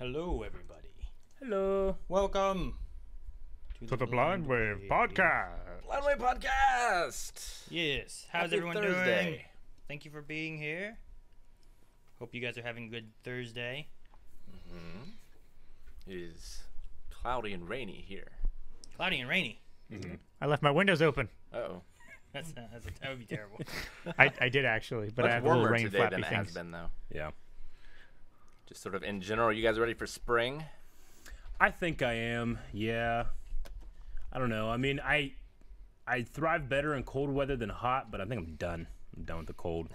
Hello, everybody. Hello. Welcome To the Blind Wave Podcast. Blind Wave Podcast. Yes. How's Happy everyone Thursday. doing? Thank you for being here. Hope you guys are having a good Thursday. It is cloudy and rainy here. Cloudy and rainy. I left my windows open. Uh-oh. That would be terrible. I did actually, but I Much have little warmer rain today flappy than it has things. been, though. Yeah. Just sort of in general, you guys ready for spring? I think I am. Yeah. I don't know. I mean, I thrive better in cold weather than hot, but I think I'm done. I'm done with the cold.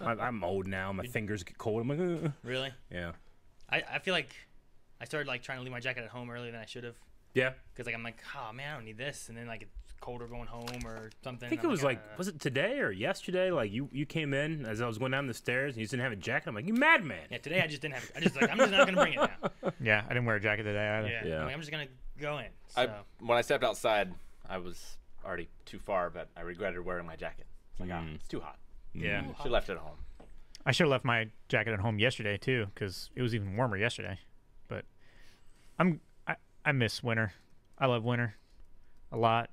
I'm old now. My fingers get cold. I'm like, ugh. Really? Yeah. I feel like I started like trying to leave my jacket at home earlier than I should have. Yeah. Because I'm like, oh man, I don't need this. And then like it's colder going home or something. I think it I'm was was it today or yesterday? Like you came in as I was going down the stairs and you didn't have a jacket. I'm like, you madman. Yeah, today I just didn't have. I'm just not gonna bring it now. Yeah, I didn't wear a jacket today either. Yeah. Yeah. I'm, like, I'm just gonna go in. So. When I stepped outside, I was already too far, but I regretted wearing my jacket. It's like, it's too hot. Yeah. Should have left it at home. I should have left my jacket at home yesterday too, because it was even warmer yesterday. But I miss winter. I love winter a lot.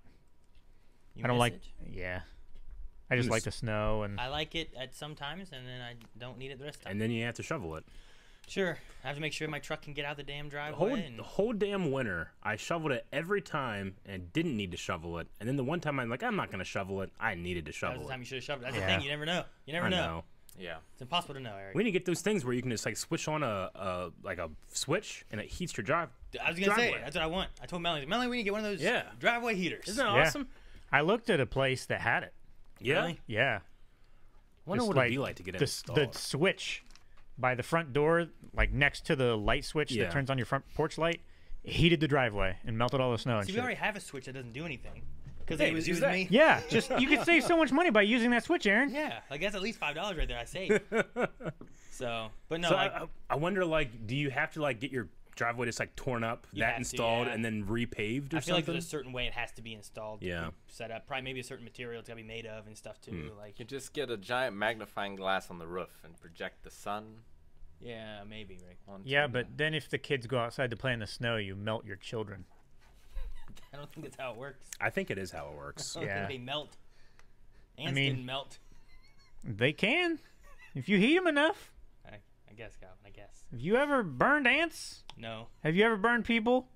I don't like. Yeah. I just like the snow and. I like it at some times, and then I don't need it the rest of the time. And then you have to shovel it. Sure. I have to make sure my truck can get out the damn driveway. The whole damn winter, I shoveled it every time and didn't need to shovel it. And then the one time I'm like, I'm not going to shovel it. I needed to That was shovel the it. time you should have shoved it. That's Yeah. the thing. You never know. You never I know. Yeah. It's impossible to know, Eric. We need to get those things where you can just like switch on a switch and it heats your drive. I was going to say, driveway. that's what I want. I told Melanie, we need to get one of those Yeah. driveway heaters. Isn't that Yeah. awesome? I looked at a place that had it. Yeah. Really? Yeah. I wonder Just what it'd be like to get it the installed. switch by the front door, like next to the light switch Yeah. that turns on your front porch light, it heated the driveway and melted all the snow and See, shit. we already have a switch that doesn't do anything. Because Hey, it was use using that. me. Yeah, just you could save so much money by using that switch, Aaron. Yeah. Like, that's at least $5 right there I saved. So, but no, So like, I wonder, like, do you have to like get your driveway just like torn up, You that have to, installed, yeah. and then repaved or I feel like something? there's a certain way it has to be installed. to Yeah. be set up. Probably maybe a certain material it's got to be made of and stuff, too. Like, You just get a giant magnifying glass on the roof and project the sun yeah, maybe, Rick. onto Yeah, but then if the kids go outside to play in the snow, you melt your children. I don't think that's how it works. I think it is how it works. I don't Yeah. think they melt. Ants mean- didn't melt. They can, if you heat them enough. I guess, Calvin, I guess. Have you ever burned ants? No. Have you ever burned people?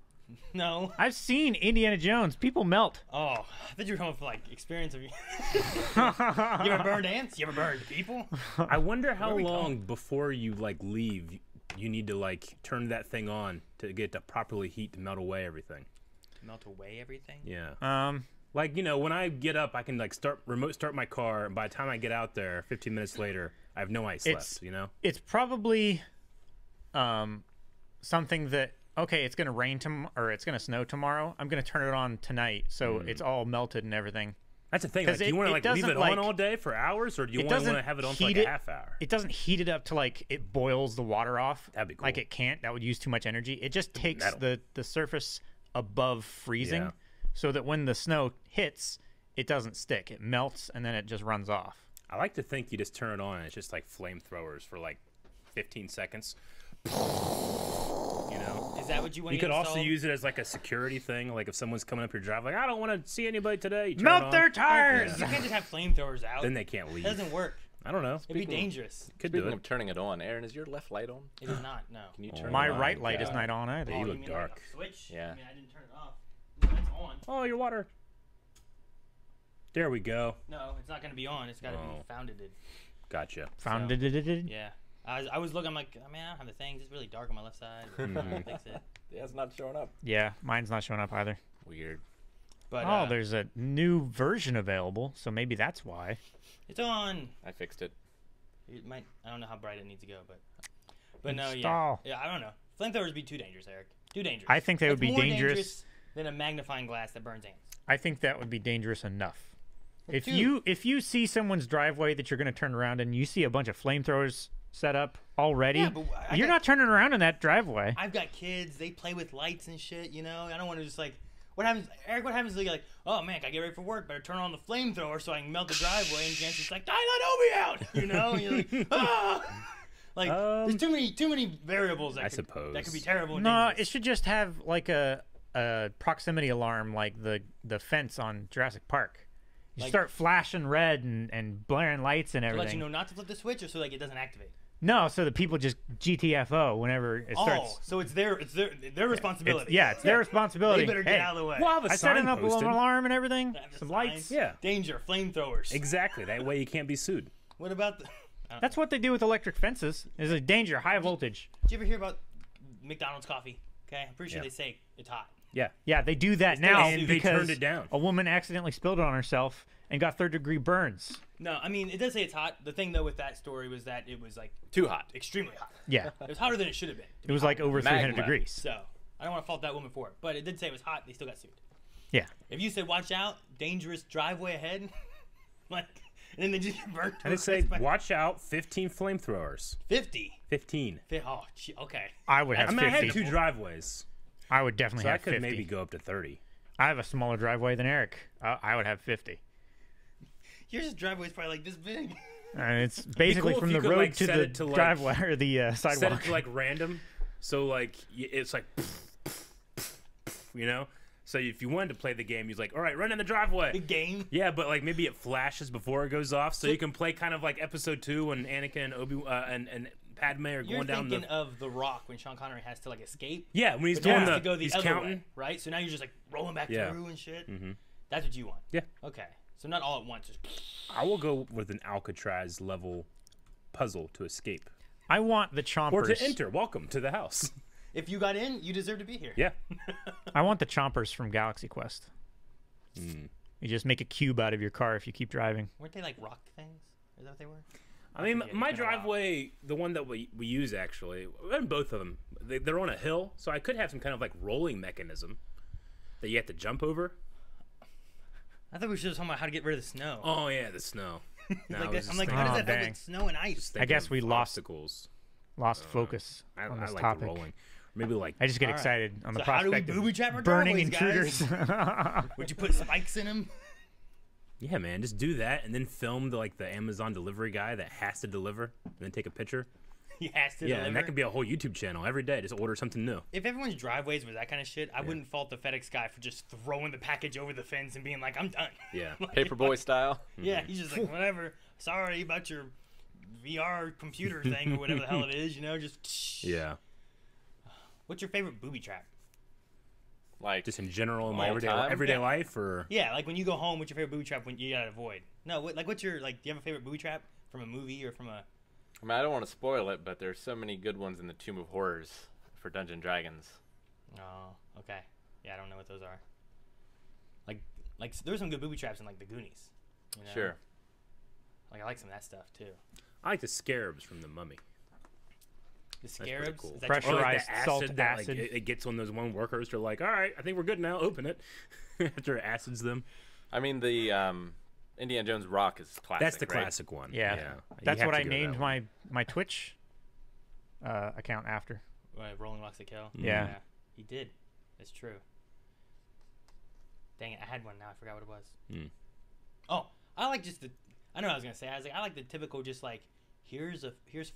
No. I've seen Indiana Jones. People melt. Oh, I thought you were going for, like, experience of you. You ever burned ants? You ever burned people? I wonder how Where are we long before you like leave you need to like turn that thing on to get it to properly heat to melt away everything. Melt away everything? Yeah. Like, you know, when I get up, I can like remote start my car, and by the time I get out there, 15 minutes later, I have no ice left. You know. It's probably something that okay, it's gonna rain or it's gonna snow tomorrow. I'm gonna turn it on tonight, so it's all melted and everything. That's the thing. 'Cause Like, do you want to it like leave doesn't, it like- on all day for hours, or do you it want doesn't to have it on for like heat a it- half hour? It doesn't heat it up to like it boils the water off. That'd be cool. Like it can't. That would use too much energy. It just takes metal. the surface above freezing, Yeah. so that when the snow hits, it doesn't stick. It melts and then it just runs off. I like to think you just turn it on and it's just like flamethrowers for like 15 seconds. You know. Is that what you want You to could also install? use it as like a security thing. Like if someone's coming up your drive, like I don't want to see anybody today. You turn it Melt on, their tires. You can't just have flamethrowers out. then they can't leave. It doesn't work. I don't know. It'd be dangerous. Could do Speaking it. of turning it on, Aaron, is your left light on? It is not, no. Can you turn My it on? right light is God. not on either. you Oh, look mean dark. Like a switch? Yeah. I mean, I didn't turn it off. No, it's on. Oh, your water. There we go. No, it's not going to be on. It's got to Oh. be founded. Gotcha. Found it. Yeah. I was looking, I'm like, I mean, I don't have the things. It's really dark on my left side. Fix it. Yeah, it's not showing up. Yeah, mine's not showing up either. Weird. But Oh, there's a new version available, so maybe that's why. it's on. I fixed it. It might. I don't know how bright it needs to go, but no, Install. yeah. I don't know. Flamethrowers would be too dangerous, Eric. Too dangerous. I think they would That's be more dangerous. than a magnifying glass that burns ants. I think that would be dangerous enough. If Dude. you see someone's driveway that you're going to turn around and you see a bunch of flamethrowers set up already, Yeah, but you're not turning around in that driveway. I've got kids. They play with lights and shit. You know, I don't want to just like. What happens, Eric? What happens? Is you're like, oh man, gotta get ready for work. Better turn on the flamethrower so I can melt the driveway. And Jan's just like, die, let Obi out. You know, and you're like, ah. Like, there's too many variables. That I could, suppose. that could be terrible. And No, dangerous. it should just have like a proximity alarm, like the fence on Jurassic Park. You Like- start flashing red and blaring lights and to everything. let you know not to flip the switch, or so like it doesn't activate. No, so the people just GTFO whenever it starts. Oh, so it's their responsibility. It's their responsibility. They better Hey, get out of the way. Well, I'll have a I set sign it up with posted. an alarm and everything. Have the Some sign. lights. Yeah. Danger, flamethrowers. Exactly. That way you can't be sued. What about the? That's what they do with electric fences. Is a danger, high voltage. Did you ever hear about McDonald's coffee? Okay, I'm pretty sure Yeah. they say it's hot. Yeah. Yeah, they do that now And they because turned it down. a woman accidentally spilled it on herself and got third-degree burns. No, I mean it does say it's hot. The thing though with that story was that it was like Too hot. extremely hot. Yeah, It was hotter than it should have been. it was like over 300 Magma. degrees. So I don't want to fault that woman for it, but it did say it was hot. They still got sued. Yeah. If you said "watch out, dangerous driveway ahead," like, and then they just get burnt. And it say, watch out, 15 flamethrowers. 50. 15. Oh, okay. I would have I mean, I 50. had 2 driveways, I would definitely so I have could 50. maybe go up to 30. I have a smaller driveway than Eric. I would have 50. Yours driveway's probably like this big. And it's basically cool from if the you could, road like, to set the it to, like- driveway or the Set sidewalk. it to like random, so like it's like, you know. So if you wanted to play the game, you're like, all right, run in the driveway. Big game. Yeah, but like maybe it flashes before it goes off, so you can play kind of like episode 2 when Anakin and and Padme are You're going down thinking the. of The Rock when Sean Connery has to like escape. Yeah, when he's But he doing has the to go the he's other counting. way, right? So now you're just like rolling back Yeah. through and shit. Mm-hmm. That's what you want. Yeah. Okay. So not all at once. Just I will go with an Alcatraz level puzzle to escape I want the chompers. or to enter. Welcome to the house. if you got in, you deserve to be here. Yeah. I want the chompers from Galaxy Quest. Hmm. You just make a cube out of your car if you keep driving. Weren't they like rock things? Is that what they were? I mean, forget, my it's been a while. driveway, the one that we use actually, and both of them, they're on a hill, so I could have some kind of like rolling mechanism that you have to jump over. I thought we should have talking about how to get rid of the snow. Oh yeah, the snow. No, I like was that, just I'm like, thinking- how does Oh, that help dang. with snow and ice? just I thinking guess of we lost obstacles. Lost focus I on this like topic. the rolling. Maybe like I just get All right. excited on the So how do we prospect booby of trap our burning driveways, intruders. Would you put spikes in them? yeah, man, just do that and then film the Amazon delivery guy that has to deliver and then take a picture. He has to Yeah, deliver. and that could be a whole YouTube channel every day. Just order something new. If everyone's driveways was that kind of shit, I wouldn't fault the FedEx guy for just throwing the package over the fence and being like, "I'm done." Yeah. Like, Paperboy style. Yeah, he's just like, whatever. Sorry about your VR computer thing or whatever the hell it is. You know, just. Yeah. What's your favorite booby trap? Like, Just in general in my All time? everyday Yeah. life, or Yeah, like when you go home, what's your favorite booby trap when you gotta avoid? No, what's your like? Do you have a favorite booby trap from a movie or from a? I mean, I don't want to spoil it, but there's so many good ones in the Tomb of Horrors for Dungeon Dragons. Oh, okay. Yeah, I don't know what those are. Like there's some good booby traps in like the Goonies. You know? Sure. Like I like some of that stuff too. I like the scarabs from the Mummy. The pretty scarabs. cool. Is that Pressure- your- Or like Pressurized the salt acid that acid. like it gets on those one workers. They're like, all right, I think we're good now. Open it after it acids them. I mean, the Indiana Jones rock is classic. That's the right? classic one. Yeah. You That's have what to I go that named one. my Twitch account after. Rolling Rocks that Kill. Yeah. he did. That's true. Dang it, I had one now. I forgot what it was. Hmm. Oh, I like just the. I know what I was gonna say. I was like, I like the typical, just like, here's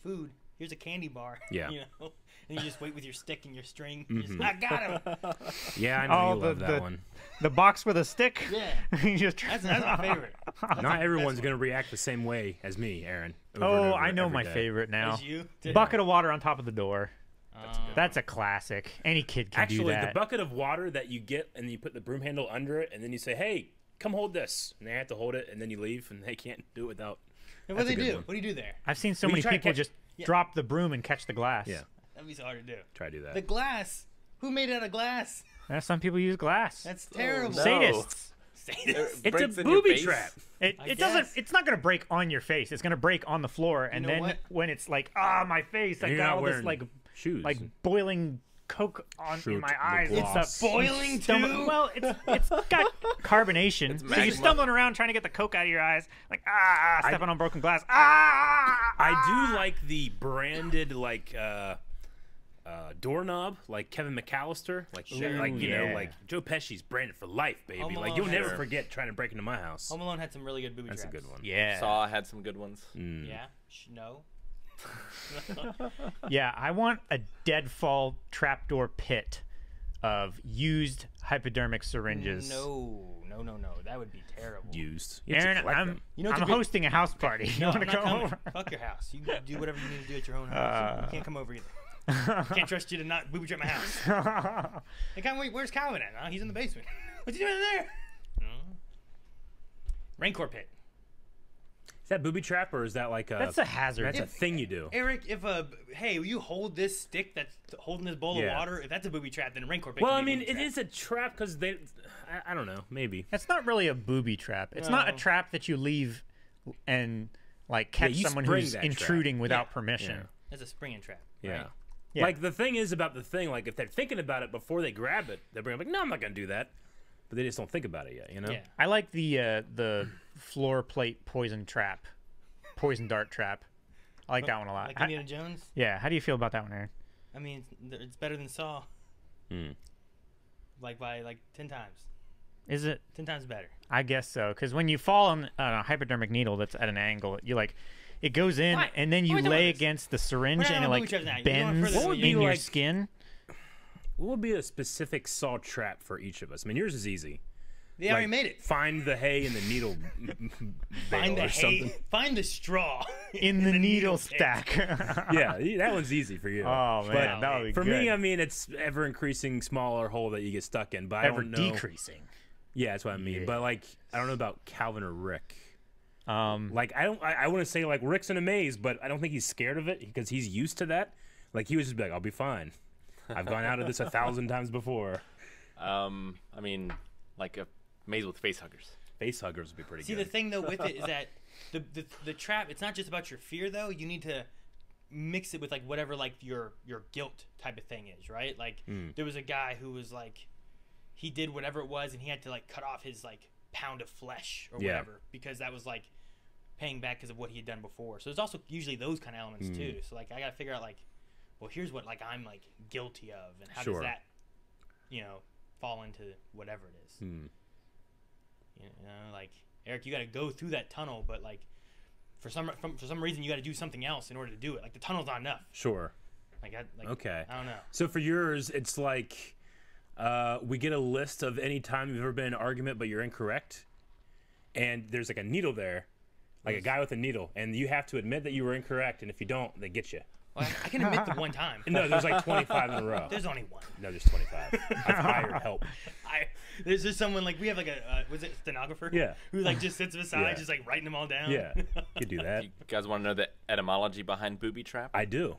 food, here's a candy bar. Yeah. You know, and you just wait with your stick and your string. You just, I got him. Yeah, I know Oh, you love that one. The box with a stick. Yeah. You just That's my favorite. Not everyone's one. gonna react the same way as me, Aaron. over and Oh, over I know every my day. favorite now. As you. Bucket of water on top of the door. That's That's a classic. Any kid can do Actually, that. the bucket of water that you get and you put the broom handle under it, and then you say, "Hey, come hold this," and they have to hold it, and then you leave, and they can't do it without. And what do That's they a good do? one. What do you do there? I've seen so Well, you many try to people catch- just Yeah. drop the broom and catch the glass. Yeah, That'd be so hard to do. try to do that. The glass. Who made it out of glass? Some people use glass. That's terrible. no. Sadists. Sadist. It's a breaks in your booby face. trap. It I doesn't. guess. It's not gonna break on your face. It's gonna break on the floor, and know then what? when it's like, my face, I And you're got not all this wearing like shoes. boiling coke in Shoot my the eyes. It's gloss. a Boiling stumble- too? Well, it's got carbonation, so magma. you're stumbling around trying to get the coke out of your eyes, like stepping on broken glass. I do like the branded doorknob, like Kevin McAllister, like you know, yeah. like Joe Pesci's branded for life, baby. Home Like Alone you'll has never Sure. forget trying to break into my house. Home Alone had some really good booby That's a traps. good one. Yeah. Saw had some good ones. Mm. Yeah. No. Yeah, I want a deadfall trapdoor pit of used hypodermic syringes. No. That would be terrible. Used. You have to Aaron, collect I'm them. You know what's I'm a good- hosting a house party. You No, want I'm to not come coming. over? Fuck your house. You can do whatever you need to do at your own house. You can't come over either. Can't trust you to not booby trap my house. Like, where's Calvin at? He's in the basement. What's he doing in there? Rancor pit. Is that booby trap or is that like a? That's a hazard. That's a thing you do. Eric, hey, will you hold this stick that's holding this bowl of water? If that's a booby trap, then a Rancor pit. Well, can I be a mean, booby it trap. is a trap because they. I don't know. Maybe. It's not really a booby trap. It's not a No. trap that you leave and like catch you someone spring who's that intruding trap. without Yeah. permission. Yeah. That's a springing trap. Yeah. Right? Yeah. Like the thing is about the thing. Like if they're thinking about it before they grab it, they're like, no, I'm not gonna do that. But they just don't think about it yet. You know. Yeah. I like the floor plate poison dart trap. I like that one a lot. Like Indiana Jones. Yeah, how do you feel about that one, Aaron? I mean, it's better than Saw. Like by 10 times. Is it? 10 times better. I guess so, because when you fall on a hypodermic needle that's at an angle, you like it goes in What? and then you What are we talking lay about this? against the syringe We're not and it on like booby traps now. You're going bends further What would in be your like- skin. What would be a specific Saw trap for each of us? I mean, yours is easy. They already made it. Find the hay and the needle. Find the or hay. something. Find the straw. In the needle pit. stack. Yeah, that one's easy for you. Oh man, But that would be for good. me, I mean, it's ever increasing smaller hole that you get stuck in. But I ever don't know. decreasing. Yeah, that's what I mean. Yeah. But like, I don't know about Calvin or Rick. Um, Like, I want to say like Rick's in a maze, but I don't think he's scared of it because he's used to that. Like he was just like, I'll be fine. I've gone out of this 1,000 times before. I mean, like a maze with face huggers. Face huggers would be pretty See, good. the thing though with it is that the trap. It's not just about your fear though. You need to mix it with like whatever like your guilt type of thing is, right? Like there was a guy who was like, he did whatever it was, and he had to like cut off his like pound of flesh or Yeah. whatever because that was like paying back because of what he had done before. So there's also usually those kind of elements too. So like I gotta figure out like, well, here's what like I'm like guilty of, and how Sure. does that, fall into whatever it is. You know, like Eric, you got to go through that tunnel, but like for some reason you got to do something else in order to do it. Like the tunnel's not enough. Sure. Okay. I don't know. So for yours, it's like we get a list of any time you've ever been in an argument, but you're incorrect, and there's like a needle there, like a guy with a needle, and you have to admit that you were incorrect, and if you don't, they get you. Well, I can admit the one time. No, there's like 25 in a row. There's only one. No, there's 25. I've hired help. There's just someone like we have like a was it stenographer? Yeah. Who like just sits beside, Yeah. just like writing them all down. Yeah, you could do that. You guys want to know the etymology behind booby trap? I do.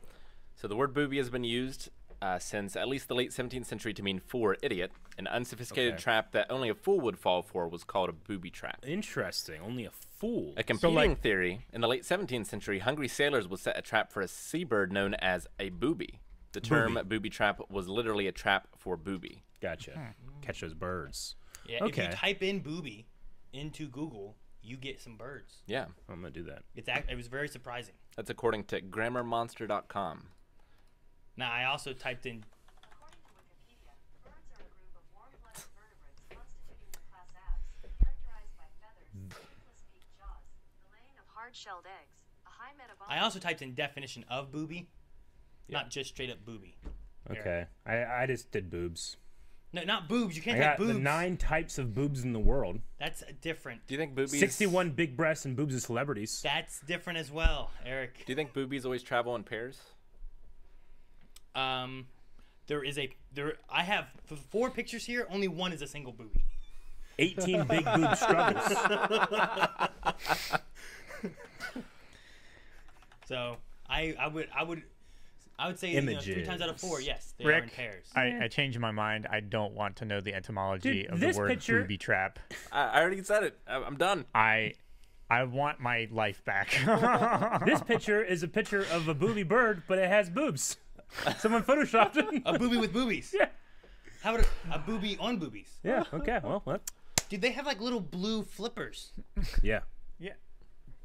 So the word booby has been used since at least the late 17th century to mean fool or idiot. An unsophisticated Okay. trap that only a fool would fall for was called a booby trap. Interesting. Only a fool. A competing theory, in the late 17th century, hungry sailors would set a trap for a seabird known as a booby. The term booby trap was literally a trap for booby. Gotcha. Catch those birds. Yeah. If Okay. you type in booby into Google, you get some birds. Yeah, I'm gonna do that. It was very surprising. that's according to grammarmonster.com. Now I also typed in. According to Wikipedia, birds are a group of warm-blooded vertebrates constituting the class Apes, characterized by feathers, toothless beaked jaws, the laying of hard-shelled eggs, a high metabolic. I also typed in definition of booby, not just straight up booby. Okay. I just did boobs. No, not boobs. You I can't got type boobs. the 9 types of boobs in the world. That's different. Do you think boobies? 61 big breasts and boobs of celebrities. That's different as well, Eric. Do you think boobies always travel in pairs? I have 4 pictures here. Only one is a single booby. 18 big boob struggles. So I would say 3 times out of 4, yes, they are in Rick, pairs. I changed my mind. I don't want to know the etymology Dude, of the this word picture- booby trap. I already said it. I'm done. I want my life back. This picture is a picture of a booby bird, but it has boobs. Someone photoshopped it. A booby with boobies. Yeah. How about a booby on boobies? Yeah, okay, well, what? Dude, they have like little blue flippers. Yeah. Yeah.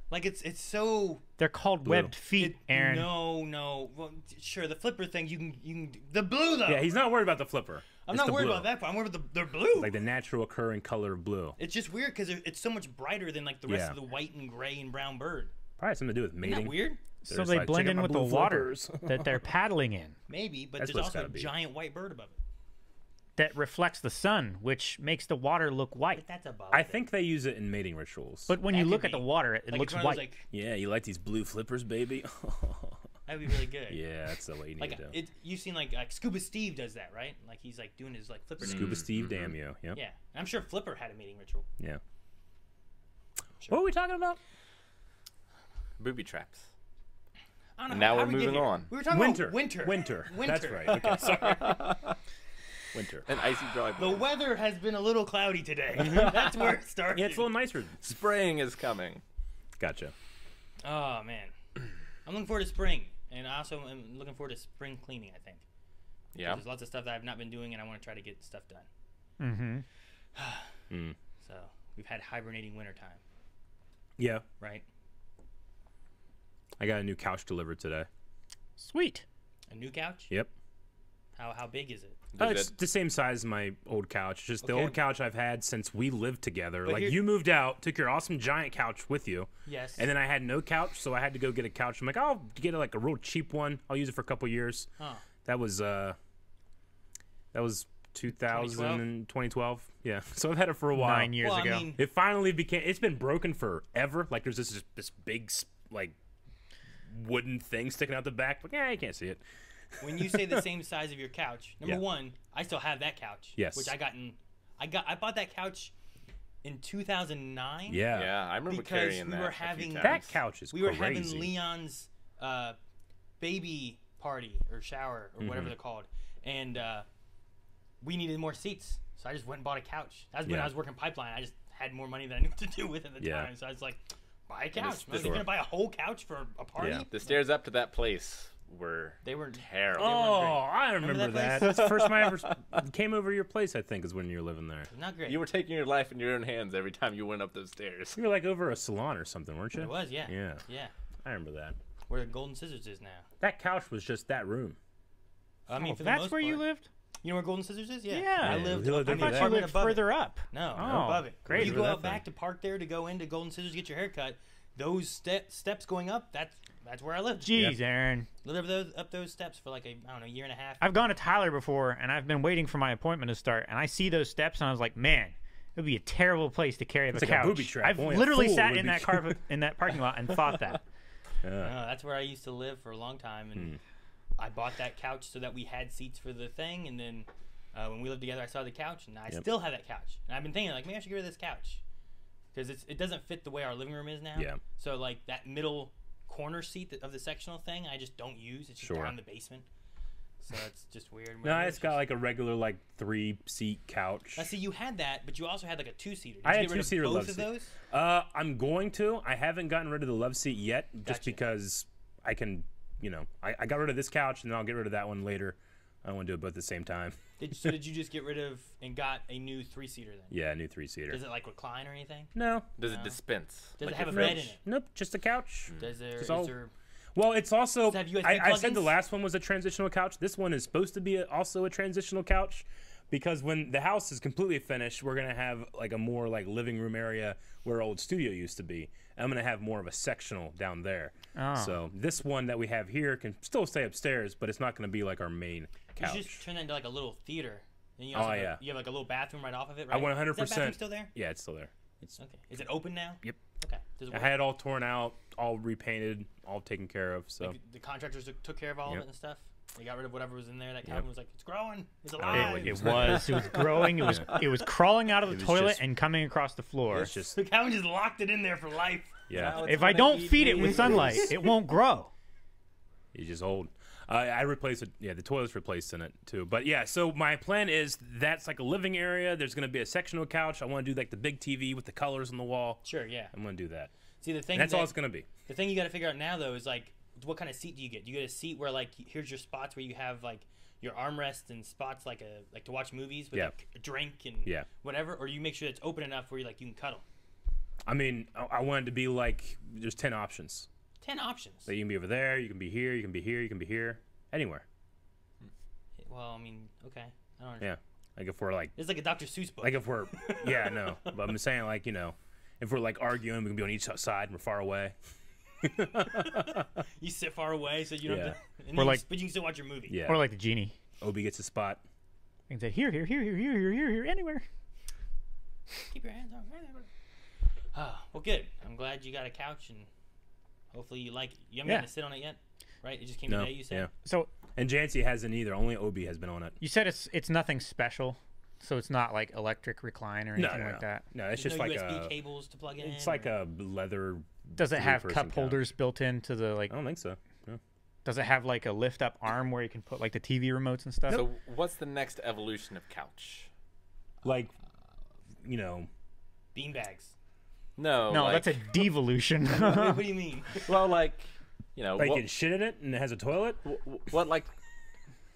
Like it's so. They're called webbed feet, Aaron. No. Well, sure, the flipper thing you can the blue though. Yeah, he's not worried about the flipper. I'm It's not the worried blue. about that part. I'm worried about they're blue. Like the natural occurring color of blue. It's just weird because it's so much brighter than like the rest Yeah. of the white and gray and brown bird. Probably has something to do with Isn't mating. that weird? So They're they like, blend "Check out in my with the blue water flippers." that they're paddling in. Maybe, but That's there's what it's also a gotta be. giant white bird above it. That reflects the sun, which makes the water look white. But that's a bug. I think they use it in mating rituals. But when That you could look at be. the water, it like looks it's one of white. those, like, yeah, you like these blue flippers, baby? that would be really good. Yeah, that's the way you need Like to do. you've seen like Scuba Steve does that, right? Like he's like doing his like flipper. Scuba Steve, Mm-hmm. damn you. Yep. Yeah, and I'm sure Flipper had a mating ritual. Yeah. Sure. What were we talking about? Booby traps. I don't know And now how we're we get moving here. on. We were talking Winter. about winter. Winter. That's Winter. right. Okay, sorry. Winter. An icy dry. The weather has been a little cloudy today. That's where it started. Yeah, it's a little nicer. Spring is coming. Gotcha. Oh man, I'm looking forward to spring, and I also am looking forward to spring cleaning. I think. Yeah. There's lots of stuff that I've not been doing, and I want to try to get stuff done. Mm-hmm. So we've had hibernating winter time, Yeah. right? I got a new couch delivered today. Sweet. A new couch. Yep. How big is it? Does It's it- the same size as my old couch. It's just the Okay. old couch I've had since we lived together. But Like, here- you moved out, took your awesome giant couch with you, Yes. and then I had no couch, so I had to go get a couch. I'm like, I'll get like a real cheap one. I'll use it for a couple years. Huh. That was 2012. Yeah. So I've had it for a while. 9 years well, ago. I mean, It finally became. It's been broken forever. Like there's this big like wooden thing sticking out the back. But yeah, you can't see it. when you say the same size of your couch, number Yeah. one, I still have that couch. Yes. Which I bought that couch in 2009. Yeah. Yeah, I remember Because carrying we that. were a few having- times. That couch is We were crazy. having Leon's baby party or shower or whatever they're called, and we needed more seats, so I just went and bought a couch. That was when Yeah. I was working pipeline. I just had more money than I knew what to do with at the Yeah. time, so I was like, buy a couch. this- You're gonna buy a whole couch for a party? Yeah. The stairs up to that place were They were terrible. Oh, great. I remember Remember that. that That's the first time I ever came over to your place. I think is when you were living there. not great. You were taking your life in your own hands every time you went up those stairs. You were like over a salon or something, weren't you? It was, yeah. Yeah, Yeah. I remember that. Where the Golden Scissors is now. That couch was just that room. I mean, Oh, for the that's most where you part. lived? You know where Golden Scissors is? Yeah. Yeah. I Yeah, lived. we lived I under mean, that. I thought you apartment lived above it. further up. No, Oh, above it. great. You Look go at out that back to park there to go into Golden Scissors, get your hair cut. Those steps going up, that's where I lived. Jeez, Aaron. Lived up those steps for like a year and a half. I've gone to Tyler before, and I've been waiting for my appointment to start, and I see those steps, and I was like, man, it would be a terrible place to carry up It's a like a couch. booby trap. I've Only a literally fool sat would in be- that in that parking lot and thought that. That's where I used to live for a long time, and I bought that couch so that we had seats for the thing. And then when we lived together, I saw the couch, and I still have that couch. And I've been thinking like, maybe I should get rid of this couch because it doesn't fit the way our living room is now. Yeah. So like that middle corner seat of the sectional thing, I just don't use. It's just Sure. down in the basement, so it's just weird. No, it's got like a regular like 3-seat couch. Now, see, you had that, but you also had like a two-seater. Did I you had get rid of two-seater both love of seat. those? I'm going to. I haven't gotten rid of the love seat yet, just Gotcha. because I can. I got rid of this couch, and then I'll get rid of that one later. I don't want to do it both at the same time. Did you just get rid of and got a new three-seater then? Yeah, new 3-seater. Does it like recline or anything? No, Does it dispense? Does Like it have a your bed fridge? in it? nope, just a couch. Does there? Just Is all- there? Well, it's also. Does it have USB I said the plugins? last one was a transitional couch. This one is supposed to be also a transitional couch, because when the house is completely finished, we're gonna have like a more like living room area where our old studio used to be. I'm gonna have more of a sectional down there. Oh. So this one that we have here can still stay upstairs, but it's not gonna be like our main You couch. should just turn that into like a little theater. And you Oh, also have yeah. you have like a little bathroom right off of it, I right? 100%. Is that bathroom still there? Yeah, it's still there. Okay. Is it open now? Yep. Okay. Does it I work? had it all torn out, all repainted, all taken care of. So Like, the contractors took care of all Yep. of it and stuff. They got rid of whatever was in there. That Yep. cabin was like, it's growing. It's it alive. It was growing. It was crawling out of the was toilet just- and coming across the floor. it's just The cabin just locked it in there for life. yeah, If I don't feed it with sunlight, it won't grow. he's just old. I replaced it. Yeah, the toilet's replaced in it too. But yeah, so my plan is that's like a living area. There's gonna be a sectional couch. I want to do like the big TV with the colors on the wall. Sure, yeah. I'm gonna do that. See, the thing And that's that, all it's gonna be. the thing you got to figure out now though is like, what kind of seat do you get? Do you get a seat where like here's your spots where you have like your armrest and spots like to watch movies with Yeah. like a drink and Yeah. whatever, or you make sure it's open enough where you like you can cuddle. I mean, I want it to be like there's 10 options. 10 options. So you can be over there. You can be here. You can be here. You can be here. Anywhere. Well, I mean, okay. I don't know. Yeah. Like if we're like It's like a Dr. Seuss book. Like if we're, yeah, no. But I'm saying like, if we're like arguing, we can be on each side and we're far away. You sit far away so you don't. Yeah. Have to, and Or then like- but you can still watch your movie. Yeah. Or like the genie. Obi gets a spot. You can say here, anywhere. Keep your hands on. Oh, well, good. I'm glad you got a couch, and hopefully you like it. You haven't Yeah. gotten to sit on it yet, right? It just came No. today. You said. Yeah. So And Jancy hasn't either. Only Obi has been on it. you said it's nothing special, so it's not like electric recline or anything like that. No, it's There's just no like USB a. cables to plug in. It's like a leather. Does it have three-person cup couch. holders built into the like? I don't think so. No. Does it have like a lift up arm where you can put like the TV remotes and stuff? So what's the next evolution of couch? Like, you know, beanbags. No, No, like, that's a devolution. What do you mean? well, like, you know, like what, you can shit in it and it has a toilet. what like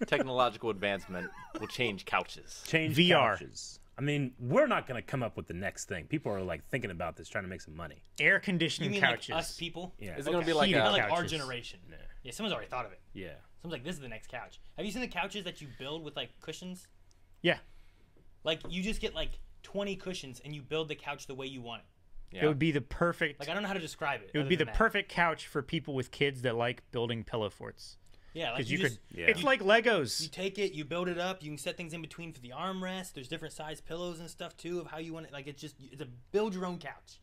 technological advancement will change couches? Change VR. couches. I mean, we're not going to come up with the next thing. People are like thinking about this, trying to make some money. Air You conditioning mean couches. like us people? Yeah. Is it going to be like Heated Not a, like our couches. generation. Yeah. Yeah, someone's already thought of it. Yeah. Someone's like, this is the next couch. Have you seen the couches that you build with like cushions? Yeah, Like you just get like 20 cushions and you build the couch the way you want it. yeah. it would be the perfect. Like I don't know how to describe it. it would other be the than that. perfect couch for people with kids that like building pillow forts. Yeah, like Because you, you just, could. Yeah. It's like Legos. you take it, you build it up, you can set things in between for the armrest. There's different size pillows and stuff too of how you want it. Like it's a build your own couch.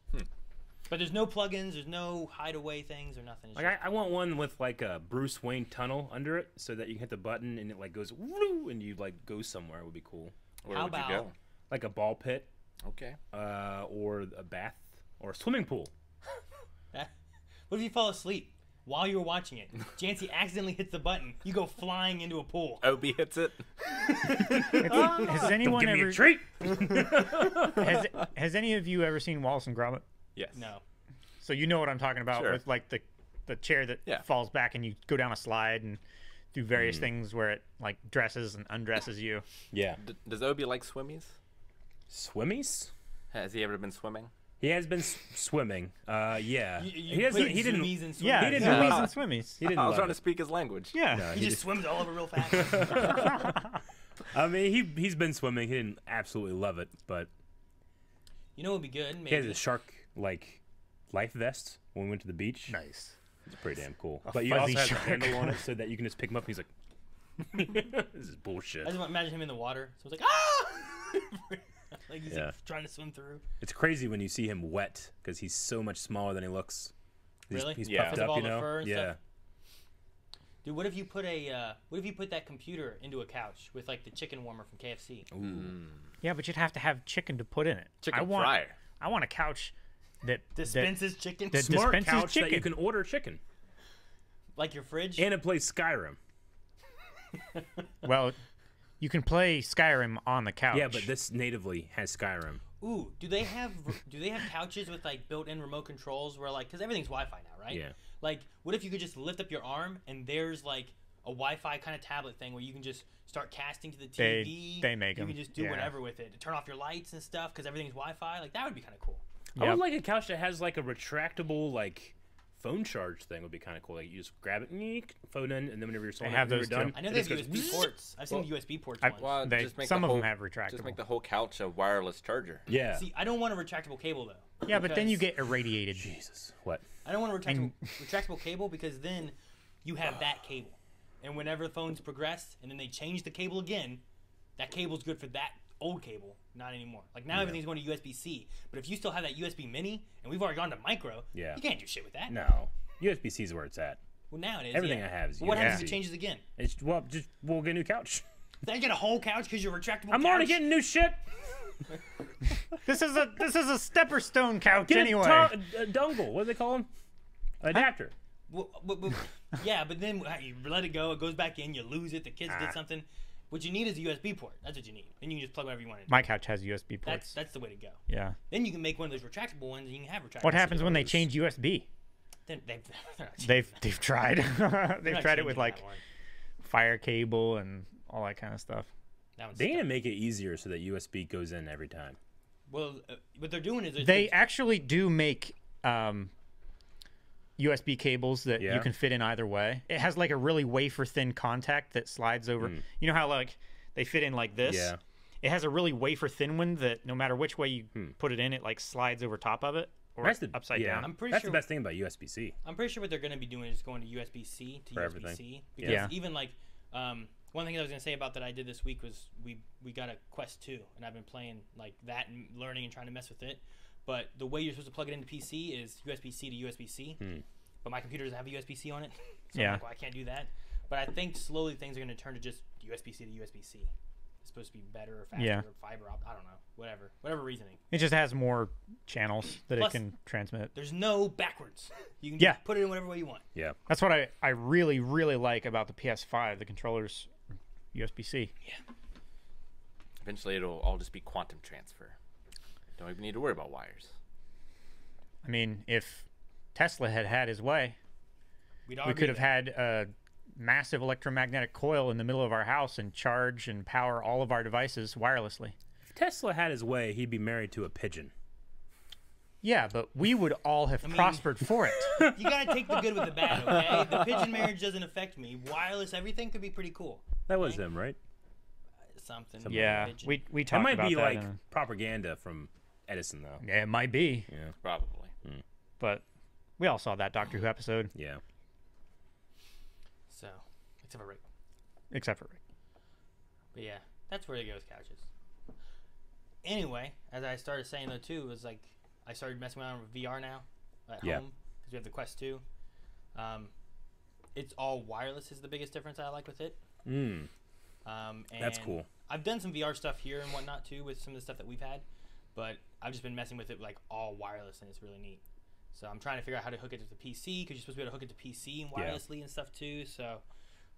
But there's no plugins, there's no hideaway things or nothing. It's Like I want one with like a Bruce Wayne tunnel under it, so that you can hit the button and it like goes woo, and you like go somewhere. It would be cool. Where How would about- you go? Like a ball pit, Okay. or a bath, or a swimming pool. What if you fall asleep while you're watching it? Jancy accidentally hits the button. You go flying into a pool. Obi hits it. Has anyone Give me ever? a treat. Has any of you ever seen Wallace and Gromit? Yes. No. So you know what I'm talking about Sure. with like the chair that Yeah. falls back and you go down a slide and do various things where it like dresses and undresses you. Yeah. Does Obi like swimmies? Swimmies. Has he ever been swimming? He has been swimming. Yeah. You he doesn't. played He didn't. zoomies and Yeah, swimmies. He didn't zoomies love and it. swimmies. He didn't. I was love trying to it. speak his language. Yeah. No, He just swims all over real fast. I mean, he's been swimming. He didn't absolutely love it, but You know what would be good? he has Maybe. a shark like life vest when we went to the beach. Nice. It's pretty damn cool. But you fuzzy also have a shark. handle on it so that you can just pick him up. And he's like, "This is bullshit." I just want to imagine him in the water. So it's like, ah! Like he's Yeah. like, trying to swim through. It's crazy when you see him wet because he's so much smaller than he looks. Really? He's Yeah. puffed Because of up, all you the know. fur and Yeah. stuff? Dude, what if you put that computer into a couch with like the chicken warmer from KFC? Yeah, but you'd have to have chicken to put in it. Chicken I want, fryer. I want a couch that Dispenses chicken that Smart dispenses couch that you chicken. can order chicken, like your fridge. and it plays Skyrim. Well, you can play Skyrim on the couch. Yeah, but this natively has Skyrim. Ooh, do they have couches with like built-in remote controls where like because everything's Wi-Fi now, right? Yeah. Like, what if you could just lift up your arm and there's like a Wi-Fi kind of tablet thing where you can just start casting to the TV. They make You 'em, can just do yeah. whatever with it. Turn off your lights and stuff because everything's Wi-Fi. Like that would be kind of cool. I Yep. would like a couch that has like a retractable like phone charge thing. Would be kind of cool. Like you just grab it, neek, phone in, and then whenever you're have when those you're done, too. I know it they have just goes USB ports. I've seen USB ports I- once. Well, They- just make some the of them whole- have retractable. Just make the whole couch a wireless charger. Yeah. See, I don't want a retractable cable though. Yeah, but then you because get irradiated. Jesus. What? I don't want a retractable cable because then you have that cable, and whenever the phones progress and then they change the cable again, that cable's good for that old cable, not anymore. Like now everything's going to USB-C, but if you still have that USB Mini and we've already gone to micro, Yeah. you can't do shit with that. No. USB-C is where it's at. Well, now it is. Everything yeah. I have is But what happens if USB. it changes again? It's we'll get a new couch. Then you get a whole couch because you're retractable. I'm already getting new shit. This is a stepper stone couch Get anyway. a dongle. What do they call them? Adapter. Well, yeah, but then you let it go. It goes back in. You lose it. The kids did something. What you need is a USB port. That's what you need. Then you can just plug whatever you want in. My couch has USB ports. That's the way to go. Yeah. Then you can make one of those retractable ones, and you can have retractable. What happens when they CDs. change USB? Then they're not changing They've tried. they're They've not tried it with changing like that one. fire cable and all that kind of stuff. That one's They need to stuck. make it easier so that USB goes in every time. Well, what they're doing is They actually do make USB cables that Yeah. you can fit in either way. It has like a really wafer thin contact that slides over. You know how like they fit in like this? Yeah. It has a really wafer thin one that no matter which way you put it in, it like slides over top of it. or That's the upside yeah, down. I'm pretty That's sure- the best thing about USB-C. I'm pretty sure what they're going to be doing is going to USB-C to For USB-C. everything. Because Yeah. even like one thing I was going to say about that I did this week was we got a Quest 2, and I've been playing like that and learning and trying to mess with it. But the way you're supposed to plug it into PC is USB-C to USB-C. But my computer doesn't have a USB-C on it, so Yeah. I'm like, well, I can't do that. But I think slowly things are going to turn to just USB-C to USB-C. It's supposed to be better or faster Yeah. or fiber optic. I don't know. Whatever reasoning. It just has more channels that Plus- it can transmit. There's no backwards. You can Yeah. just put it in whatever way you want. Yeah. That's what I really, really like about the PS5. The controllers USB-C. Eventually, it'll all just be quantum transfer. Don't even need to worry about wires. I mean, if Tesla had his way, We'd we already could have had a massive electromagnetic coil in the middle of our house and charge and power all of our devices wirelessly. If Tesla had his way, he'd be married to a pigeon. Yeah, but we would all have mean- prospered for it. You gotta take the good with the bad, okay? The pigeon marriage doesn't affect me. Wireless, everything could be pretty cool. That was him, right? Something. Yeah, pigeon. we That talked might about be that. like propaganda from Edison, though. Yeah, it might be, Yeah. Probably. but we all saw that Doctor Who episode, Yeah. So, except for Rick. except for Rick. But yeah, that's where it goes, couches. Anyway, as I started saying though too, was like I started messing around with VR now at Yeah. home because we have the Quest 2. It's all wireless is the biggest difference I like with it. Mm. And That's cool. I've done some VR stuff here and whatnot too with some of the stuff that we've had, but I've just been messing with it like all wireless and it's really neat. So I'm trying to figure out how to hook it to the PC because you're supposed to be able to hook it to PC and Yeah. wirelessly and stuff too. So,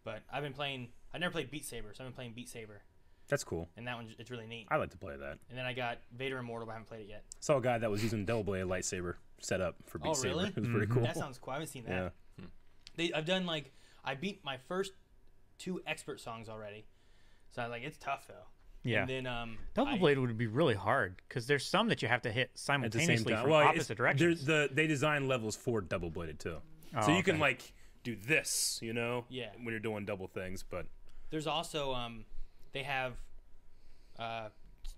but I've been playing. I never played Beat Saber, so I've been playing Beat Saber, That's cool. and that one it's really neat. I like to play that. And then I got Vader Immortal, but I haven't played it yet. Saw a guy that was using double blade lightsaber set up for Beat Oh, Saber. really? It was pretty cool. That sounds cool. I haven't seen that. Yeah. I've done like I beat my first 2 expert songs already, so I like it's tough though. Yeah, And then double blade would be really hard because there's some that you have to hit At the simultaneously same time. from Well, opposite directions. They design levels for double bladed too. Oh, So you can okay. like do this, you know, Yeah. when you're doing double things. But There's also they have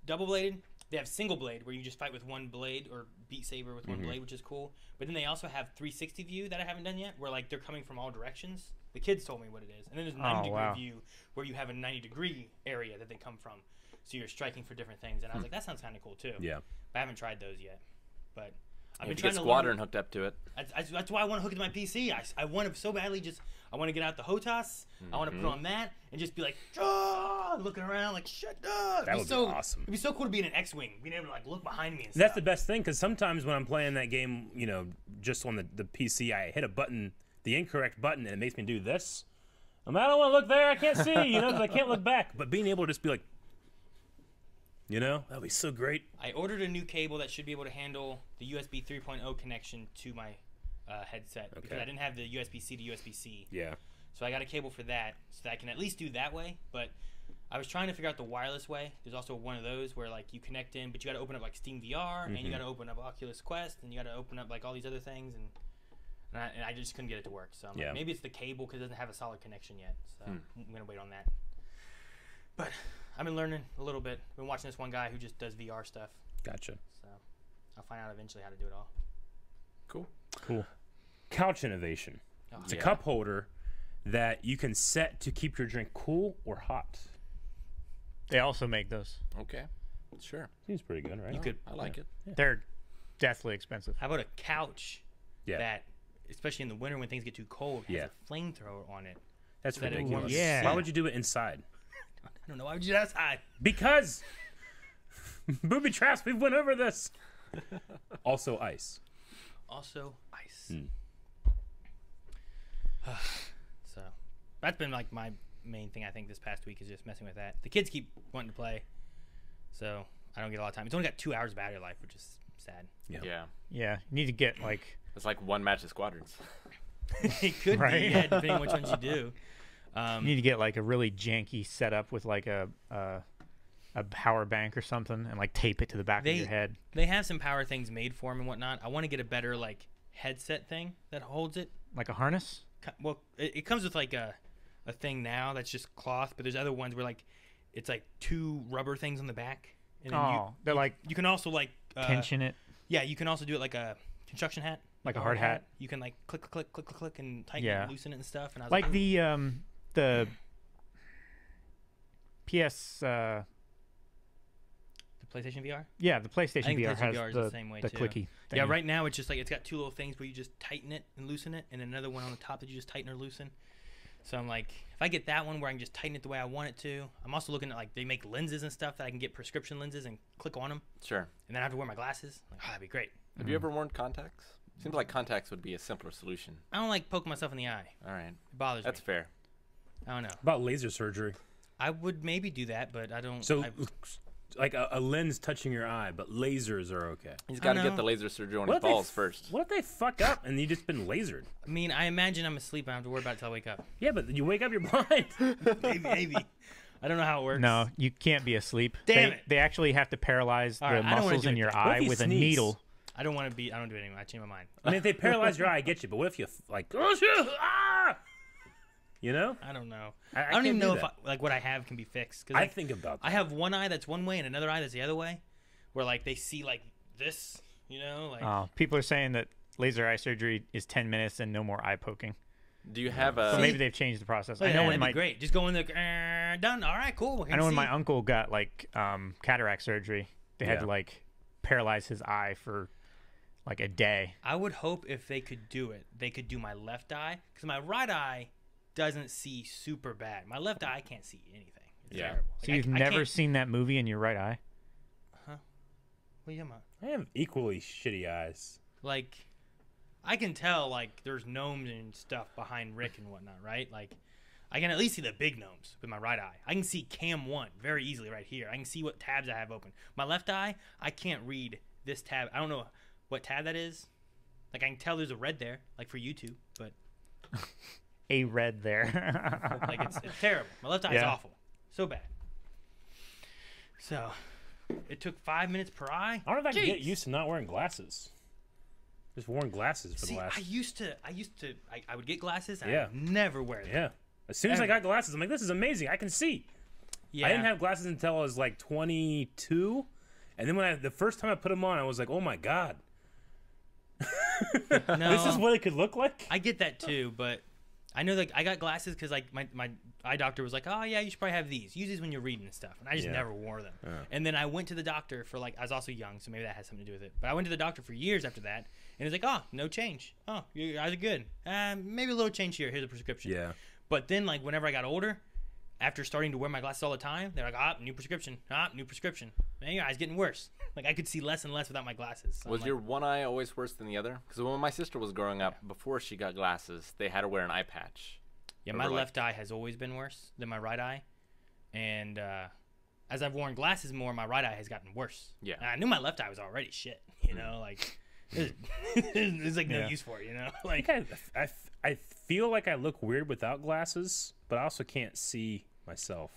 double bladed. They have single blade where you just fight with one blade or Beat Saber with one blade, which is cool. But then they also have 360 view that I haven't done yet, where like they're coming from all directions. The kids told me what it is, and then there's 90 degree wow. view where you have a 90-degree area that they come from, so you're striking for different things. And I was like, that sounds kind of cool too. yeah, But I haven't tried those yet. But I've You been have to trying get to Squadron learn. hooked up to it. That's why I want to hook it to my PC. I want to so badly I want to get out the HOTAS. I want to put on that and just be like, looking around like, shut up. That would be awesome. It'd be so cool to be in an X-Wing, being able to like look behind me and that's stuff. the best thing because sometimes when I'm playing that game, you know, just on the PC, I hit a button, the incorrect button, and it makes me do this. I don't want to look there. I can't see, you know, because I can't look back. But being able to just be like, you know, that'd be so great. I ordered a new cable that should be able to handle the USB 3.0 connection to my headset because Okay. I didn't have the USB-C to USB-C. Yeah. So I got a cable for that so that I can at least do that way. But I was trying to figure out the wireless way. There's also one of those where like you connect in, but you got to open up like Steam VR and you got to open up Oculus Quest and you got to open up like all these other things and I just couldn't get it to work. So I'm Yeah. like, maybe it's the cable because it doesn't have a solid connection yet. So I'm gonna wait on that. But I've been learning a little bit. I've been watching this one guy who just does VR stuff. Gotcha. So I'll find out eventually how to do it all. Cool. Cool. Couch innovation. Oh, It's a Yeah. cup holder that you can set to keep your drink cool or hot. They also make those. Okay. Sure. Seems pretty good, right? You could. I like it. They're deathly expensive. How about a couch Yeah. that, especially in the winter when things get too cold, has Yeah. a flamethrower on it? That's that it ridiculous. warms- Yeah. Why would you do it inside? I don't know. Why would you do that outside? Because booby traps. We've went over this. Also, ice. Also, ice. Hmm. So that's been like my main thing. I think this past week is just messing with that. The kids keep wanting to play, so I don't get a lot of time. It's only got 2 hours of battery life, which is sad. Yeah. Yeah. Yeah, you need to get like It's like one match of Squadrons. It could Right. be, yeah, depending on which ones you do. you need to get like a really janky setup with like a power bank or something and like tape it to the back of your head. They have some power things made for them and whatnot. I want to get a better like headset thing that holds it. Like a harness? Well, it comes with like a thing now that's just cloth, but there's other ones where like it's like 2 rubber things on the back. And then Oh, they're like you can also like tension it. Yeah, you can also do it like a construction hat, Like a hard hat. You can like click, click, click, click, click, and tighten Yeah. and loosen it and stuff. And I was Like like, the PS. the PlayStation VR. Yeah, the PlayStation I think VR PlayStation has VR is the the same way, the too. clicky. Yeah, thingy. right now it's just like it's got two little things where you just tighten it and loosen it, and another one on the top that you just tighten or loosen. So I'm like, if I get that one where I can just tighten it the way I want it to, I'm also looking at like they make lenses and stuff that I can get prescription lenses and click on them, Sure. and then I have to wear my glasses. Like, oh, that'd be great. Have you ever worn contacts? Seems like contacts would be a simpler solution. I don't like poking myself in the eye. All right. It bothers That's me. fair. I don't know. About laser surgery. I would maybe do that, but I don't. So, I, like a lens touching your eye, but lasers are okay. He's I got to know. get the laser surgery when What he if they falls f- first. What if they fuck up and you just been lasered? I mean, I imagine I'm asleep and I have to worry about it till I wake up. Yeah, but you wake up, you're blind. Maybe. I don't know how it works. No, you can't be asleep. Damn they, it. They actually have to paralyze All the right, I don't wanna muscles do in it your then. What if eye you with a sneeze? needle. I don't want to be. I don't do it anymore. I changed my mind. I mean, if they paralyze your eye, I get you. But what if you like, oh shit, ah! You know? I don't know. I I don't can't even do know if that. like what I have can be fixed. Cause I like, think about that. I have one eye that's one way and another eye that's the other way, where like they see like this, you know, like People are saying that laser eye surgery is 10 minutes and no more eye poking. Do you have So a... maybe they've changed the process. oh, I yeah, know when that'd my be great. Just go in there, done. All right, cool. I know when my uncle got like cataract surgery, they had Yeah. to like paralyze his eye for like a day. I would hope if they could do it, they could do my left eye because my right eye doesn't see super bad. My left eye I can't see anything. It's Yeah. terrible. So Like, you've I never can't- seen that movie in your right eye? What are you talking about? I have equally shitty eyes. Like, I can tell like there's gnomes and stuff behind Rick and whatnot, right? Like, I can at least see the big gnomes with my right eye. I can see Cam 1 very easily right here. I can see what tabs I have open. My left eye, I can't read this tab. I don't know what tab that is. Like, I can tell there's a red there, like for YouTube, but A red there. like it's terrible. My left eye is Yeah. awful, so bad. So, it took 5 minutes per eye. I don't know if I can get Jeez. used to not wearing glasses. Just worn glasses for See, the last. I would get glasses. And Yeah. I would never wear them. Yeah. As soon as I Ever. got glasses, I'm like, this is amazing. I can see. Yeah. I didn't have glasses until I was like 22, and then the first time I put them on, I was like, oh my god, no, this is what it could look like. I get that too, but I know like I got glasses because like my eye doctor was like, oh yeah, you should probably have these. Use these when you're reading and stuff. And I just Yeah. never wore them. And then I went to the doctor for like I was also young, so maybe that has something to do with it. But I went to the doctor for years after that, and he was like, oh, no change. Oh, your eyes are good. Maybe a little change here. Here's a prescription. Yeah. But then like whenever I got older, after starting to wear my glasses all the time, they're like, new prescription. New prescription. Man, your eye's getting worse. Like I could see less and less without my glasses. So I'm Was like, your one eye always worse than the other? Because when my sister was growing up, before she got glasses, they had her wear an eye patch. Yeah, my over, like- left eye has always been worse than my right eye, and as I've worn glasses more, my right eye has gotten worse. Yeah. And I knew my left eye was already shit. You know, like there's like no Yeah. use for it. You know, I like think I feel like I look weird without glasses, but I also can't see myself.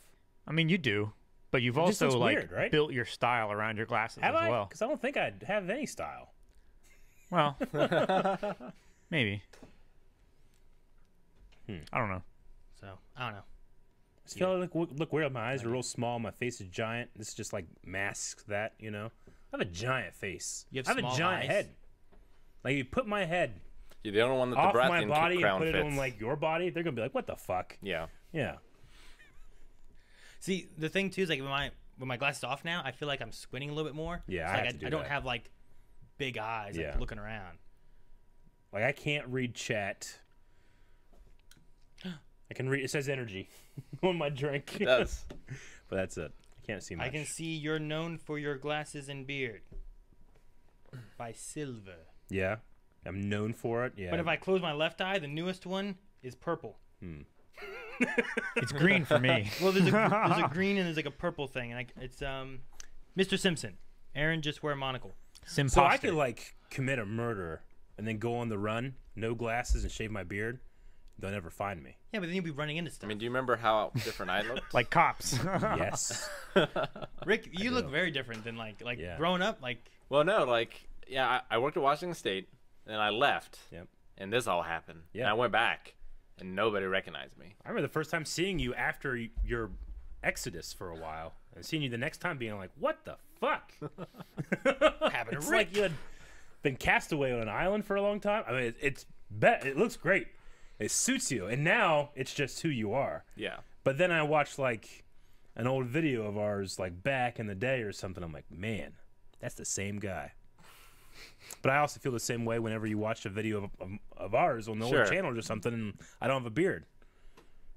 I mean, you do, but you've It just also looks like weird, right? built your style around your glasses Have as I? well. Because I don't think I'd have any style. Well, maybe. I don't know. so. I don't know. I just feel like look weird. My eyes are real small. My face is giant. This just like masks that, you know. I have a giant face. You have I have small a giant eyes? head. Like you put my head You're the only one that off the my Baratheon body and crown put it fits. on like your body, they're gonna be like, "What the fuck?" Yeah. Yeah. See, the thing too is like when my glasses off now, I feel like I'm squinting a little bit more. Yeah, It's I like have to do I don't that. have like big eyes like Yeah. looking around. Like I can't read chat. I can read. It says energy on my drink. It does. But that's it. I can't see much. I can see you're known for your glasses and beard. By Silver. Yeah. I'm known for it. Yeah. But if I close my left eye, the newest one is purple. It's green for me. Well, there's a green and there's like a purple thing, and it's Mr. Simpson. Aaron, just wear a monocle. So I Simposter. could like commit a murder and then go on the run, no glasses, and shave my beard. They'll never find me. Yeah, but then you'll be running into stuff. I mean, do you remember how different I looked? like cops. Yes. Rick, you look do. very different than like Yeah. growing up. Like Well, no, like, yeah, I worked at Washington State, and I left, Yep. and this all happened. Yeah. And I went back, and nobody recognized me. I remember the first time seeing you after your exodus for a while, and seeing you the next time being like, "What the fuck?" happened to It's Rick. like you had been cast away on an island for a long time. I mean, it looks great. It suits you, and now it's just who you are. Yeah. But then I watched like an old video of ours, like back in the day or something. I'm like, man, that's the same guy. But I also feel the same way whenever you watch a video of ours on the old channels or something, and I don't have a beard.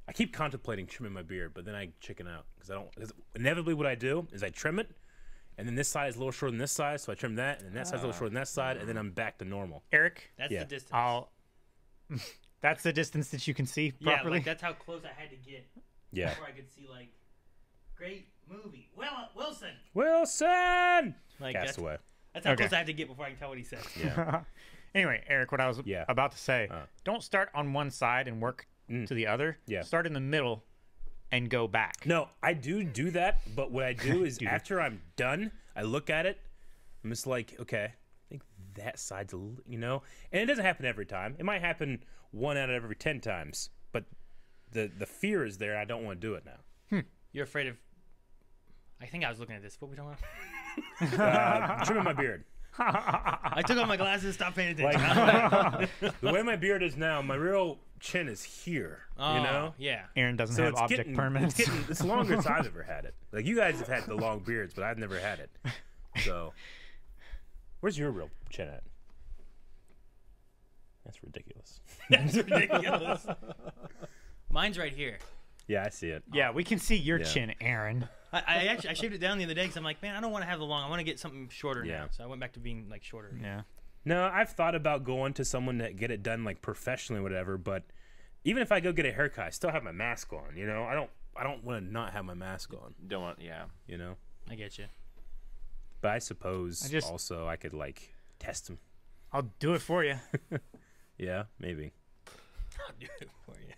I keep contemplating trimming my beard, but then I chicken out because I don't. Cause inevitably, what I do is I trim it, and then this side is a little shorter than this side, so I trim that, and then that side's a little shorter than that side, and then I'm back to normal. Eric, That's Yeah. the distance. that's the distance that you can see Yeah, properly. like that's how close I had to get Yeah. before I could see like great movie. Well, Wilson. Wilson. Like Castaway. that's how Okay. close I have to get before I can tell what he says. Yeah. Anyway, Eric, what I was Yeah. about to say, Uh. don't start on one side and work to the other. Yeah. Start in the middle and go back. No, I do that, but what I do is Do that. after I'm done, I look at it. I'm just like, okay, I think that side's and it doesn't happen every time. It might happen 1 out of every 10 times, but the fear is there. I don't want to do it now. You're afraid of. I think I was looking at this. What we talking about? Trimming my beard. I took off my glasses. Stop paying attention. Like, the way my beard is now, my real chin is here. Oh, You know. Yeah. Aaron doesn't So have it's object getting, permanence. it's the longest I've ever had it. Like you guys have had the long beards, but I've never had it. So, where's your real chin at? That's ridiculous. That's ridiculous. Mine's right here. Yeah, I see it. Yeah, we can see your Yeah. chin, Aaron. I actually I shaved it down the other day because I'm like, man, I don't want to have the long. I want to get something shorter Yeah. now. So I went back to being like shorter. Yeah. No, I've thought about going to someone to get it done like professionally or whatever, but even if I go get a haircut, I still have my mask on, I don't want to not have my mask on, Don't want. Yeah. I get you. But I suppose I just- also I could like test them. I'll do it for you. Yeah, maybe. I'll do it for you.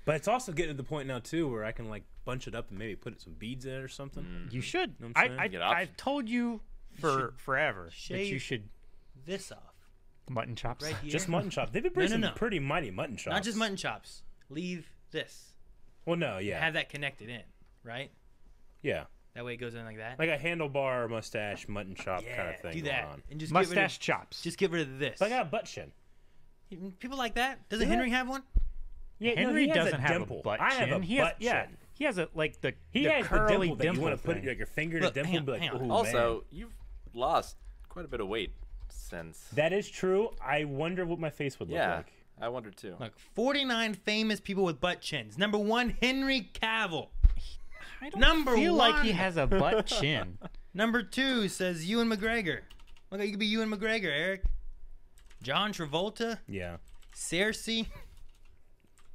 But it's also getting to the point now too where I can like bunch it up and maybe put some beads in it or something. You should. Know what I'm saying? Get I've options. told you for forever that shave you should This off mutton chops. right here. Just mutton chops. They've been pretty, No. some pretty mighty mutton chops. Not just mutton chops. Leave this. Well, no, yeah, Have that connected in, right? yeah, That way it goes in like that. like a handlebar mustache mutton chop yeah, kind of thing. do going that on. and just Mustache chops. Just get rid of this. But I got a butt chin. People like that. Doesn't Yeah. Henry have one? Yeah, no, Henry he has doesn't have dimple. a butt I have chin. a He has, butt yeah, chin. he has a like the He the has curly the dimple that you want to put thing. like your finger in a Look, dimple hang and be on, like, hang on. "Ooh, Also, man." you've lost quite a bit of weight since. That is true. I wonder what my face would look Yeah, like. I wonder too. Look, 49 famous people with butt chins. Number 1, Henry Cavill. I don't Number feel like he one. has a butt chin. Number 2 says Ewan McGregor. Look, you could be Ewan McGregor, Eric. John Travolta, Yeah. Cersei,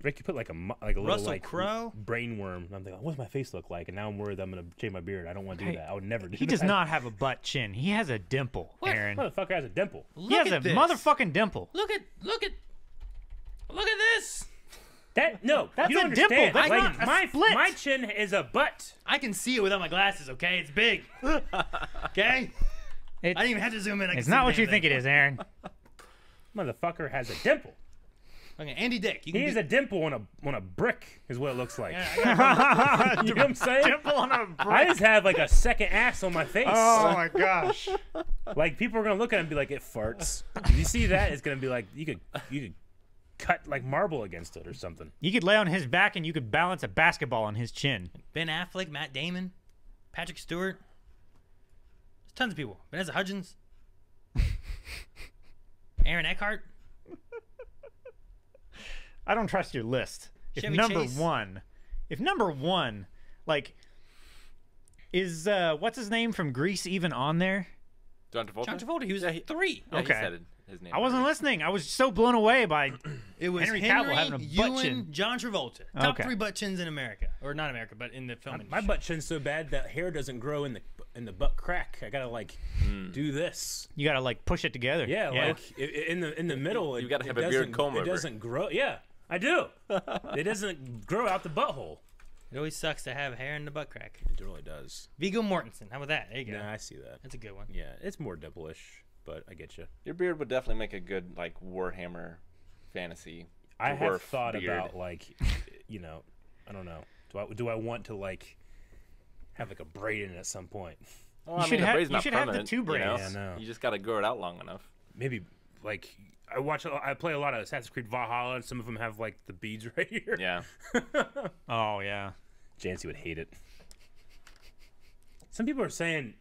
Rick, you put like a little Russell like Crowe. brain worm. And I'm thinking, what's my face look like? And now I'm worried that I'm gonna shave my beard. I don't want to do Hey, that. I would never do He that. does not have a butt chin. He has a dimple, What? Aaron. Motherfucker has a dimple. Look He has at a this. motherfucking dimple. Look at this. That no, That's you don't a dimple. understand. That's Like, not a my split. my chin is a butt. I can see it without my glasses, okay? It's big. Okay? I didn't even have to zoom in. I can It's see not the what damn you think thing. it is, Aaron. Motherfucker has a dimple. Okay, Andy Dick. You can He has be, a dimple on a brick, is what it looks like. Yeah, I got You know what I'm saying? Dimple on a brick. I just have like a second ass on my face. Oh my gosh. Like people are gonna look at it and be like, it farts. You see that? It's gonna be like you could cut like marble against it or something. You could lay on his back and you could balance a basketball on his chin. Ben Affleck, Matt Damon, Patrick Stewart. There's tons of people. Vanessa Hudgens. Aaron Eckhart. I don't trust your list. Chevy If Chase. number one, like, is what's his name from Greece even on there? John Travolta. John Travolta. He was 3. Yeah, Okay. he said his name. I wasn't already. listening. I was so blown away by It was Henry Henry, Cavill having a butt Ewan, chin. John Travolta. Top Okay. 3 butt chins in America, or not America, but in the film. My butt chin's so bad that hair doesn't grow in the butt crack. I gotta like do this. you gotta like push it together. Yeah, like in the middle. You gotta have it a beard doesn't- comb It over. doesn't grow. Yeah, I do. It doesn't grow out the butthole. It always sucks to have hair in the butt crack. It really does. Viggo Mortensen. How about that? There you go. Nah, I see that. That's a good one. Yeah, it's more dimple-ish, but I get you. Your beard would definitely make a good like Warhammer fantasy. I have dwarf thought beard. about like, I don't know. Do I want to like have like a braid in it at some point? Well, You I should mean, the have- braid's you not should have the permanent, two you know? braids. Yeah, I know. You just got to grow it out long enough. Maybe like I play a lot of Assassin's Creed Valhalla, and some of them have like the beads right here. Yeah. Oh yeah. Jancy would hate it. Some people are saying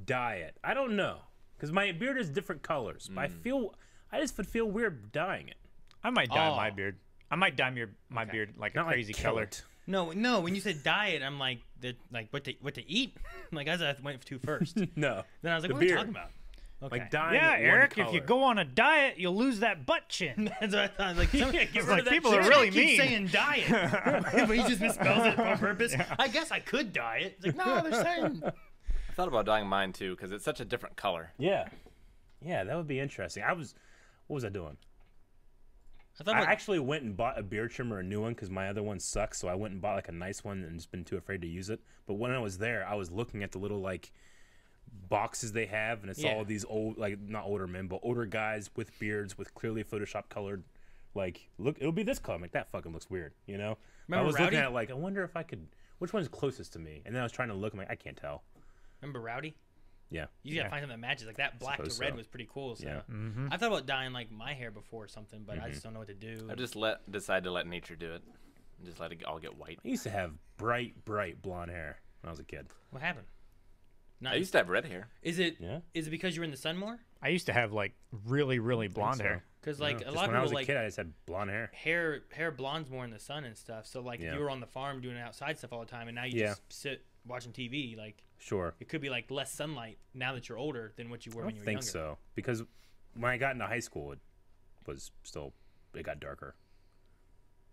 dye it. I don't know, because my beard is different colors. But I just would feel weird dyeing it. I might dye Oh. my beard. I might dye my beard like a Not crazy like kill color. it. No. When you said diet, I'm like, what to eat? Like as I went to first. No. Then I was like, The what are you beard. talking about? Okay. Like dyeing Yeah, it one Eric. If you color. go go on a diet, you'll lose that butt chin. That's what I thought. Like, Get rid like of that people shit. are really Keep saying diet, but he just misspells it on purpose. I guess I could diet. It's like, no, they're saying. I thought about dyeing mine too because it's such a different color. Yeah. Yeah, that would be interesting. What was I doing? I thought I about, actually went and bought a beard trimmer, a new one, because my other one sucks. So I went and bought like a nice one and just been too afraid to use it. But when I was there, I was looking at the little like boxes they have, and it's Yeah. all these old, like not older men, but older guys with beards with clearly Photoshop colored. Like, look, it'll be this color. I'm like, that fucking looks weird, you know? Remember I was Rowdy? looking at it like, I wonder if I could. Which one's closest to me? And then I was trying to look. I'm like, I can't tell. remember Rowdy? Yeah. You gotta find something that matches. Like that black to Suppose red so. was pretty cool. So Yeah. I thought about dyeing like my hair before or something, but I just don't know what to do. I just decided to let nature do it. And just let it all get white. I used to have bright blonde hair when I was a kid. What happened? I used to have red hair. Is it? Yeah. Is it because you're in the sun more? I used to have like really blonde so. hair. Because like Yeah, a just lot of when I was people a like kid, I just had blonde hair. hair blondes more in the sun and stuff. So like if Yeah. you were on the farm doing outside stuff all the time, and now you Yeah. just sit watching TV, like Sure. it could be like less sunlight now that you're older than what you were I when don't you were think younger. so, because when I got into high school, it got darker.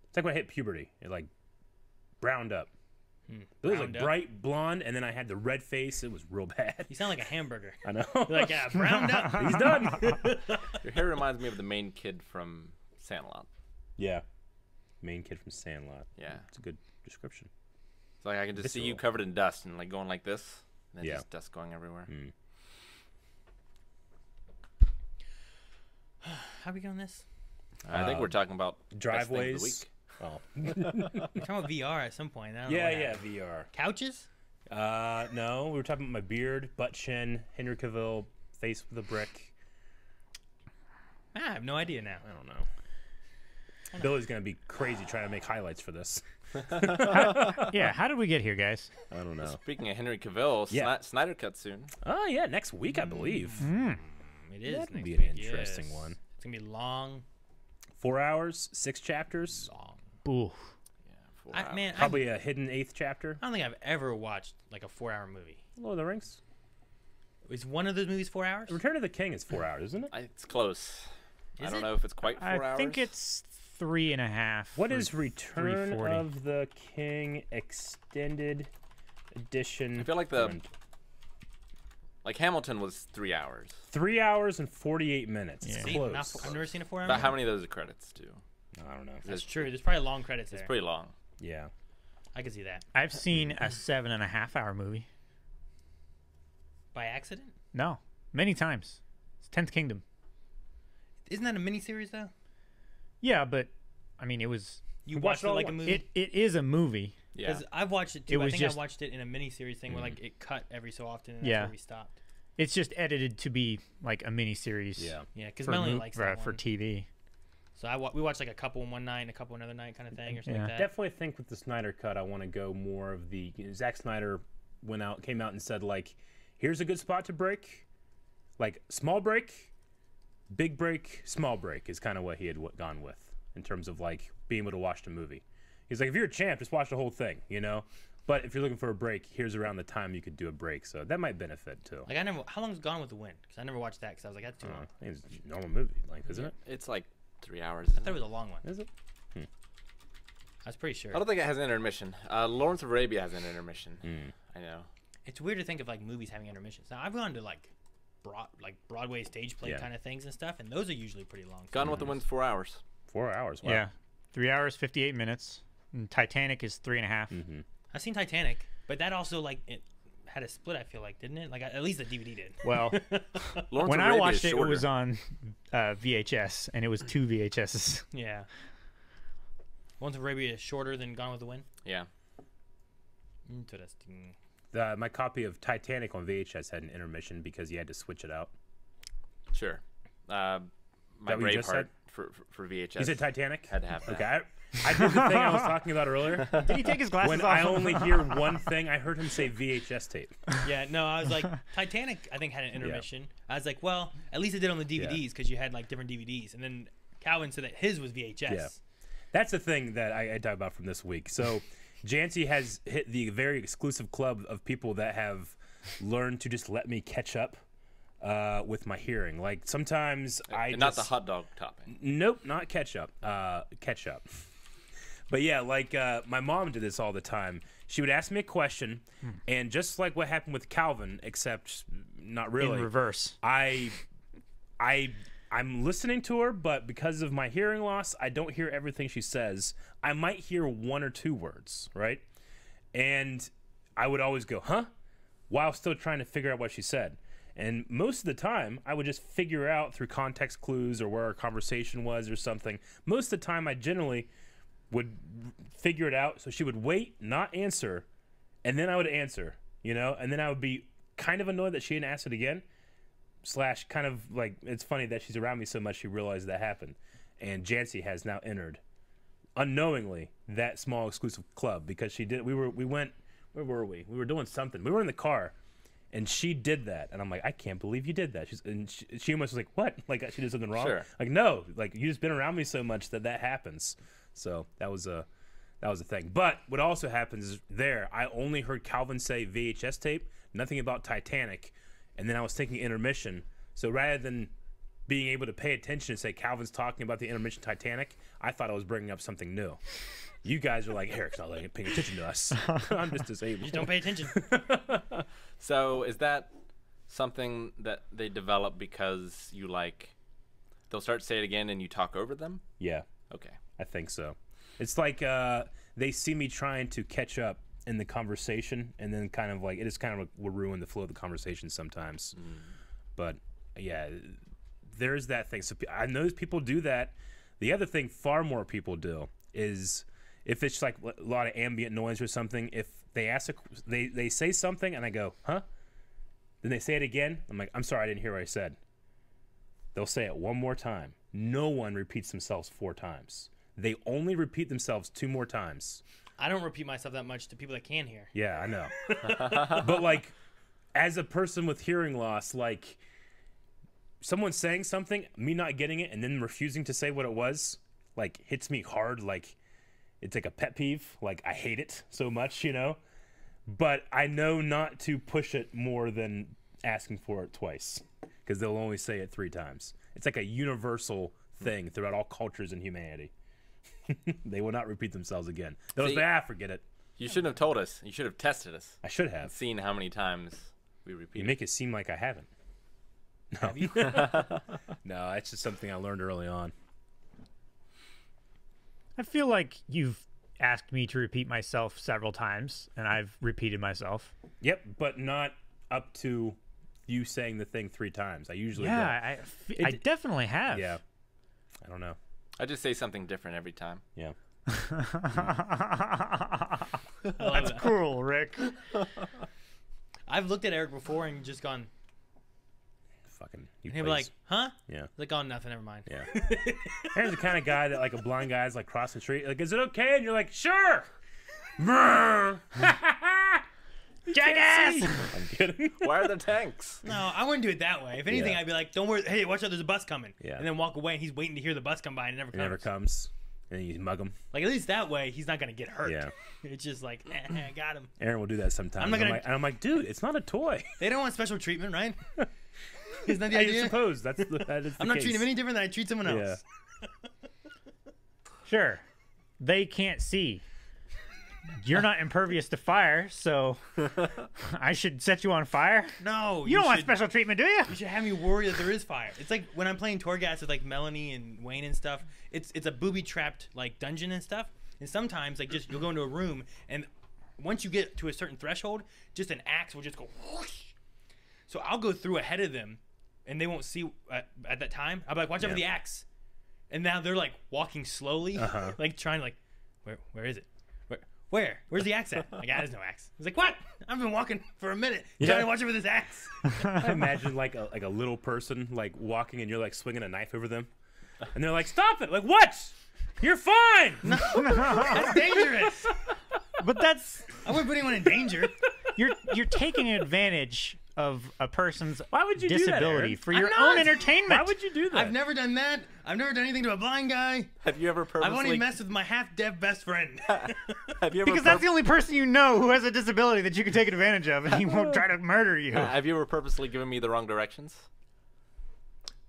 It's like when I hit puberty, it like browned up. It was like Browned up? bright blonde, and then I had the red face. It was real bad. You sound like a hamburger. I know. You're like, yeah, browned up. He's done. Your hair reminds me of the main kid from Sandlot. Yeah, main kid from Sandlot. Yeah. It's a good description. It's like I can just see you Visceral. covered in dust and like going like this. And then Yeah. just dust going everywhere. How are we going this? I think we're talking about best thing of the Driveways. week. Oh. We're talking about VR at some point. I don't know Yeah, what yeah, happened. VR. Couches? No, we were talking about my beard, butt chin, Henry Cavill, face with a brick. I have no idea now. I don't know. Billy's gonna be crazy trying to make highlights for this. Yeah, how did we get here, guys? I don't know. Speaking of Henry Cavill, Yeah. Snyder cut soon. Oh yeah, next week I believe. It is. That would next be an week, interesting yes. one. It's gonna be long. 4 hours, 6 chapters, Ooh. Yeah, 4 hours. Man, probably a hidden 8th chapter. I don't think I've ever watched like a 4-hour movie. Lord of the Rings. Is one of those movies 4 hours? Return of the King is 4 hours, isn't it? It's close. I Is don't it? know if it's quite 4 I hours. think it's 3.5. What or is Return 3:40. of the King extended edition? I feel like like Hamilton was 3 hours. 3 hours and 48 minutes. It's Yeah. See, close. I've never seen a 4-hour But movie. how many of those are credits too? I don't know. That's true. There's probably long credits there. It's pretty long. Yeah. I could see that. I've seen a 7.5-hour movie. By accident? No, many times. It's 10th Kingdom. Isn't that a miniseries though? Yeah, but I mean, it was. You watched watched it all like a at once. movie? It is a movie. Yeah. Because I've watched it too. It I was think just- I watched it in a miniseries thing where like it cut every so often, and that's Yeah. where we stopped. It's just edited to be like a mini series. Yeah. Yeah, because For, Melanie likes that for one. TV. So we watched like a couple in one night and a couple another night kind of thing or something Yeah. like that. Definitely think with the Snyder cut, I want to go more of the Zack Snyder came out and said like, here's a good spot to break, like small break, big break, small break is kind of what he had gone with in terms of like being able to watch the movie. He's like, if you're a champ, just watch the whole thing, you know. But if you're looking for a break, here's around the time you could do a break, so that might benefit too. Like how long's Gone with the Wind? Because I never watched that because I was like, that's too long. I think it's a normal movie, like, isn't it? It's like 3 hours. I thought it was a long one. Is it? I was pretty sure. I don't think it has an intermission. Lawrence of Arabia has an intermission. I know. It's weird to think of like movies having intermissions. Now I've gone to like Broadway stage play Yeah. kind of things and stuff, and those are usually pretty long. Gone with the Wind's 4 hours. 4 hours. Wow. Yeah, 3 hours 58 minutes. And Titanic is 3.5. I've seen Titanic, but that also like it had a split. I feel like, didn't it? Like at least the DVD did. Well, Lawrence when of I Arabia watched is it, it shorter. was on VHS, and it was 2 VHSs. Yeah. Lawrence of Arabia is shorter than Gone with the Wind. Yeah. Interesting. My copy of Titanic on VHS had an intermission because you had to switch it out. Sure. My that what you just Braveheart said? for VHS. You said Titanic? Had to have that. Okay. I did the thing I was talking about earlier. Did he take his glasses When off? I only hear one thing, I heard him say VHS tape. Yeah, no, I was like, Titanic, I think, had an intermission. I was like, well, at least it did on the DVDs because you had like different DVDs. And then Calvin said that his was VHS. Yeah. That's the thing that I talk about from this week. So Jancy has hit the very exclusive club of people that have learned to just let me catch up with my hearing. Like sometimes And not the hot dog topping. Nope, not ketchup. Ketchup. But yeah, like my mom did this all the time. She would ask me a question, and just like what happened with Calvin, except not really. In reverse. I'm listening to her, but because of my hearing loss, I don't hear everything she says. I might hear one or two words, right? And I would always go, huh? While still trying to figure out what she said. And most of the time, I would just figure out through context clues or where our conversation was or something. Most of the time, I generally would figure it out. So she would wait, not answer, and then I would answer, you know? And then I would be kind of annoyed that she didn't ask it again. / kind of like, it's funny that she's around me so much she realized that happened. And Jancy has now entered, unknowingly, that small exclusive club because she did. We went, where were we? We were doing something. We were in the car. And she did that, and I'm like, I can't believe you did that. She almost was like, what? Like she did something wrong? Sure. Like no, like you just been around me so much that happens. So that was a thing. But what also happens is I only heard Calvin say VHS tape, nothing about Titanic, and then I was thinking intermission. So rather than being able to pay attention and say Calvin's talking about the intermission Titanic, I thought I was bringing up something new. You guys are like, Eric's not paying attention to us. I'm just disabled. You just don't pay attention. So is that something that they develop because you like, they'll start to say it again and you talk over them? Yeah. Okay. I think so. It's like they see me trying to catch up in the conversation, and then kind of like it is kind of will ruin the flow of the conversation sometimes. But yeah, there's that thing. So I know people do that. The other thing far more people do is if it's like a lot of ambient noise or something, if they they say something and I go, huh? Then they say it again. I'm like, I'm sorry, I didn't hear what I said. They'll say it one more time. No one repeats themselves 4 times. They only repeat themselves 2 more times. I don't repeat myself that much to people that can hear. Yeah, I know. But like, as a person with hearing loss, like someone saying something, me not getting it, and then refusing to say what it was, like hits me hard. Like it's like a pet peeve. Like I hate it so much, you know. But I know not to push it more than asking for it twice, because they'll only say it 3 times. It's like a universal thing throughout all cultures in humanity. They will not repeat themselves again. They'll say, forget it. You shouldn't have told us. You should have tested us. I should have. Seen how many times we repeat. You make it seem like I haven't. No. Have you? No, that's just something I learned early on. I feel like you've asked me to repeat myself several times, and I've repeated myself. Yep, but not up to you saying the thing 3 times. I usually don't. Yeah, I definitely have. Yeah. I don't know. I just say something different every time. Yeah. That's cool, Rick. I've looked at Eric before and just gone, Fucking. and he'll be like, huh? Yeah. Like, oh, nothing, never mind. Yeah. Aaron's the kind of guy that, like, a blind guy's like crossing the street. Like, is it okay? And you're like, sure. Jackass! I'm kidding. Why are there tanks? No, I wouldn't do it that way. If anything, Yeah. I'd be like, don't worry. Hey, watch out, there's a bus coming. Yeah. And then walk away, and he's waiting to hear the bus come by, and it never It comes. never comes. And then you mug him. Like, at least that way, he's not going to get hurt. Yeah. It's just like, I got him. Aaron will do that sometimes. I'm not gonna- I'm like, dude, it's not a toy. They don't want special treatment, right? Isn't that the I idea? suppose that is the I'm not case. treating him any different than I treat someone else. Sure. They can't see. You're not impervious to fire, so I should set you on fire? No. You don't want should- special treatment, do you? You should have me worry that there is fire. It's like when I'm playing Torghast with like Melanie and Wayne and stuff. It's a booby trapped like dungeon and stuff. And sometimes like just you'll go into a room and once you get to a certain threshold, just an axe will just go whoosh. So I'll go through ahead of them, and they won't see at that time. I'll be like, watch out for the axe. And now they're like walking slowly, like trying to like, where is it? Where? Where's the axe at? Like, there's no axe. He's like, what? I've been walking for a minute trying to watch for this axe. I imagine like a little person like walking and you're like swinging a knife over them, and they're like, "Stop it!" Like, what? You're fine. That's dangerous. But that's I wouldn't put anyone in danger. you're taking advantage of a person's Why would you do that, disability Aaron? for your I'm own not. entertainment. Why would you do that? I've never done that. I've never done anything to a blind guy. Have you ever I've purposely? only messed with my half-deaf best friend. Have you ever? Because that's the only person you know who has a disability that you can take advantage of, and he won't try to murder you. Have you ever purposely given me the wrong directions?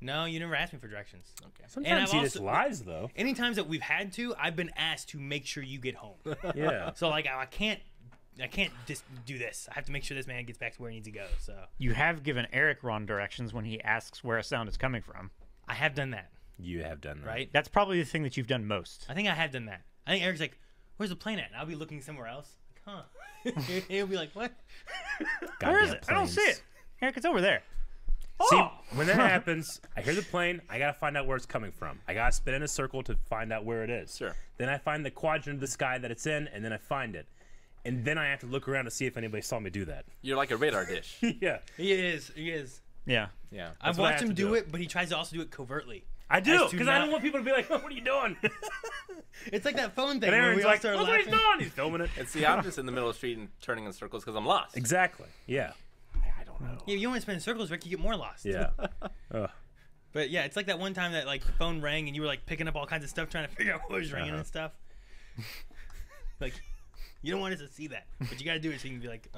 No, you never asked me for directions. Okay. Sometimes I've he just also- lies though. Any times that we've had to, I've been asked to make sure you get home. Yeah. So like I can't just do this. I have to make sure this man gets back to where he needs to go. So You have given Eric wrong directions when he asks where a sound is coming from. I have done that, You have done that. right? That's probably the thing that you've done most. I think I have done that. I think Eric's like, "Where's the plane at?" And I'll be looking somewhere else. Like, huh? He'll be like, "What?" Where is Goddamn it? I don't see planes. it. Eric, it's over there. See, Oh! when that happens, I hear the plane. I gotta find out where it's coming from. I gotta spin in a circle to find out where it is. Sure. Then I find the quadrant of the sky that it's in, and then I find it. And then I have to look around to see if anybody saw me do that. You're like a radar dish. Yeah, He is. Yeah. Yeah. I've what I watched have him to do do. it, but he tries to also do it covertly. I do As to because I not- don't want people to be like, "What are you doing?" It's like that phone thing And where Aaron's we all like, start "Look what he's laughing. doing! He's filming it." And see, I'm just in the middle of the street and turning in circles because I'm lost. Exactly. Yeah. I don't know. Yeah, you don't want to spin in circles, Rick. You get more lost. Yeah. Ugh. But yeah, it's like that one time that like the phone rang and you were like picking up all kinds of stuff trying to figure out what was ringing and stuff. Like, you don't want us to see that, but you got to do it so you can be like,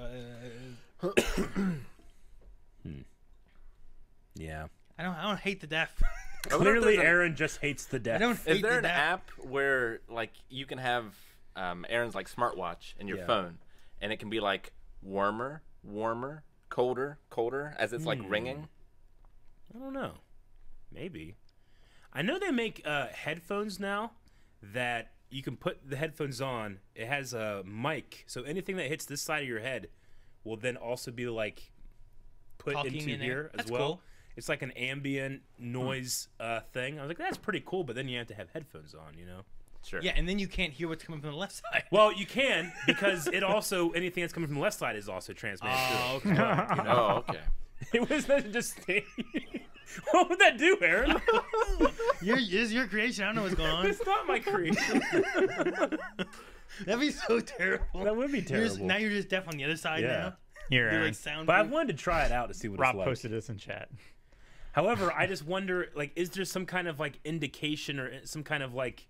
Yeah. I don't hate the deaf. I wonder if Clearly, there's an- Aaron just hates the I deaf. don't Is hate there the an deaf. app where like you can have Aaron's like smartwatch in your Yeah. phone, and it can be like warmer, colder as it's like ringing? I don't know. Maybe. I know they make headphones now that you can put the headphones on. It has a mic, so anything that hits this side of your head will then also be like put Talking into in there. here as That's well. cool. It's like an ambient noise thing. I was like, that's pretty cool, but then you have to have headphones on, you know? Sure. Yeah, and then you can't hear what's coming from the left side. Well, you can because it also anything that's coming from the left side is also transmitted Oh, through. okay. Oh, okay. It was meant to just stay. What would that do, Aaron? It's your creation. I don't know what's going on. It's not my creation. That'd be so terrible. That would be terrible. Now you're just deaf on the other side Yeah. now. Here, Do Aaron. like sound. But I wanted to try it out to see what Rob it's like. posted this in chat. However, I just wonder, like, is there some kind of like indication or some kind of like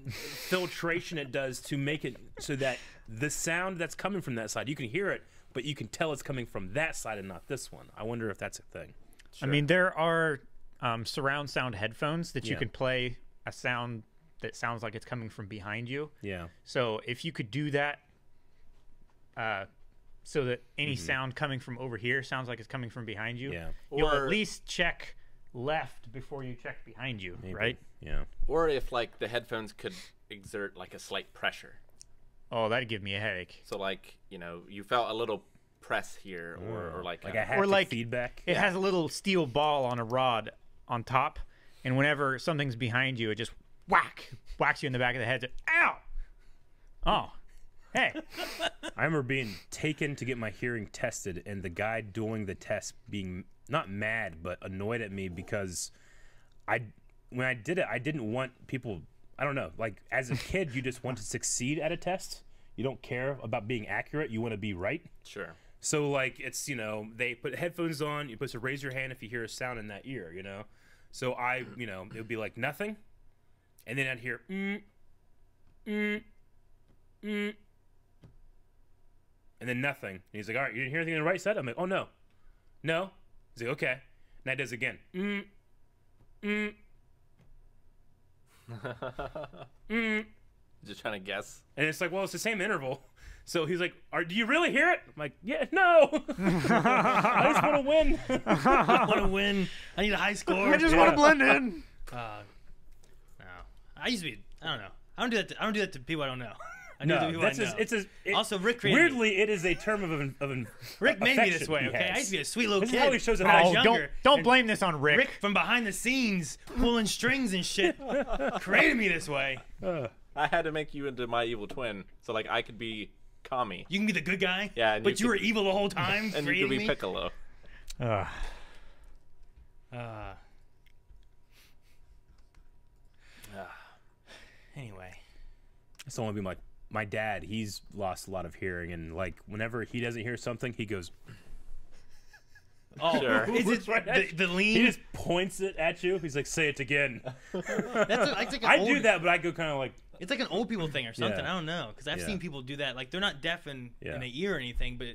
filtration it does to make it so that the sound that's coming from that side, you can hear it, but you can tell it's coming from that side and not this one. I wonder if that's a thing. I mean, there are surround sound headphones that you Yeah. could play a sound that sounds like it's coming from behind you. Yeah. So if you could do that, so that any sound coming from over here sounds like it's coming from behind you, Yeah. you'll Or- at least check left before you check behind you, Maybe. right? Yeah. Or if like the headphones could exert like a slight pressure. Oh, that'd give me a headache. So like, you know, you felt a little press here or like Like a, a haptic Or like feedback. It has a little steel ball on a rod on top, and whenever something's behind you, it just whacks you in the back of the head. Ow! Oh, hey. I remember being taken to get my hearing tested, and the guy doing the test being not mad but annoyed at me because when I did it, I didn't want people. I don't know. Like as a kid, you just want to succeed at a test. You don't care about being accurate. You want to be right. sure. So like it's they put headphones on. You're supposed to raise your hand if you hear a sound in that ear. So I it would be like nothing, and then I'd hear and then nothing. And he's like, all right, you didn't hear anything on the right side? I'm like, oh no. He's like, okay. And that does again. Just trying to guess. And it's like, well, it's the same interval. So he's like, do you really hear it? I'm like, yeah, no. I just want to win. I want to win. I need a high score. I just want to blend in. No. I used to be. I don't know. I don't do that. I don't do that to people I don't know. I do it to No, people that's I know. Also, Rick created me. weirdly, it is a term of Rick made me this affection way. he Okay, has. I used to be a sweet little This kid. is how he shows when I was Oh, younger. don't And blame this on Rick. Rick from behind the scenes pulling strings and shit created me this way. I had to make you into my evil twin, so like I could be Kami. You can be the good guy. Yeah, and but you could- were evil the whole time. and you could be me? Piccolo. Ugh. Anyway, So I want to be my dad. He's lost a lot of hearing, and like whenever he doesn't hear something, he goes. oh, Sure. is it Right at the lean? He just points it at you. He's like, "Say it again." That's like I do that, but I go kind of like. It's like an old people thing or something. Yeah. I don't know because I've Yeah. seen people do that. Like they're not deaf in Yeah. the ear or anything, but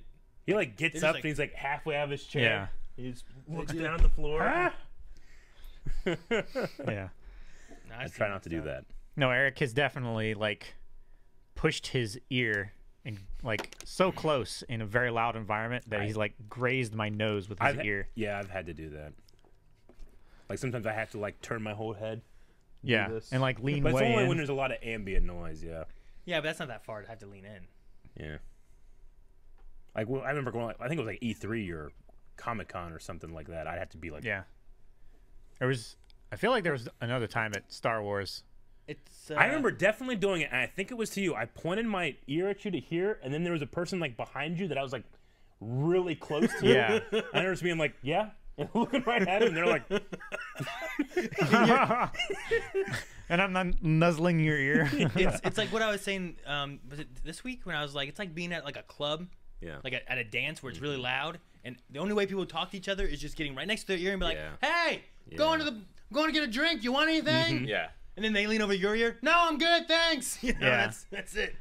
He like gets They're up just and he's like halfway out of his chair. Yeah. He just looks down at the floor. Yeah. no, I try not to do that. No, Eric has definitely like pushed his ear and like so close in a very loud environment that he's like grazed my nose with his ear. Yeah, I've had to do that. Like sometimes I have to like turn my whole head. Yeah, this. and like lean But it's way only in. when there's a lot of ambient noise. Yeah. Yeah, but that's not that far to have to lean in. Yeah. Like I remember going. I think it was like E3 or Comic Con or something like that. I'd have to be like. Yeah. There was. I feel like there was another time at Star Wars. It's. I remember definitely doing it, and I think it was to you. I pointed my ear at you to hear, and then there was a person like behind you that I was like really close to. Yeah. I remember just being like, "Yeah," and looking right at him, and they're like, And I'm not nuzzling your ear. It's like what I was saying. Was it this week when I was like, it's like being at like a club, "Yeah." like at a dance where it's really loud, and the only way people talk to each other is just getting right next to their ear and be like, Yeah. "Hey, going to get a drink. You want anything?" Yeah. And then they lean over your ear. No, I'm good, thanks. You know, Yeah. that's it.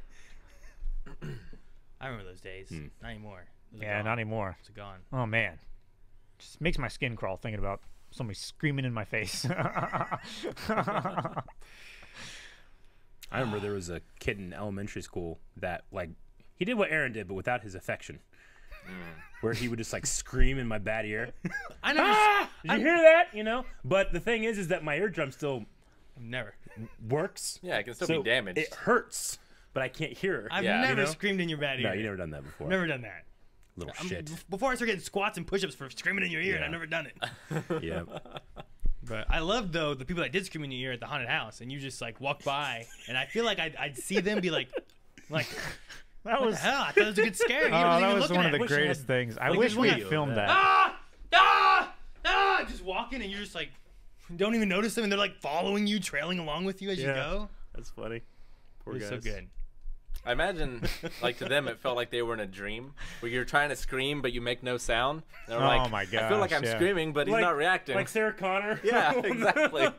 I remember those days. Not anymore. Those are Yeah, gone. not anymore. Those are gone. Oh man, just makes my skin crawl thinking about somebody screaming in my face. I remember there was a kid in elementary school that like he did what Aaron did, but without his affection. Where he would just like scream in my bad ear. I never. Did you hear that? You know. But the thing is that my eardrum still Never. works. Yeah, it can still So be damaged. It hurts, but I can't hear. I've Yeah. never You know? screamed in your bad ear. No, you never done that before. Never done that. Little shit. Before I start getting squats and push-ups for screaming in your ear, and Yeah. I've never done it. Yeah. But I love though the people that did scream in your ear at the haunted house, and you just like walk by, and I feel like I'd see them be like, That what was the hell? I thought it was a good scare. You oh, wasn't that even was looking one at of the it. greatest things. I like, wish there's we one had video filmed of that. Just walking, and you're just like, don't even notice them, and they're like following you, trailing along with you as you Yeah. go. That's funny. Poor It was so guys. good. I imagine, like to them, it felt like they were in a dream where you're trying to scream but you make no sound. They're Oh like, my I feel like gosh, I'm yeah. screaming, but he's Like- not reacting. Like Sarah Connor. Yeah, exactly.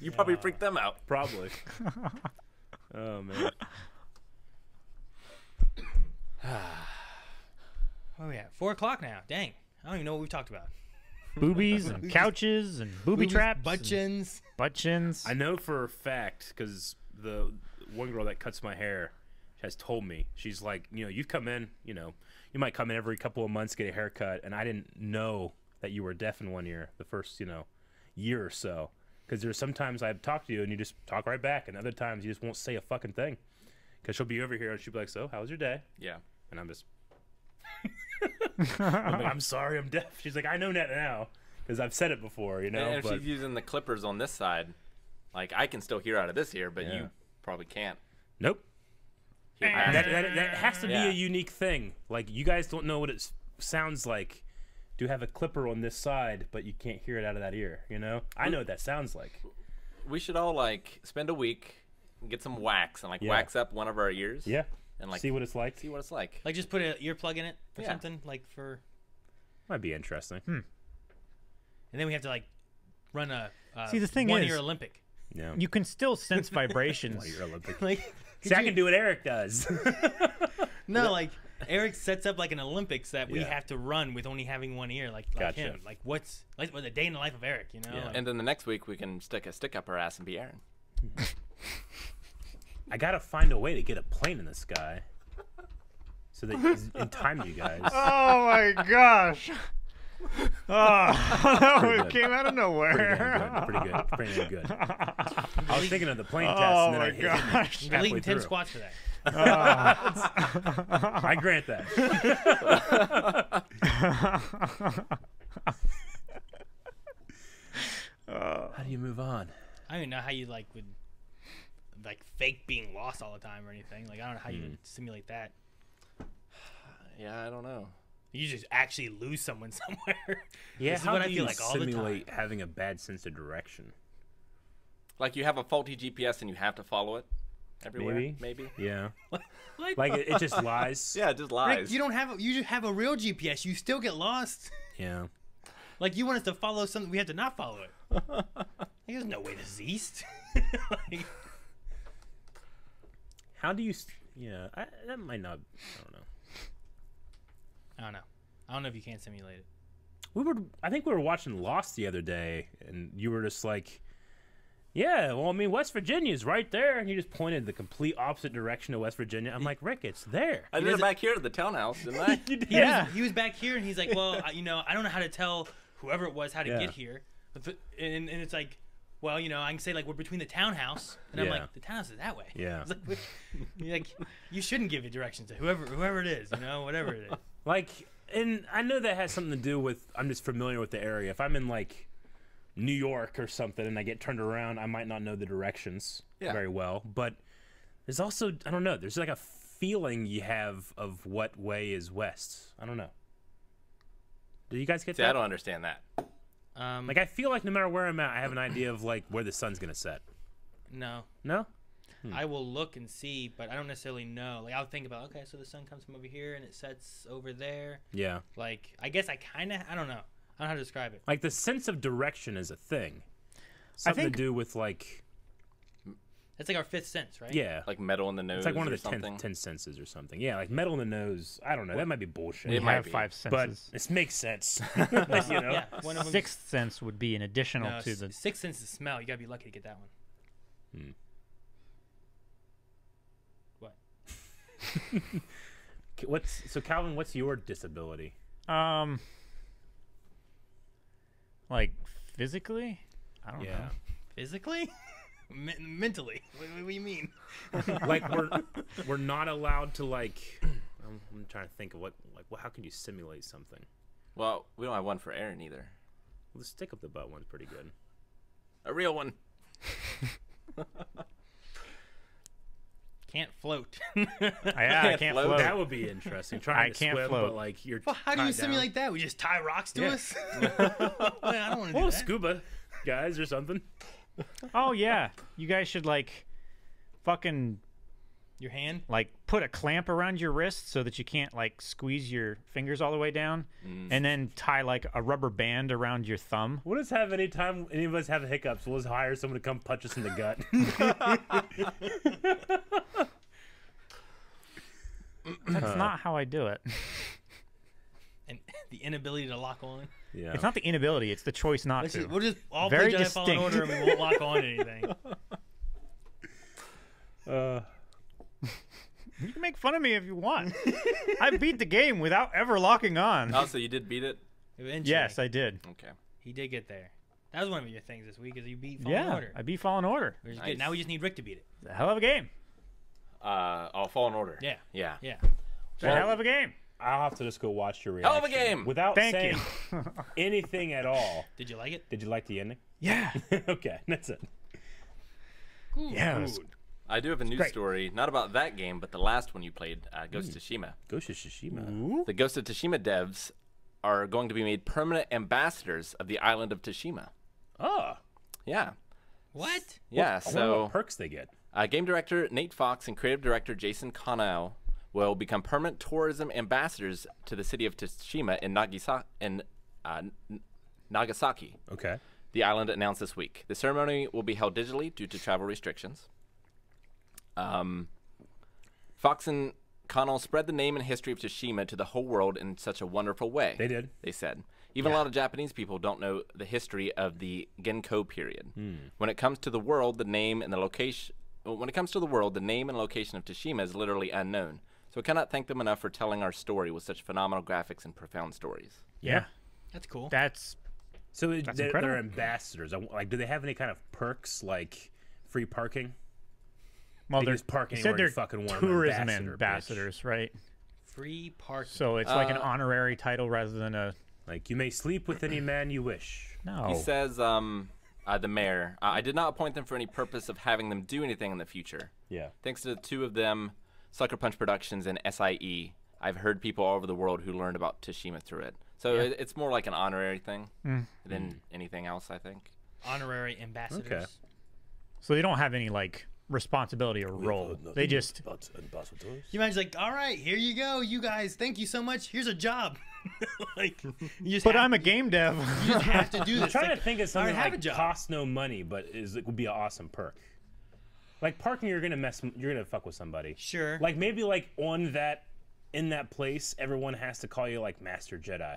You probably freaked them out. Probably. Oh man. Oh yeah, 4 o'clock now. Dang, I don't even know what we've talked about. Boobies and couches and booby Boobies, traps, butt and chins. butt chins. I know for a fact because the one girl that cuts my hair has told me, she's like, you've come in, you might come in every couple of months, get a haircut, and I didn't know that you were deaf in one ear the first, year or so. Because there's sometimes I've talked to you and you just talk right back, and other times you just won't say a fucking thing. Because she'll be over here and she'll be like, "So, how was your day?" Yeah. And I'm just, I'm like, "I'm sorry, I'm deaf." She's like, "I know that now because I've said it before, And if But she's using the clippers on this side, like I can still hear out of this ear, but Yeah. you probably can't. nope. Hear past That, it. that has to be Yeah. a unique thing. Like you guys don't know what it sounds like to have a clipper on this side, but you can't hear it out of that ear. I know what that sounds like. We should all like spend a week and get some wax and like Yeah. wax up one of our ears. Yeah. And like See what it's like. see what it's like. Like just put an earplug in it or Yeah. something, like for, Might be interesting. and then we have to like run a See, the thing 1 is- year Olympic. Yeah. You can still sense vibrations. You're Olympic. Like See, I can do what Eric does. no, like Eric sets up like an Olympics that we Yeah. have to run with only having one ear, like Gotcha. him. Like what's like a day in the life of Eric, you know? Yeah. Like, And then the next week we can stick a stick up our ass and be Aaron. I gotta find a way to get a plane in the sky, so that in time, you guys. Oh my gosh! Oh, that Pretty one good. came out of nowhere. Pretty good. Pretty damn good. I was thinking of the plane test, Oh and then my I hit gosh! you're halfway leading 10 through. squats for that. I grant that. How do you move on? I don't even know how you like would like fake being lost all the time or anything. Like I don't know how you would simulate that. Yeah, I don't know. You just actually lose someone somewhere. Yeah, This is how what do I feel you like all the time. simulate having a bad sense of direction? Like you have a faulty GPS and you have to follow it everywhere. Maybe. Yeah. Like, Like it just lies. Yeah, it just Rick, lies. you don't have you just have a real GPS. You still get lost. Yeah. Like you want us to follow something, we have to not follow it. There's no way this is east. Like, How do you? Yeah, that might not. I don't know. I don't know. I don't know if you can simulate it. I think we were watching Lost the other day, and you were just like, "Yeah, well, I mean, West Virginia's right there," and you just pointed the complete opposite direction of West Virginia. I'm like, Rick, it's there. I did it back here at the townhouse, didn't I? He was back here, and he's like, "Well, I don't know how to tell whoever it was how to get here." And it's like, well, I can say like we're between the townhouse, and I'm like, the townhouse is that way. Yeah. It's like, you shouldn't give it directions to whoever it is, whatever it is. Like, and I know that has something to do with I'm just familiar with the area. If I'm in like New York or something and I get turned around, I might not know the directions very well. But there's also, I don't know, there's like a feeling you have of what way is west. I don't know. Do you guys get See, that? I don't understand that. Like, I feel like no matter where I'm at, I have an idea of like where the sun's gonna set. No. No? I will look and see, but I don't necessarily know. Like I'll think about, okay, so the sun comes from over here and it sets over there. Yeah. Like I guess I don't know. I don't know how to describe it. Like the sense of direction is a thing. Something to do with like. It's like our fifth sense, right? Yeah. Like metal in the nose. It's like one of or the something. 10 senses or something. Yeah, like metal in the nose. I don't know. That might be bullshit. We It might have be. 5 But senses. it makes sense. Yeah. One of them. Sixth sense would be an additional to the. Sixth sense is smell. You gotta be lucky to get that one. What? So Calvin, what's your disability? Like physically, I don't know. Physically? Mentally? What do you mean? Like we're not allowed to like. I'm trying to think of how can you simulate something? Well, we don't have one for Aaron either. Well, the stick up the butt one's pretty good. A real one. Can't float. I can't float. float. That would be interesting. Trying to can't swim, float. but like you're. Well, how do you tied down. simulate that? We just tie rocks to Yeah. us? I don't want to do Oh, that. scuba guys or something. Oh yeah, you guys should like, fucking Your hand? like put a clamp around your wrist so that you can't like squeeze your fingers all the way down, and then tie like a rubber band around your thumb. We'll just have any time any of us have hiccups, we'll just hire someone to come punch us in the gut. That's not how I do it. And the inability to lock on? Yeah. It's not the inability; it's the choice not to. We'll just all Very play Jedi Fallen distinct. Order and we won't lock on to anything. You can make fun of me if you want. I beat the game without ever locking on. Oh, so you did beat it? Eventually. Yes, I did. Okay. He did get there. That was one of your things this week, is you beat Fallen Yeah, Order. I beat Fallen Order. Which is Nice. good. Now we just need Rick to beat it. It's a hell of a game. Fallen Order. Yeah. Yeah. Yeah. It's a hell of a game. I'll have to just go watch your Hell reaction. of a game! Without Thank saying you. anything at all. Did you like it? Did you like the ending? Yeah. Okay, that's it. Yeah. It was, I do have a news great. story, not about that game, but the last one you played, Ghost of Tsushima. Ghost of Tsushima. The Ghost of Tsushima devs are going to be made permanent ambassadors of the island of Tsushima. Oh. Yeah. What? Yeah, I wonder so what perks they get. game director Nate Fox and creative director Jason Connell will become permanent tourism ambassadors to the city of Tsushima in Nagasaki. Okay. The island announced this week. The ceremony will be held digitally due to travel restrictions. Fox and Connell spread the name and history of Tsushima to the whole world in such a wonderful way. They did. They said. Even a lot of Japanese people don't know the history of the Genko period. When it comes to the world, the name and the location. When it comes to the world, the name and location of Tsushima is literally unknown. So we cannot thank them enough for telling our story with such phenomenal graphics and profound stories. yeah. That's cool. That's So they're incredible. ambassadors. Like, do they have any kind of perks, like free parking? well. They They're just park you anywhere said they're you fucking want. tourism Ambassador, bitch. ambassadors, right? Free parking. So it's like an honorary title rather than a Like, you may sleep with any man you wish. no. He says, the mayor. I did not appoint them for any purpose of having them do anything in the future. Yeah. Thanks to the two of them, Sucker Punch Productions and SIE, I've heard people all over the world who learned about Tsushima through it. So it's more like an honorary thing than anything else, I think. Honorary ambassadors. Okay. So they don't have any like responsibility or role. They just You imagine like, all right, here you go, you guys. Thank you so much. Here's a job. Like, you just But have, I'm a game dev. you just have to do this. I'm trying Like, to think of I something have a like job. costs no money, but it would be an awesome perk. Like parking, you're gonna fuck with somebody. Sure. Like maybe like in that place, everyone has to call you like Master Jedi.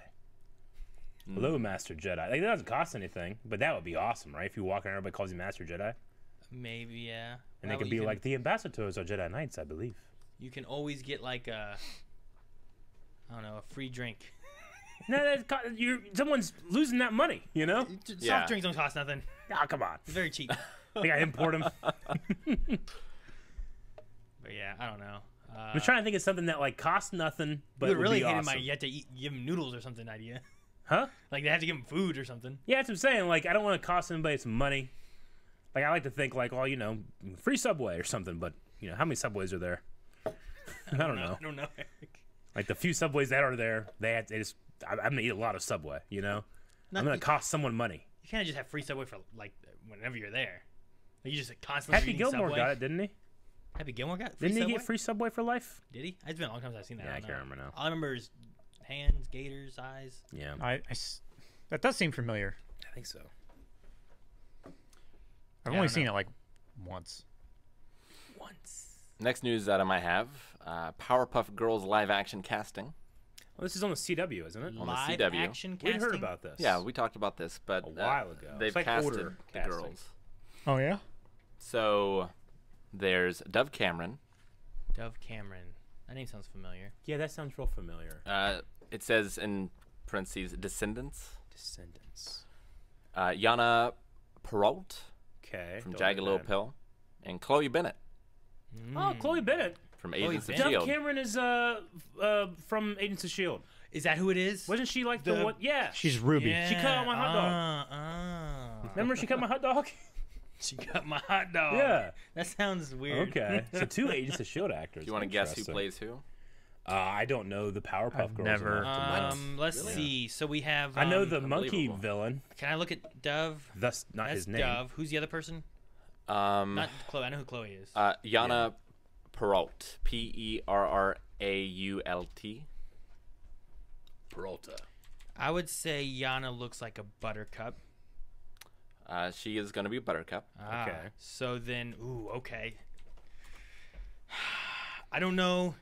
Hello, Master Jedi. Like that doesn't cost anything, but that would be awesome, right? If you walk around, everybody calls you Master Jedi, Maybe, yeah. and they Well, could be like the ambassadors are Jedi Knights, I believe. you can always get like a, I don't know, a free drink. No, someone's losing that money, you know? Yeah. Soft drinks don't cost nothing. Oh, come on. It's very cheap. Think I import them? But yeah, I don't know. I'm trying to think of something that like costs nothing, but You're would really be hitting awesome. my yet to eat, give them noodles or something idea. Huh? Like they have to give them food or something. Yeah, that's what I'm saying. Like, I don't want to cost anybody some money. Like, I like to think, like, well, you know, free Subway or something, but, you know, how many Subways are there? I don't know. I don't know. Like, the few Subways that are there, I'm going to eat a lot of Subway, you know? I'm going to cost someone money. You can't just have free Subway for like whenever you're there. Like, you just constantly Happy eating Gilmore Subway. got it, didn't he? Happy Gilmore got free Didn't Subway? he get free Subway for life? Did he? It's been a long time since I've seen that. Yeah, I don't can't know. remember now. All I remember is hands, gators, eyes. Yeah. That does seem familiar. I think so. I've Yeah, only I seen know. it like once. Once. Next news item I have, Powerpuff Girls live action casting. Well, this is on the CW, isn't it? On the Live CW. action We'd casting. heard about this. Yeah, we talked about this, but A while ago. they've It's like casted older the casting. girls. Oh yeah. So there's Dove Cameron. Dove Cameron. That name sounds familiar. Yeah, that sounds real familiar. It says in parentheses Descendants. Descendants. Yana Perrault Okay. from don't Jagged know Little that. Pill, and Chloe Bennett Oh, Chloe Bennett. from Agents of Bennett. Dove S.H.I.E.L.D. Cameron is from Agents of S.H.I.E.L.D. Is that who it is? Wasn't she like the The- one? Yeah. She's Ruby. Yeah. She cut out my hot dog. Remember she cut my hot dog? She got my hot dog. Yeah. That sounds weird. Okay. So two Agents of S.H.I.E.L.D. actors. Do you want to guess who Interesting. plays who? I don't know the Powerpuff I've Girls. never- enough to know. Let's see. So we have. I know the monkey Unbelievable. villain. Can I look at Dove? That's not That's his name. Dove. Who's the other person? Not Chloe. I know who Chloe is. Yana Perrault. Perrault. Peralta. I would say Yana looks like a buttercup. She is going to be Buttercup. Okay. So then, okay. I don't know.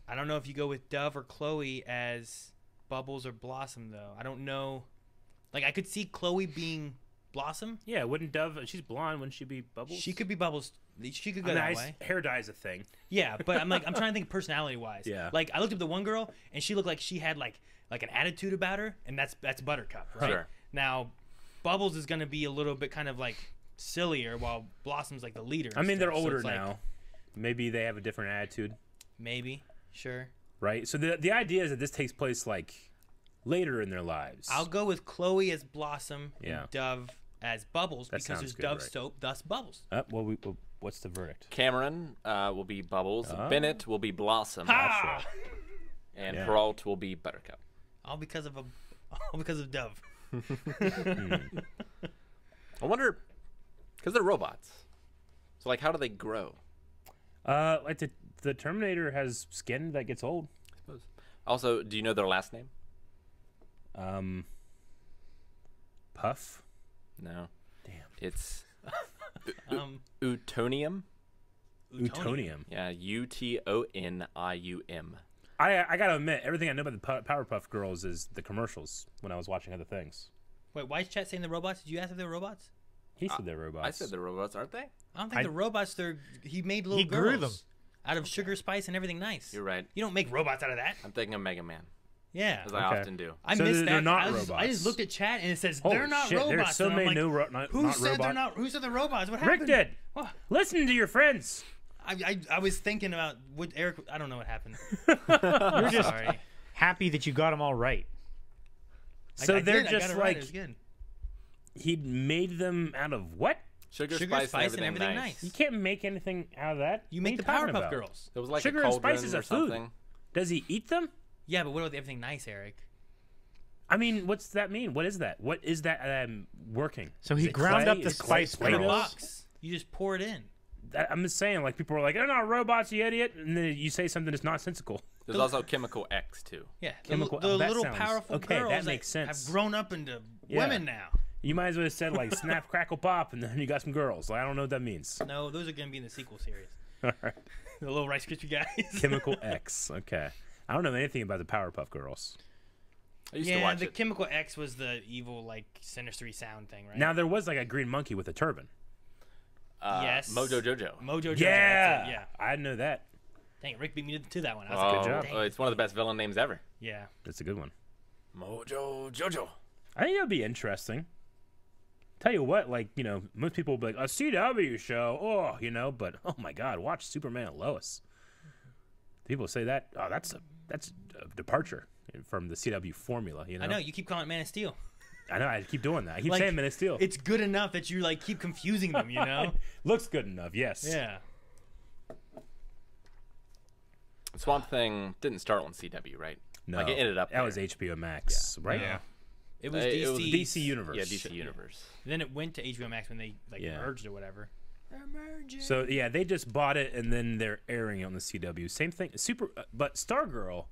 I don't know if you go with Dove or Chloe as Bubbles or Blossom, though. I don't know. Like, I could see Chloe being Blossom. Yeah, wouldn't Dove? She's blonde. Wouldn't she be Bubbles? She could be Bubbles. She could go Nice. that way. Hair dye is a thing. Yeah, but I'm trying to think personality-wise. Yeah. Like, I looked up the one girl, and she looked like she had like an attitude about her, and that's Buttercup, right? Sure. Now, Bubbles is gonna be a little bit kind of like sillier, while Blossom's like the leader. I mean, and they're stuff, so older it's like, now. Maybe they have a different attitude, Maybe, sure. right? So the idea is that this takes place like later in their lives. I'll go with Chloe as Blossom Yeah. and Dove as Bubbles That because sounds there's good, Dove right. soap, thus Bubbles. What's the verdict? Cameron will be Bubbles. Oh. Bennett will be Blossom. Ha! And Yeah. Perrault will be Buttercup. All because of Dove. I wonder, because they're robots. So, like, how do they grow? Like the Terminator has skin that gets old. Also, do you know their last name? Puff. No. Damn. It's Utonium. Utonium. Utonium. Yeah, Utonium. I gotta admit, everything I know about the Powerpuff Girls is the commercials when I was watching other things. Wait, why is chat saying the robots? Did you ask if they were robots? He said they're robots. I said they're robots, aren't they? I don't think the robots. He made little He grew girls them. out of sugar, spice, and everything nice. You're right. You don't make robots out of that. I'm thinking of Mega Man, Yeah. as I Okay. often do. I So missed they're that. not I robots. just looked at chat and it says Holy they're not shit, robots. there's so and I'm many like, new who not said they're robot- not? Who said they're robots? What Rick happened? did. What? Listen to your friends. I was thinking about what Eric. I don't know what happened. You're just Sorry. happy that you got them all right. So I they're did, I just got it right. like It was good. he made them out of what? Sugar, Sugar, spice, and everything nice. You can't make anything out of that. You What make are the talking Powerpuff about? Girls. It was like Sugar a and cauldron spice is or a food. something. Does he eat them? Yeah, but what about everything nice, Eric? I mean, what's that mean? What is that? What is that working? So Is he it ground clay? up the Is clay Spice In a Girls. box. You just pour it in. I'm just saying, like, people are like, they're not robots, you idiot. And then you say something that's nonsensical. There's also Chemical X too. Yeah, Chemical- the oh, that little sounds- powerful okay, that girls makes sense. have grown up into Yeah. women now. You might as well have said, like, snap, crackle, pop, and then you got some girls. Like, I don't know what that means. No, those are going to be in the sequel series. All right. The little Rice Krispie guys. Chemical X. Okay. I don't know anything about the Powerpuff Girls. I used to Yeah, watch the it. Chemical X was the evil, like, sinister sound thing, right? Now, there was, like, a green monkey with a turban. yes. Mojo Jojo. Mojo Jojo. Yeah. That's it, yeah. I know that. Dang, Rick beat me to that one. That was Oh, a job. Dang. It's one of the best villain names ever. Yeah. That's a good one. Mojo Jojo. I think that would be interesting. Tell you what, like, you know, most people will be like, a CW show, oh, you know, but, oh, my God, watch Superman and Lois. People say that, oh, that's a departure from the CW formula, you know? I know, you keep calling it Man of Steel. I know, I keep doing that. I keep Like, saying Man of Steel. It's good enough that you, like, keep confusing them, you know? Looks good enough, yes. Yeah. Swamp Thing didn't start on CW, right? No, Like, it ended up that there. was HBO Max, right? Yeah. It was It DC. was DC Universe. Yeah, DC Universe. Then it went to HBO Max when they, like, Yeah. merged or whatever. They're merging. So yeah, they just bought it and then they're airing it on the CW. Same thing. But Stargirl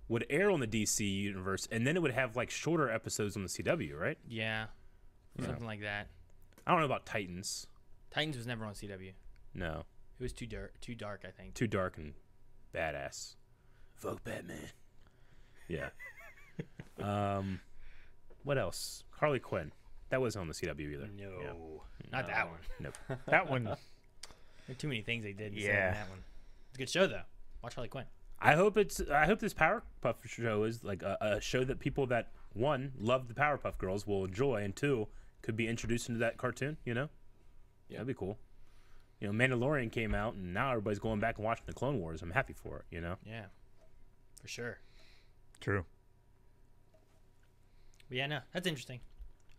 would air on the DC universe and then it would have like shorter episodes on the CW, right? Yeah. Something like that. I don't know about Titans. Titans was never on CW. No, It was too dark, I think. too dark and badass. Fuck Batman. Yeah. What else? Harley Quinn. That wasn't on the CW either. No. Yeah. Not that one. Nope. That one. There are too many things they did. Yeah. In that one. It's a good show though. Watch Harley Quinn. I hope this Powerpuff show is like a show that people that one love the Powerpuff Girls will enjoy, and two could be introduced into that cartoon. You know, Yeah. that'd be cool. You know, Mandalorian came out, and now everybody's going back and watching the Clone Wars. I'm happy for it. You know, Yeah. For sure. True. But yeah, no, that's interesting.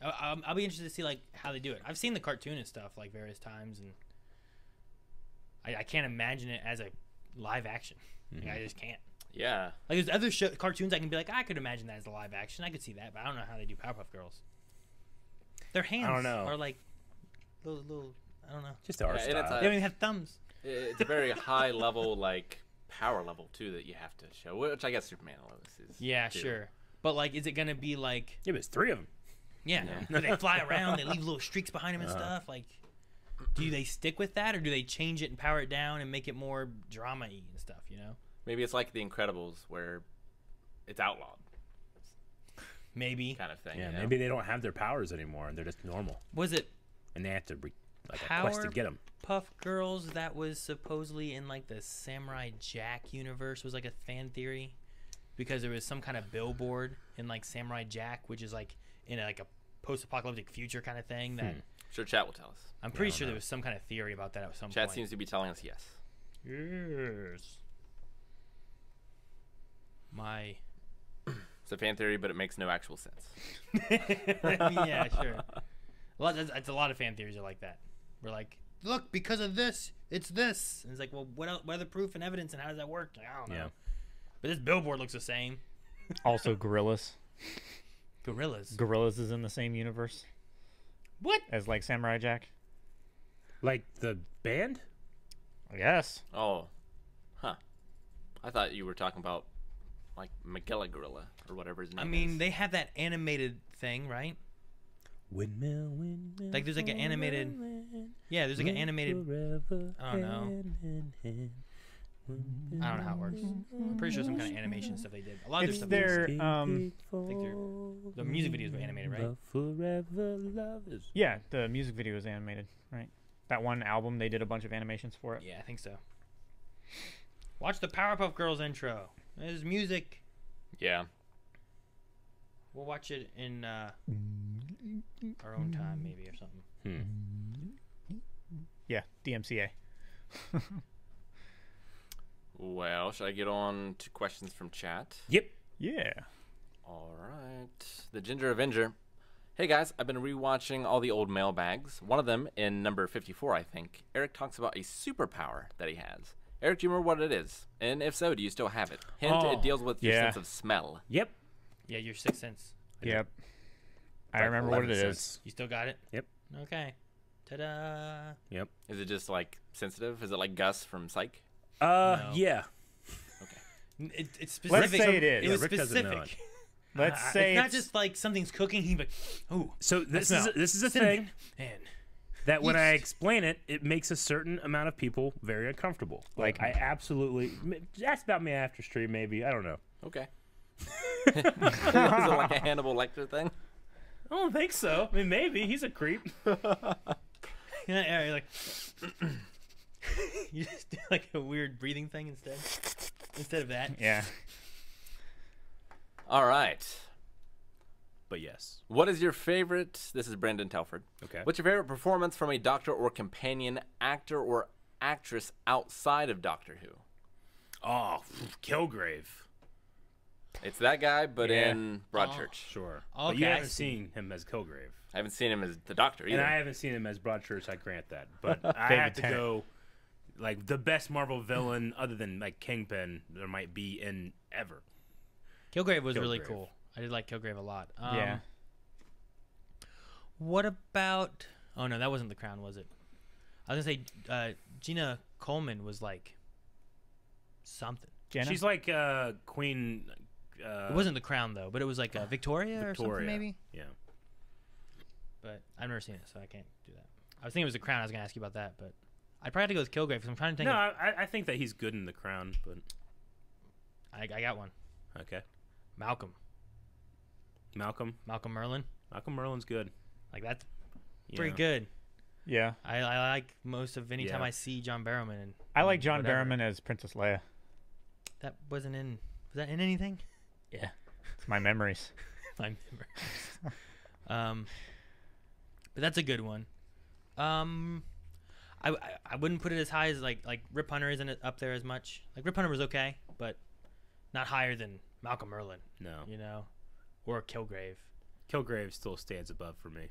I'll be interested to see like how they do it. I've seen the cartoon and stuff like various times, and I can't imagine it as a live action. Like, I just can't. Yeah. Like there's other cartoons I can be like, I could imagine that as a live action. I could see that, but I don't know how they do Powerpuff Girls. Their hands don't know. are like little. I don't know. just our Yeah, and it's style. They don't even have thumbs. It's a very high level, like, power level, too, that you have to show, which I guess Superman and Lois is. Yeah, too. sure. But like, is it gonna be like? Yeah, but it's three of them. Yeah, do they fly around? They leave little streaks behind them and stuff. Like, do they stick with that, or do they change it and power it down and make it more drama-y and stuff? You know, Maybe it's like The Incredibles, where it's outlawed, maybe. kind of thing. Yeah, you know? maybe they don't have their powers anymore, and they're just normal, Was it and they have to like a quest to get them. Puff Girls that was supposedly in like the Samurai Jack universe was like a fan theory because there was some kind of billboard in like Samurai Jack, which is like in like a post-apocalyptic future kind of thing. That Sure, chat will tell us. I'm pretty sure there was some kind of theory about that at some Chat point. seems to be telling us yes. Yes. My. It's a fan theory, but it makes no actual sense. Yeah, sure. It's a lot of fan theories are like that. We're like, look, because of this, it's this. And it's like, well, what other proof and evidence, and how does that work? Like, I don't know. Yeah. But this billboard looks the same. Also, Gorillas. Gorillas. Gorillas is in the same universe What? as like Samurai Jack. Like the band? I guess. Oh. Huh. I thought you were talking about, like, Magella Gorilla, or whatever his name I is. mean, they have that animated thing, right? Windmill, windmill. Like, there's like an animated. Yeah, there's like an animated. I don't know. I don't know how it works. I'm pretty sure some kind of animation stuff they did. A lot of It's their stuff. their The music videos were animated, right? Forever love is. yeah, the music video is animated, right? That one album they did a bunch of animations for it. Yeah, I think so. Watch the Powerpuff Girls intro. There's music. Yeah. We'll watch it in our own time, maybe, or something. Yeah, DMCA. Well, should I get on to questions from chat? Yep. Yeah. All right. The Ginger Avenger. Hey guys, I've been rewatching all the old mailbags. One of them, in number 54, I think, Eric talks about a superpower that he has. Eric, do you remember what it is? And if so, do you still have it? Hint, it deals with your sense of smell. Yep. Yeah, your sixth sense. Yep. I remember what it is. You still got it? Yep. Okay. Ta-da. Yep. Is it just like sensitive? Is it like Gus from Psych? Yeah. It's specific. Let's say it is. It was Rick doesn't know specific. Let's say It's not just like something's cooking. He's like, oh. So this smell is a cinnamon thing and that when I yeast. explain it, it makes a certain amount of people very uncomfortable. Like I absolutely ask about me after stream, maybe. I don't know. Okay. Is it like a Hannibal Lecter thing? I don't think so. I mean, maybe he's a creep. yeah, you're like you just do like a weird breathing thing instead of that. Yeah. All right. But yes. What is your favorite? This is Brendan Telford. Okay. What's your favorite performance from a Doctor or companion actor or actress outside of Doctor Who? Oh, Kilgrave. It's that guy, but Yeah. in Broadchurch. Sure. Okay, But you I haven't see. seen him as Kilgrave. I haven't seen him as the Doctor either. And I haven't seen him as Broadchurch, I grant that. But I David have to Tennant. go, like, the best Marvel villain, other than, like, Kingpin, there might be in ever. Kilgrave was really Kilgrave. cool. I did like Kilgrave a lot. Yeah. What about? Oh no, that wasn't The Crown, was it? I was gonna say Gina Coleman was like something. Jenna? She's like Queen. It wasn't The Crown though, but it was like Victoria, or something maybe. Yeah. But I've never seen it, so I can't do that. I was thinking it was The Crown. I was gonna ask you about that, but I'd probably have to go with Kilgrave because I'm trying to think. No, of, I think that he's good in The Crown, but I got one. okay. Malcolm Malcolm Merlin. Merlin's good. Like that's Yeah. pretty good. Yeah. I like most of any time Yeah. I see John Barrowman. And I like John whatever. Barrowman as Princess Leia. That wasn't in. Was that in anything? Yeah. It's my memories. My memories. But that's a good one. I wouldn't put it as high as like Rip Hunter isn't up there as much. Like Rip Hunter was okay, but not higher than Malcolm Merlin. No. You know, or Kilgrave. Kilgrave still stands above for me.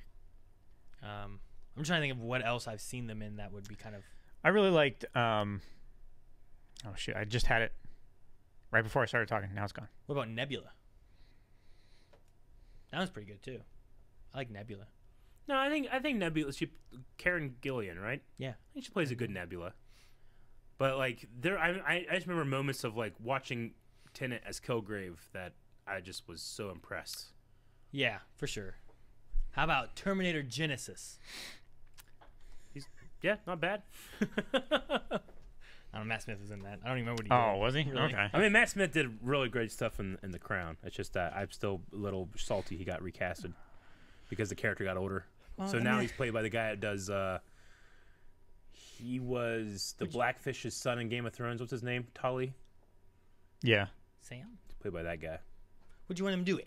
I'm trying to think of what else I've seen them in that would be kind of. I really liked oh shoot, I just had it right before I started talking. Now it's gone. What about Nebula? That was pretty good too. I like Nebula. No, I think Nebula. Karen Gillian, right? Yeah. I think she plays a good Nebula. But like I just remember moments of like watching Tennant as Kilgrave that I just was so impressed. Yeah, for sure. How about Terminator Genesis? Yeah, not bad. I don't know. Matt Smith was in that. I don't even remember what he did. Oh, was he? Really. Okay. I mean, Matt Smith did really great stuff in The Crown. It's just that I'm still a little salty he got recasted because the character got older. Well, So I now mean- he's played by the guy that does. He was the Blackfish's son in Game of Thrones. What's his name? Tully. Yeah. Sam? He's played by that guy. What'd you want him to do?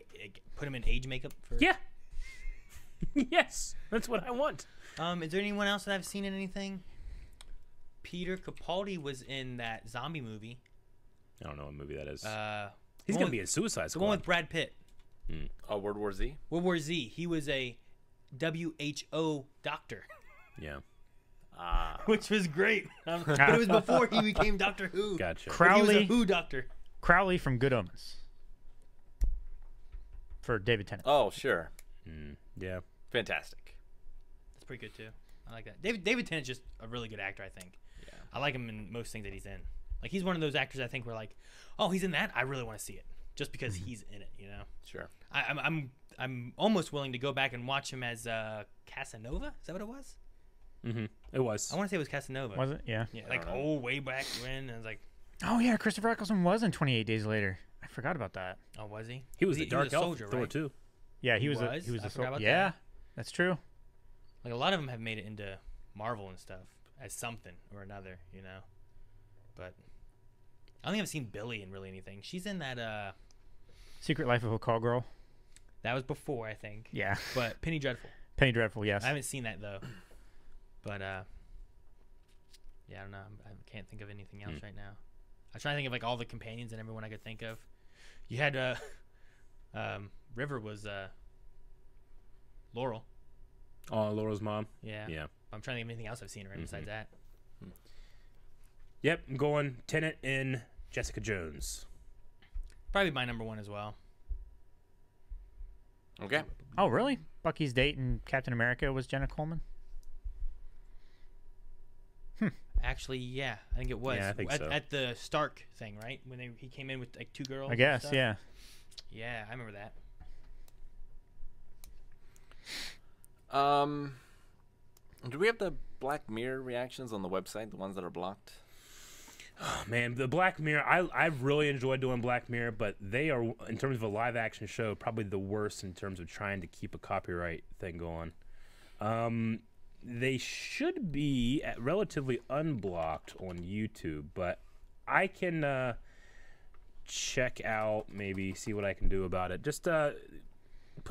Put him in age makeup? For... Yeah. Yes, that's what I want. Is there anyone else that I've seen in anything? Peter Capaldi was in that zombie movie. I don't know what movie that is. the He's one gonna with- be in Suicide The one Squad. with Brad Pitt. Oh, World War Z? World War Z. He was a WHO doctor, Yeah, which was great. But it was before he became Doctor Who. gotcha. But he was a Crowley. Who doctor. Crowley from Good Omens. For David Tennant. Oh, sure. Yeah, Fantastic. That's pretty good too. I like that. David Tennant's just a really good actor, I think. Yeah. I like him in most things that he's in. Like he's one of those actors I think we're like, oh, he's in that. I really want to see it just because he's in it. You know. Sure. I'm almost willing to go back and watch him as Casanova. Is that what it was? it was. I want to say it was Casanova. Was it? Yeah. Yeah, like way back when. I was like, Oh, yeah. Christopher Eccleston was in 28 Days Later. I forgot about that. oh, was he? He was the he Dark a Elf soldier, Thor right? too. Yeah, he was. was? He was I the forgot about Yeah, that. that's true. Like a lot of them have made it into Marvel and stuff as something or another, you know. But I don't think I've seen Billy in really anything. She's in that. Secret Life of a Call Girl. That was before, I think. Yeah. But Penny Dreadful. Penny Dreadful. Yes. I haven't seen that though. But yeah, I don't know. I can't think of anything else right now. I'm trying to think of like all the companions and everyone I could think of. You had River was Laurel. Oh, Laurel's mom. Yeah. Yeah. I'm trying to think of anything else I've seen her in besides that. Yep, I'm going Tenet and Jessica Jones. Probably my number one as well. Okay. Oh, really? Bucky's date in Captain America was Jenna Coleman? Actually, yeah, I think it was. Yeah, I think so. At the Stark thing, right? When he came in with like 2 girls. I and guess, stuff? yeah. Yeah, I remember that. Do we have the Black Mirror reactions on the website, the ones that are blocked? Oh, man, the Black Mirror, I've really enjoyed doing Black Mirror, but they are, in terms of a live action show, probably the worst in terms of trying to keep a copyright thing going. They should be relatively unblocked on YouTube, but I can check out, maybe see what I can do about it. Just put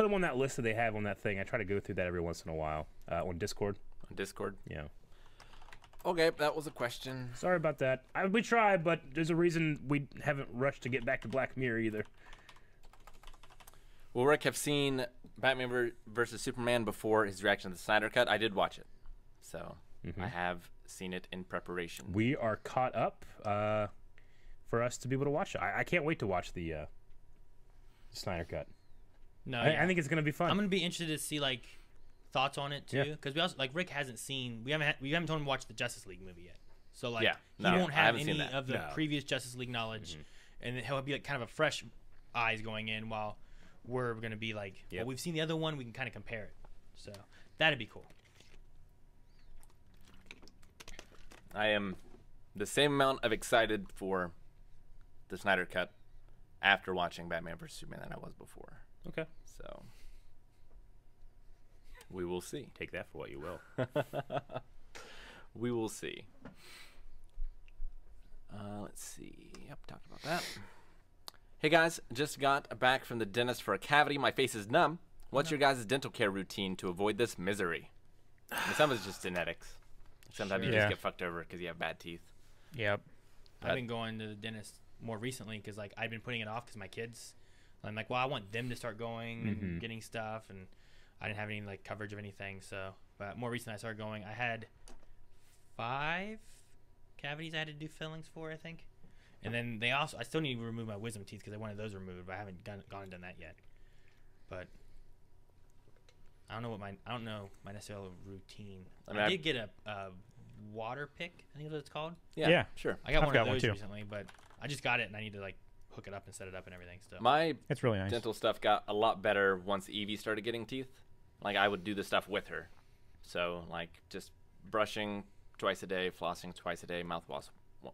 them on that list that they have on that thing. I try to go through that every once in a while on Discord. On Discord? Yeah. Okay, that was a question. Sorry about that. We tried, but there's a reason we haven't rushed to get back to Black Mirror either. Will Rick have seen Batman versus Superman before his reaction to the Snyder Cut? I did watch it, so I have seen it in preparation. We are caught up for us to be able to watch it. I can't wait to watch the Snyder Cut. No, I think it's gonna be fun. I'm gonna be interested to see like thoughts on it too, Yeah. because we also like Rick hasn't seen. We haven't told him to watch the Justice League movie yet, so like he no, won't I have haven't seen any that. of the No. previous Justice League knowledge, and he'll be like kind of a fresh eyes going in while we're gonna be like, Yep. well, we've seen the other one, we can kind of compare it. So that'd be cool. I am the same amount of excited for the Snyder Cut after watching Batman vs Superman than I was before. Okay. So we will see. Take that for what you will. We will see. Let's see. Yep, talked about that. Hey guys, just got back from the dentist for a cavity. My face is numb. What's your guys' dental care routine to avoid this misery? I mean, some of it's just genetics. Sometimes you Sure. just Yeah. get fucked over because you have bad teeth. Yep. I've been going to the dentist more recently because like I've been putting it off because my kids. I'm like, well, I want them to start going and getting stuff, and I didn't have any like coverage of anything. So, but more recently I started going. I had 5 cavities I had to do fillings for, I think, and then I still need to remove my wisdom teeth because I wanted those removed, but I haven't gone and done that yet. But I don't know my necessarily routine. I mean, I did get a water pick. I think that's what it's called. Yeah. Sure. I got I've one got of one those too. recently, but I just got it and I need to like hook it up and set it up and everything still. My It's really nice. dental stuff got a lot better once Evie started getting teeth. Like I would do the stuff with her. So like just brushing twice a day, flossing twice a day, mouthwash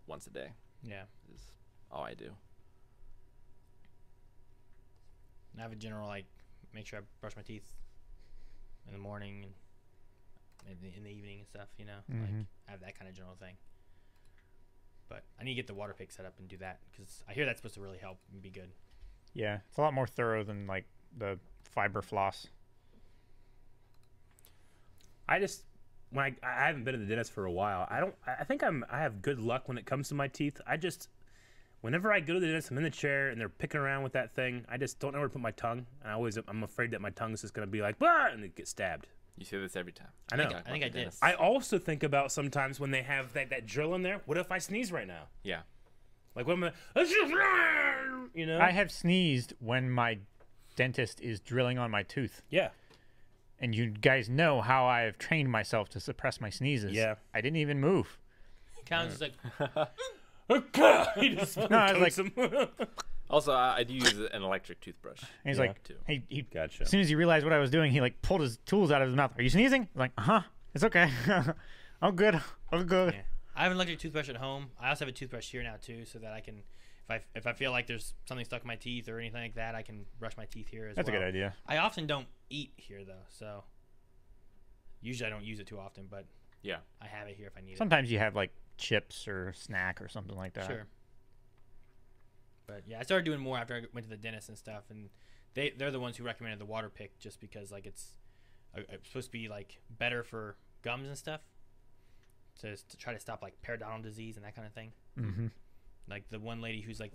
once a day Yeah. is all I do. And I have a general like make sure I brush my teeth in the morning and in the evening and stuff, you know. Like I have that kind of general thing. But I need to get the water pick set up and do that because I hear that's supposed to really help and be good. Yeah. It's a lot more thorough than like the fiber floss. I just when I haven't been to the dentist for a while. I think I have good luck when it comes to my teeth. Whenever I go to the dentist, I'm in the chair and they're picking around with that thing. I just don't know where to put my tongue. And I'm afraid that my tongue is just gonna be like, bah! And it gets stabbed. You say this every time. I know. I think I did. I also think about sometimes when they have that drill in there. What if I sneeze right now? Yeah. Like what am I? You know. I have sneezed when my dentist is drilling on my tooth. Yeah. And you guys know how I have trained myself to suppress my sneezes. Yeah. I didn't even move. Kind of just like He just No, I was coats like- him. Also, I do use an electric toothbrush. And he's Yeah. like, Too. he Gotcha. as soon as he realized what I was doing, he like pulled his tools out of his mouth. Are you sneezing? I'm like, it's okay. I'm good. I'm good. yeah. I have an electric toothbrush at home. I also have a toothbrush here now too, so that I can, if I feel like there's something stuck in my teeth or anything like that, I can brush my teeth here as That's well. a good idea. I often don't eat here though, so usually I don't use it too often, but Yeah. I have it here if I need Sometimes you have like chips or a snack or something like it. that. Sure. But yeah, I started doing more after I went to the dentist and stuff, and they're the ones who recommended the water pick just because like it's supposed to be like better for gums and stuff, to try to stop like periodontal disease and that kind of thing. Mm-hmm. Like the one lady who's like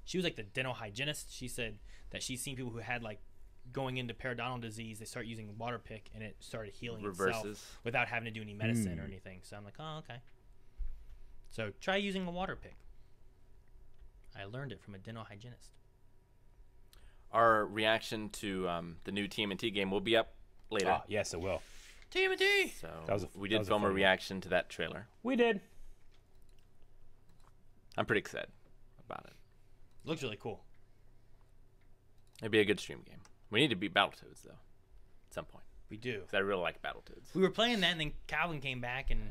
she was like the dental hygienist. She said that she's seen people who had like going into periodontal disease, they start using water pick, and it started healing Reverses. itself without having to do any medicine or anything. So I'm like, oh, okay. So try using a water pick. I learned it from a dental hygienist. Our reaction to the new TMNT game will be up later. Oh, yes, it will. TMNT! So we that did was a film a fun one. reaction to that trailer. We did. I'm pretty excited about it. Looks really cool. It'd be a good stream game. We need to beat Battletoads, though, at some point. We do. Because I really like Battletoads. We were playing that, and then Calvin came back and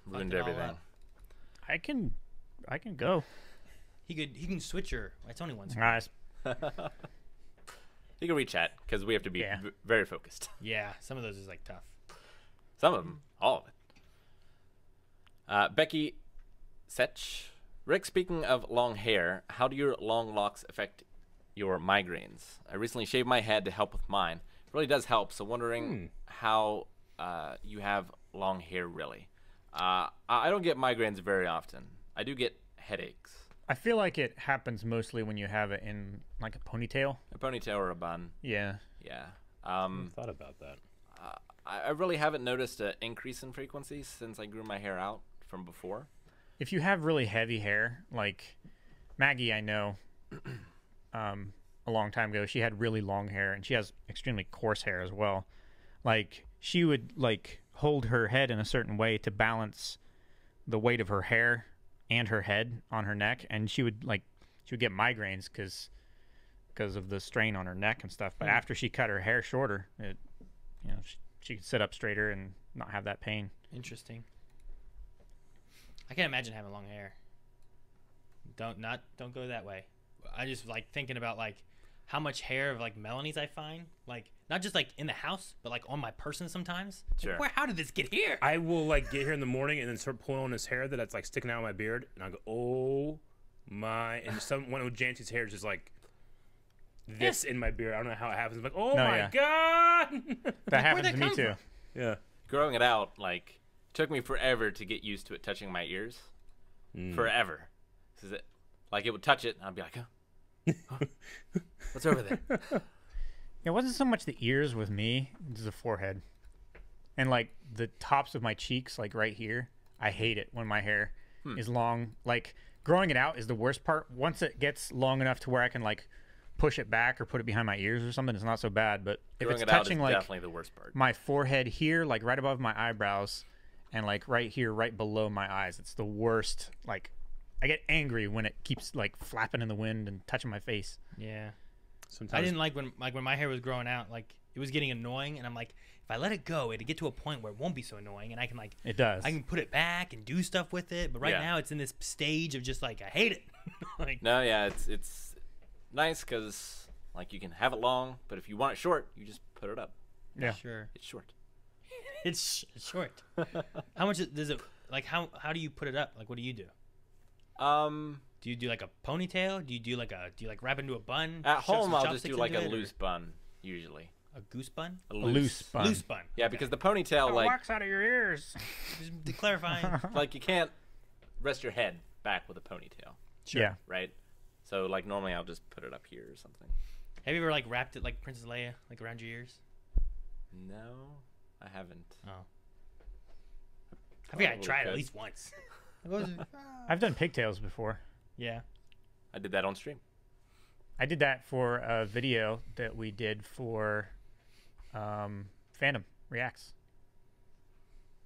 Ruined fucked it all everything. up. I can go. He can switch her. It's only one screen. Nice. You can reach chat, because we have to be Yeah. very focused. Yeah, some of those is like tough. Some of them. All of it. Becky Setch. Rick, speaking of long hair, how do your long locks affect your migraines? I recently shaved my head to help with mine. It really does help, so wondering how you have long hair, really. I don't get migraines very often. I do get headaches. I feel like it happens mostly when you have it in like a ponytail. A ponytail or a bun. Yeah. Yeah. I thought about that. I really haven't noticed an increase in frequency since I grew my hair out from before. If you have really heavy hair, like Maggie, I know, a long time ago, she had really long hair, and she has extremely coarse hair as well. Like, she would like hold her head in a certain way to balance the weight of her hair and her head on her neck, and she would get migraines because of the strain on her neck and stuff. But after she cut her hair shorter, she could sit up straighter and not have that pain. Interesting. I can't imagine having long hair. Don't go that way. I just like thinking about like how much hair of like Melanie's I find, like not just like in the house, but like on my person sometimes. Sure. Like, how did this get here? I will like get here in the morning and then start pulling on his hair that's like sticking out of my beard, and I go, oh my! And one of Jancy's hair is just like this in my beard. I don't know how it happens. I'm like, oh my god! That happens that to me come too. from? Yeah. Growing it out, like, took me forever to get used to it touching my ears. Forever. This is it. Like, it would touch it, and I'd be like, huh? What's over there? It wasn't so much the ears with me, it's the forehead. And like the tops of my cheeks, like right here, I hate it when my hair is long. Like growing it out is the worst part. Once it gets long enough to where I can like push it back or put it behind my ears or something, it's not so bad. But if Growing it's it out touching is like definitely the worst part. my forehead here, like right above my eyebrows, and like right here, right below my eyes, it's the worst. Like I get angry when it keeps like flapping in the wind and touching my face. Yeah. Sometimes I didn't like when my hair was growing out, like it was getting annoying, and I'm like, if I let it go, it'd get to a point where it won't be so annoying, and I can like It does. I can put it back and do stuff with it. But right Yeah. now, it's in this stage of just like I hate it. Like No, yeah, it's nice because, like, you can have it long, but if you want it short, you just put it up. Yeah. sure, It's short. it's short. How much does it like? How do you put it up? Like, what do you do? Do you do like a ponytail? Do you like wrap into a bun? At shove home, some I'll just chopsticks do like into a it, or loose bun, usually. a goose bun. A Loose bun. Loose bun. Yeah, because the ponytail, like, wax out of your ears. Just clarifying. like you can't rest your head back with a ponytail, Yeah. right? So, like, normally I'll just put it up here or something. Have you ever like wrapped it like Princess Leia, like around your ears? No, I haven't. Oh. I think I Probably tried could. at least once. I've done pigtails before. Yeah. I did that on stream. I did that for a video that we did for Phantom Reacts.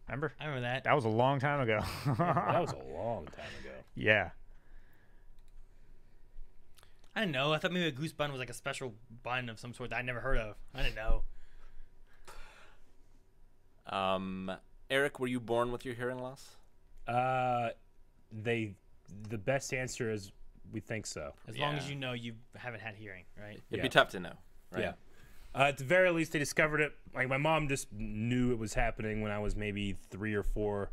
Remember? I remember that. That was a long time ago. that was a long time ago. Yeah. I didn't know. I thought maybe a goose bun was like a special bun of some sort that I never heard of. I didn't know. Eric, were you born with your hearing loss? The best answer is we think so. As long Yeah. as you know you haven't had hearing, right? It'd Yeah. be tough to know, right? Yeah. At the very least, they discovered it. Like my mom just knew it was happening when I was maybe 3 or 4.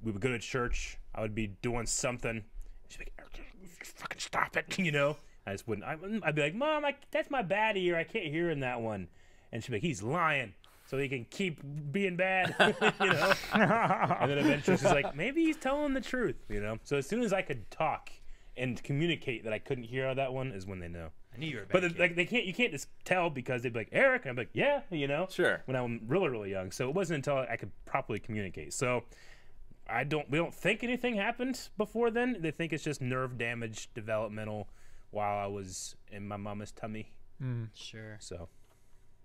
We would go to church. I would be doing something. She'd be like, "Fucking stop it!" You know. I just wouldn't. I'd be like, "Mom, that's my bad ear. I can't hear in that one." And she'd be like, "He's lying, so he can keep being bad." You know. And then eventually she's like, "Maybe he's telling the truth." You know. So as soon as I could talk and communicate that I couldn't hear out of that one is when they know. I knew you were a bad But kid. like you can't just tell because they'd be like, Eric, and I'm like, yeah, Sure. when I'm really, really young. So it wasn't until I could properly communicate. So we don't think anything happened before then. They think it's just nerve damage, developmental, while I was in my mama's tummy. Sure. So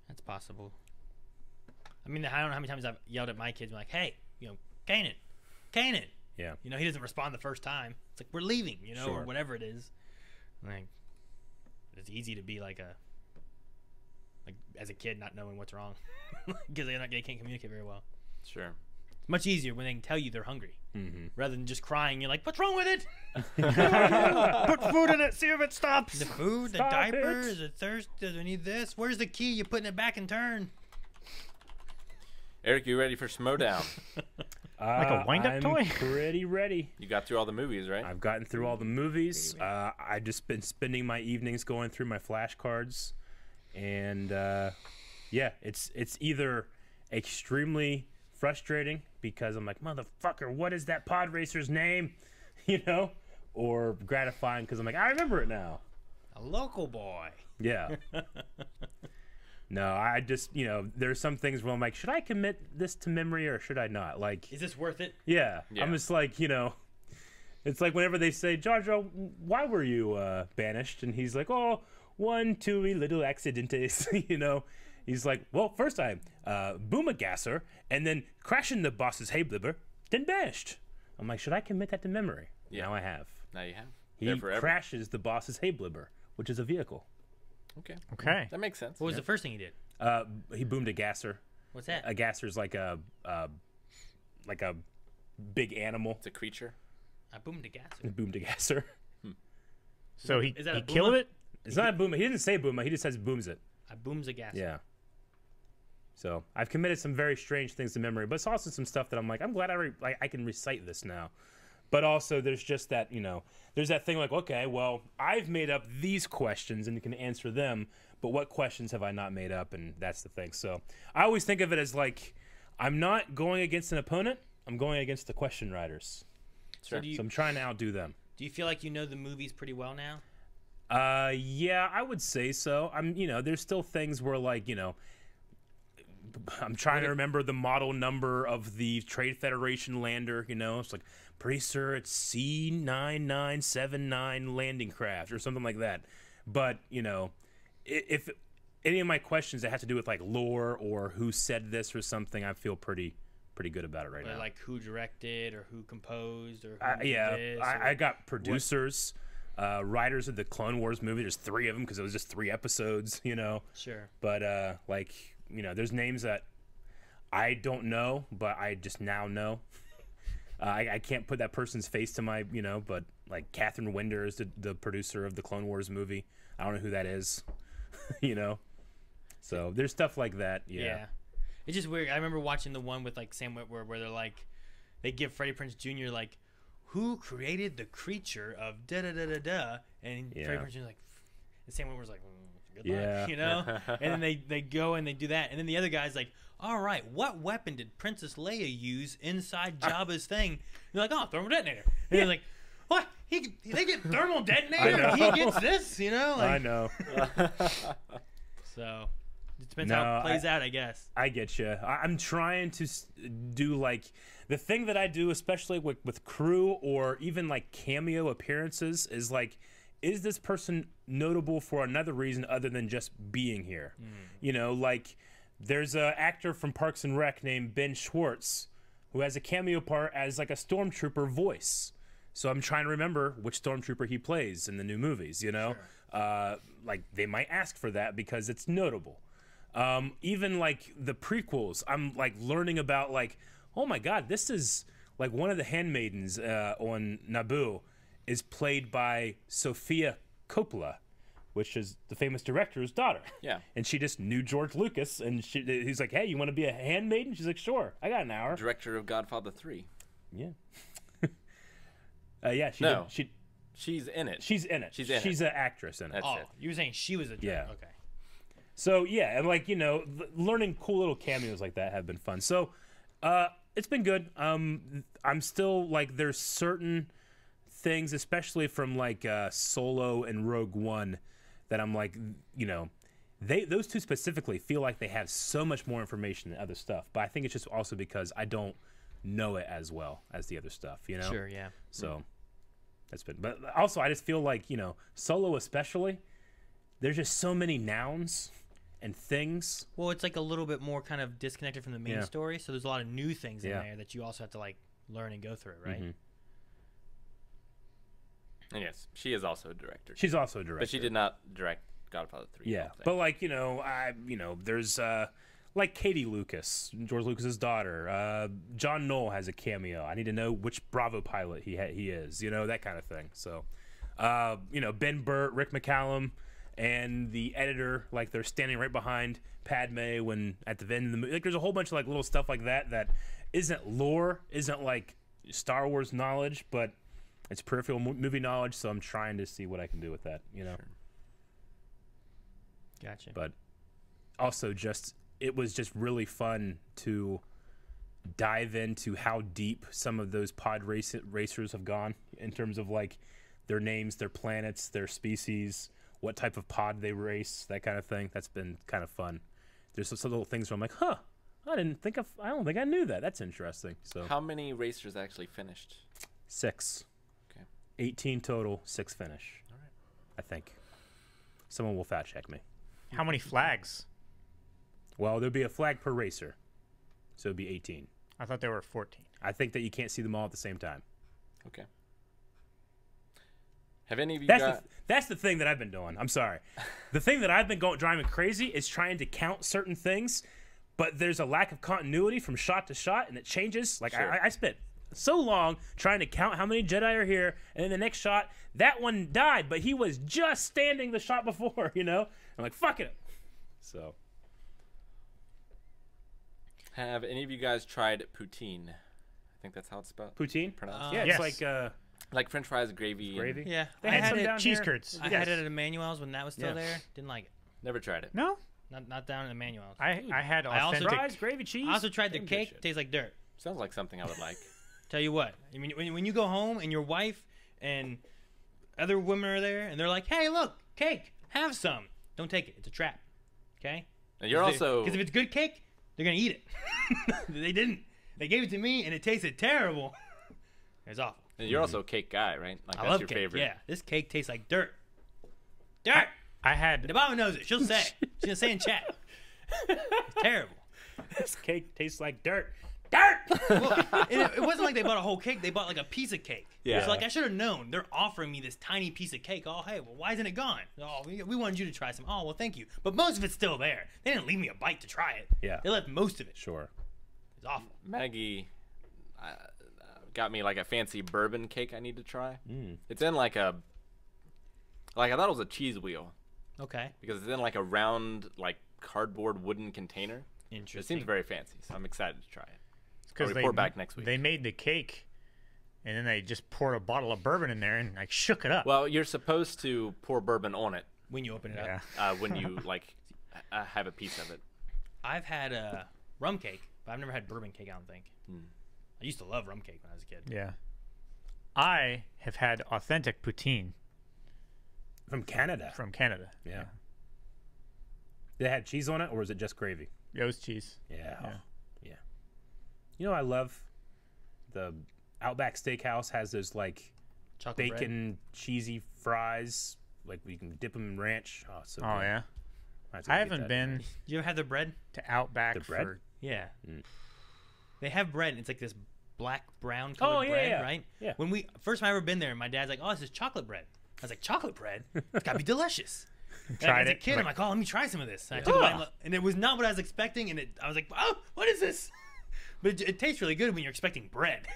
That's possible. I mean, I don't know how many times I've yelled at my kids, like, hey, Kanan. yeah, He doesn't respond the first time. It's like, we're leaving, or Sure. whatever it is. Like, it's easy to be like as a kid not knowing what's wrong because they can't communicate very well. Sure. It's much easier when they can tell you they're hungry Mm-hmm. rather than just crying. You're like, what's wrong with it? Put food in it, see if it stops. The food, Stop the diaper, it. is it thirst? Does it need this? Where's the key? You're putting it back in turn. Eric, you ready for Schmodown? Like a wind-up I'm toy? pretty ready. You got through all the movies, right? I've gotten through all the movies. I just been spending my evenings going through my flashcards, and yeah, it's either extremely frustrating because I'm like, motherfucker, what is that pod racer's name, or gratifying because I'm like, I remember it now. A local boy. Yeah. No, I just there's some things where I'm like, should I commit this to memory or should I not? Like, Is this worth it? yeah. Yeah. I'm just like, it's like whenever they say, Jar Jar, why were you banished? And he's like, oh, 1, 2 little accidentes, He's like, well, first time, boomagasser, and then crashing the boss's hayblibber, then banished. I'm like, should I commit that to memory? Yeah. Now I have. Now you have. He There forever. crashes the boss's hayblibber, which is a vehicle. Okay. Okay. That makes sense. What was the first thing he did? He boomed a gasser. What's that? A gasser's like a big animal. It's a creature. I boomed a gas. He boomed a gasser. So he Is that a killed boomer? it? It's not a boom. He didn't say booma. He just says booms it. I booms a gas. Yeah. So I've committed some very strange things to memory, but it's also some stuff that I'm like, I'm glad I can recite this now. But also, there's just that there's that thing like, okay, well, I've made up these questions and you can answer them, but what questions have I not made up? And that's the thing. So I always think of it as like, I'm not going against an opponent. I'm going against the question writers. So do So I'm trying to outdo them. you feel like you know the movies pretty well now? Yeah, I would say so. There's still things where like, I'm trying to remember the model number of the Trade Federation lander, it's like, pretty sure it's C9979 landing craft or something like that. But, if any of my questions that have to do with like lore or who said this or something, I feel pretty good about it right now. Like who directed or who composed or who Yeah, did this, I got producers, writers of the Clone Wars movie. There's 3 of them because it was just 3 episodes, Sure. But there's names that I don't know, but I just now know. I can't put that person's face to my, but like Catherine Winder is the producer of the Clone Wars movie. I don't know who that is, So there's stuff like that. Yeah. It's just weird. I remember watching the one with like Sam Witwer where they're like, they give Freddie Prinze Jr. like, who created the creature of da da da da da, and Yeah. Freddie Prinze Jr. like, and Sam Witwer's like, good Yeah. luck, and then they go and they do that, and then the other guy's like, all right, what weapon did Princess Leia use inside Jabba's thing? And they're like, oh, thermal detonator. And they're like, what? They get thermal detonator? I know. He gets this, Like, I know. So it depends No, how it plays out, I guess. I get you. I'm trying to do like the thing that I do, especially with crew or even like cameo appearances, is like, is this person notable for another reason other than just being here? Like there's an actor from Parks and Rec named Ben Schwartz who has a cameo part as like a stormtrooper voice. So I'm trying to remember which stormtrooper he plays in the new movies. Sure. Like they might ask for that because it's notable. Even like the prequels, I'm like learning about like, oh my god, this is like one of the handmaidens on Naboo is played by Sofia Coppola, which is the famous director's daughter. Yeah. And she just knew George Lucas, and he's like, hey, you want to be a handmaiden? She's like, sure, I got an hour. Director of Godfather 3. Yeah. Yeah, No. she's in it. She's in it. She's an actress in it. That's Oh, it. you were saying she was a director. Yeah. Okay. So yeah, and like learning cool little cameos like that have been fun. So it's been good. I'm still like there's certain things, especially from like Solo and Rogue One, that I'm like, you know, those two specifically feel like they have so much more information than other stuff. But I think it's just also because I don't know it as well as the other stuff, you know? Sure, yeah. So that's been, but also I just feel like, you know, Solo especially, there's just so many nouns and things. Well, it's like a little bit more kind of disconnected from the main Yeah. story, so there's a lot of new things in Yeah. there that you also have to like learn and go through, right? Mhm. And yes, she is also a director. She's also a director. But she did not direct Godfather 3. I Yeah, don't think. but like, you know, there's like Katie Lucas, George Lucas's daughter. John Knoll has a cameo. I need to know which Bravo pilot he is, you know, that kind of thing. So, you know, Ben Burt, Rick McCallum, and the editor, like they're standing right behind Padme when at the end of the movie. Like, there's a whole bunch of like little stuff like that that isn't lore, isn't like Star Wars knowledge, but it's peripheral movie knowledge. So I'm trying to see what I can do with that, you know. Gotcha. But also just it was just really fun to dive into how deep some of those racers have gone in terms of like their names, their planets, their species, what type of pod they race, that kind of thing. That's been kind of fun. There's some little things where I'm like, huh, I don't think I knew that. That's interesting. So How many racers actually finished? 6. Okay. 18 total, 6 finish. All right. I think. Someone will fact check me. How many flags? Well, there'll be a flag per racer. So it'll be 18. I thought there were 14. I think that you can't see them all at the same time. Okay. Have any of you That's the thing that I've been doing. I'm sorry. The thing that I've been driving crazy is trying to count certain things, but there's a lack of continuity from shot to shot, and it changes. Like, Sure. I spent so long trying to count how many Jedi are here, and in the next shot, that one died, but he was just standing the shot before, you know? I'm like, fuck it. So, Have any of you guys tried poutine? I think that's how it's spelled. poutine? Pronounced. Yeah, Yes. it's like Like French fries, gravy. gravy. Yeah, They I had had some it. down Cheese here. curds. I had it at Emmanuel's when that was still Yeah. there. Didn't like it. Never tried it. No, Not down at Emmanuel's. I had I also authentic. Fries, gravy, cheese. I also tried the Damn good cake. shit. Tastes like dirt. Sounds like something I would like. Tell you what. I mean, when you go home and your wife and other women are there and they're like, "Hey, look, cake. Have some." Don't take it. It's a trap. Okay. And you're also because if it's good cake, they're gonna eat it. They didn't. They gave it to me and it tasted terrible. It was awful. and you're also a cake guy, right? Like I that's love your cake. favorite. Yeah, this cake tastes like dirt. Dirt. I had The mama knows it. She'll say. She's gonna say in chat. It's terrible. This cake tastes like dirt. Dirt! Well, and it wasn't like they bought a whole cake. They bought like a piece of cake. Yeah. So like I should have known. They're offering me this tiny piece of cake. Oh, hey, well, why isn't it gone? Oh, we wanted you to try some. Oh, well, thank you. But most of it's still there. They didn't leave me a bite to try it. Yeah. They left most of it. Sure. It's awful. Maggie got me like a fancy bourbon cake I need to try. It's in like I thought it was a cheese wheel Okay. because it's in like a round like cardboard wooden container. It Interesting. seems very fancy, so I'm excited to try it. because I'll report back next week. They made the cake, and then they just poured a bottle of bourbon in there and like shook it up. Well, you're supposed to pour bourbon on it When you open it up. yeah. when you like have a piece of it. I've had a rum cake, but I've never had bourbon cake, I don't think. I used to love rum cake when I was a kid. Yeah. I have had authentic poutine From Canada. from Canada. Yeah. Did it have cheese on it, or was it just gravy? It was cheese. Yeah. Yeah. Yeah. You know, I love the Outback Steakhouse has those like Chocolate bread. bacon cheesy fries. Like you can dip them in ranch. Oh, so Oh good. yeah. Might have to I get haven't that. been You ever have the bread? to Outback The bread? for. Yeah. They have bread, and it's like this black brown colored yeah, bread, yeah. right? Yeah. When first time I ever been there, my dad's like, "Oh, this is chocolate bread." I was like, "Chocolate bread? It's gotta be delicious." Tried as a it. kid, I'm like, "Oh, let me try some of this." And I took a bite, and it was not what I was expecting, and I was like, "Oh, what is this?" But it tastes really good when you're expecting bread.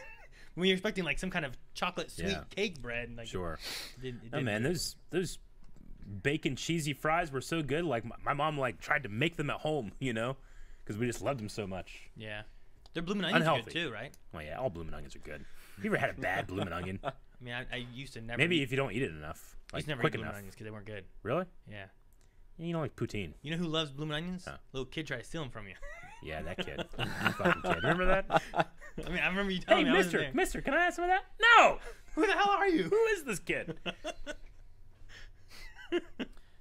When you're expecting like some kind of chocolate sweet Yeah. cake bread, like Sure. it didn't, Oh man, those bacon cheesy fries were so good. Like my mom like tried to make them at home, you know, because we just loved them so much. yeah, their bloomin' onions are good Unhealthy. too, right? Oh yeah, all bloomin' onions are good. Have you ever had a bad bloomin' onion? I mean, I used to never. Maybe eat, if you don't eat it enough, I like used to never quick eat bloomin' enough. onions because they weren't good. Really? Yeah. You don't like poutine? You know who loves bloomin' onions? Huh. Little kid tried to steal them from you. Yeah, that kid. You fucking kid. Remember that? I mean, I remember you Hey, telling me. I wasn't Mister, there. Mister, can I have some of that? No. Who the hell are you? Who is this kid?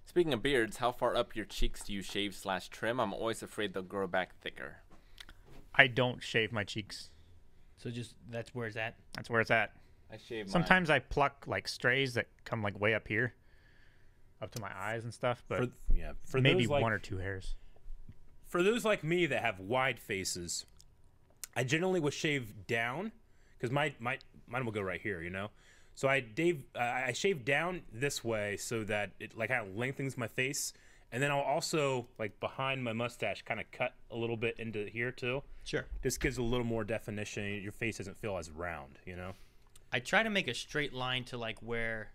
Speaking of beards, how far up your cheeks do you shave/trim? I'm always afraid they'll grow back thicker. I don't shave my cheeks. So just that's where it's at. That's where it's at. I shave Sometimes I pluck like strays that come like way up here, up to my eyes and stuff. But For maybe those, like, one or two hairs. For those like me that have wide faces, I generally will shave down because mine will go right here, you know. So I shave down this way so that it like kind of lengthens my face, and then I'll also like behind my mustache kind of cut a little bit into here too. Sure. This gives a little more definition. Your face doesn't feel as round, you know. I try to make a straight line to like where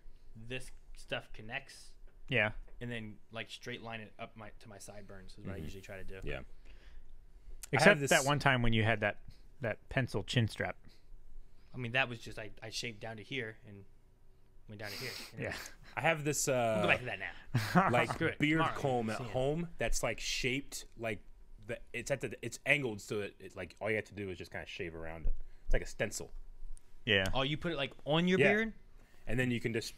this stuff connects, Yeah. and then like straight line it up to my sideburns is what I usually try to do. Yeah. Except this- that one time when you had that pencil chin strap. I mean, that was just I shaved down to here and went down to here. Yeah. I have this We'll go back to that now. like Screw it. beard Tomorrow, comb at see it. home that's like shaped like it's angled so it like all you have to do is just kind of shave around it. It's like a stencil, Yeah. Oh, you put it like on your Yeah. beard? and then you can just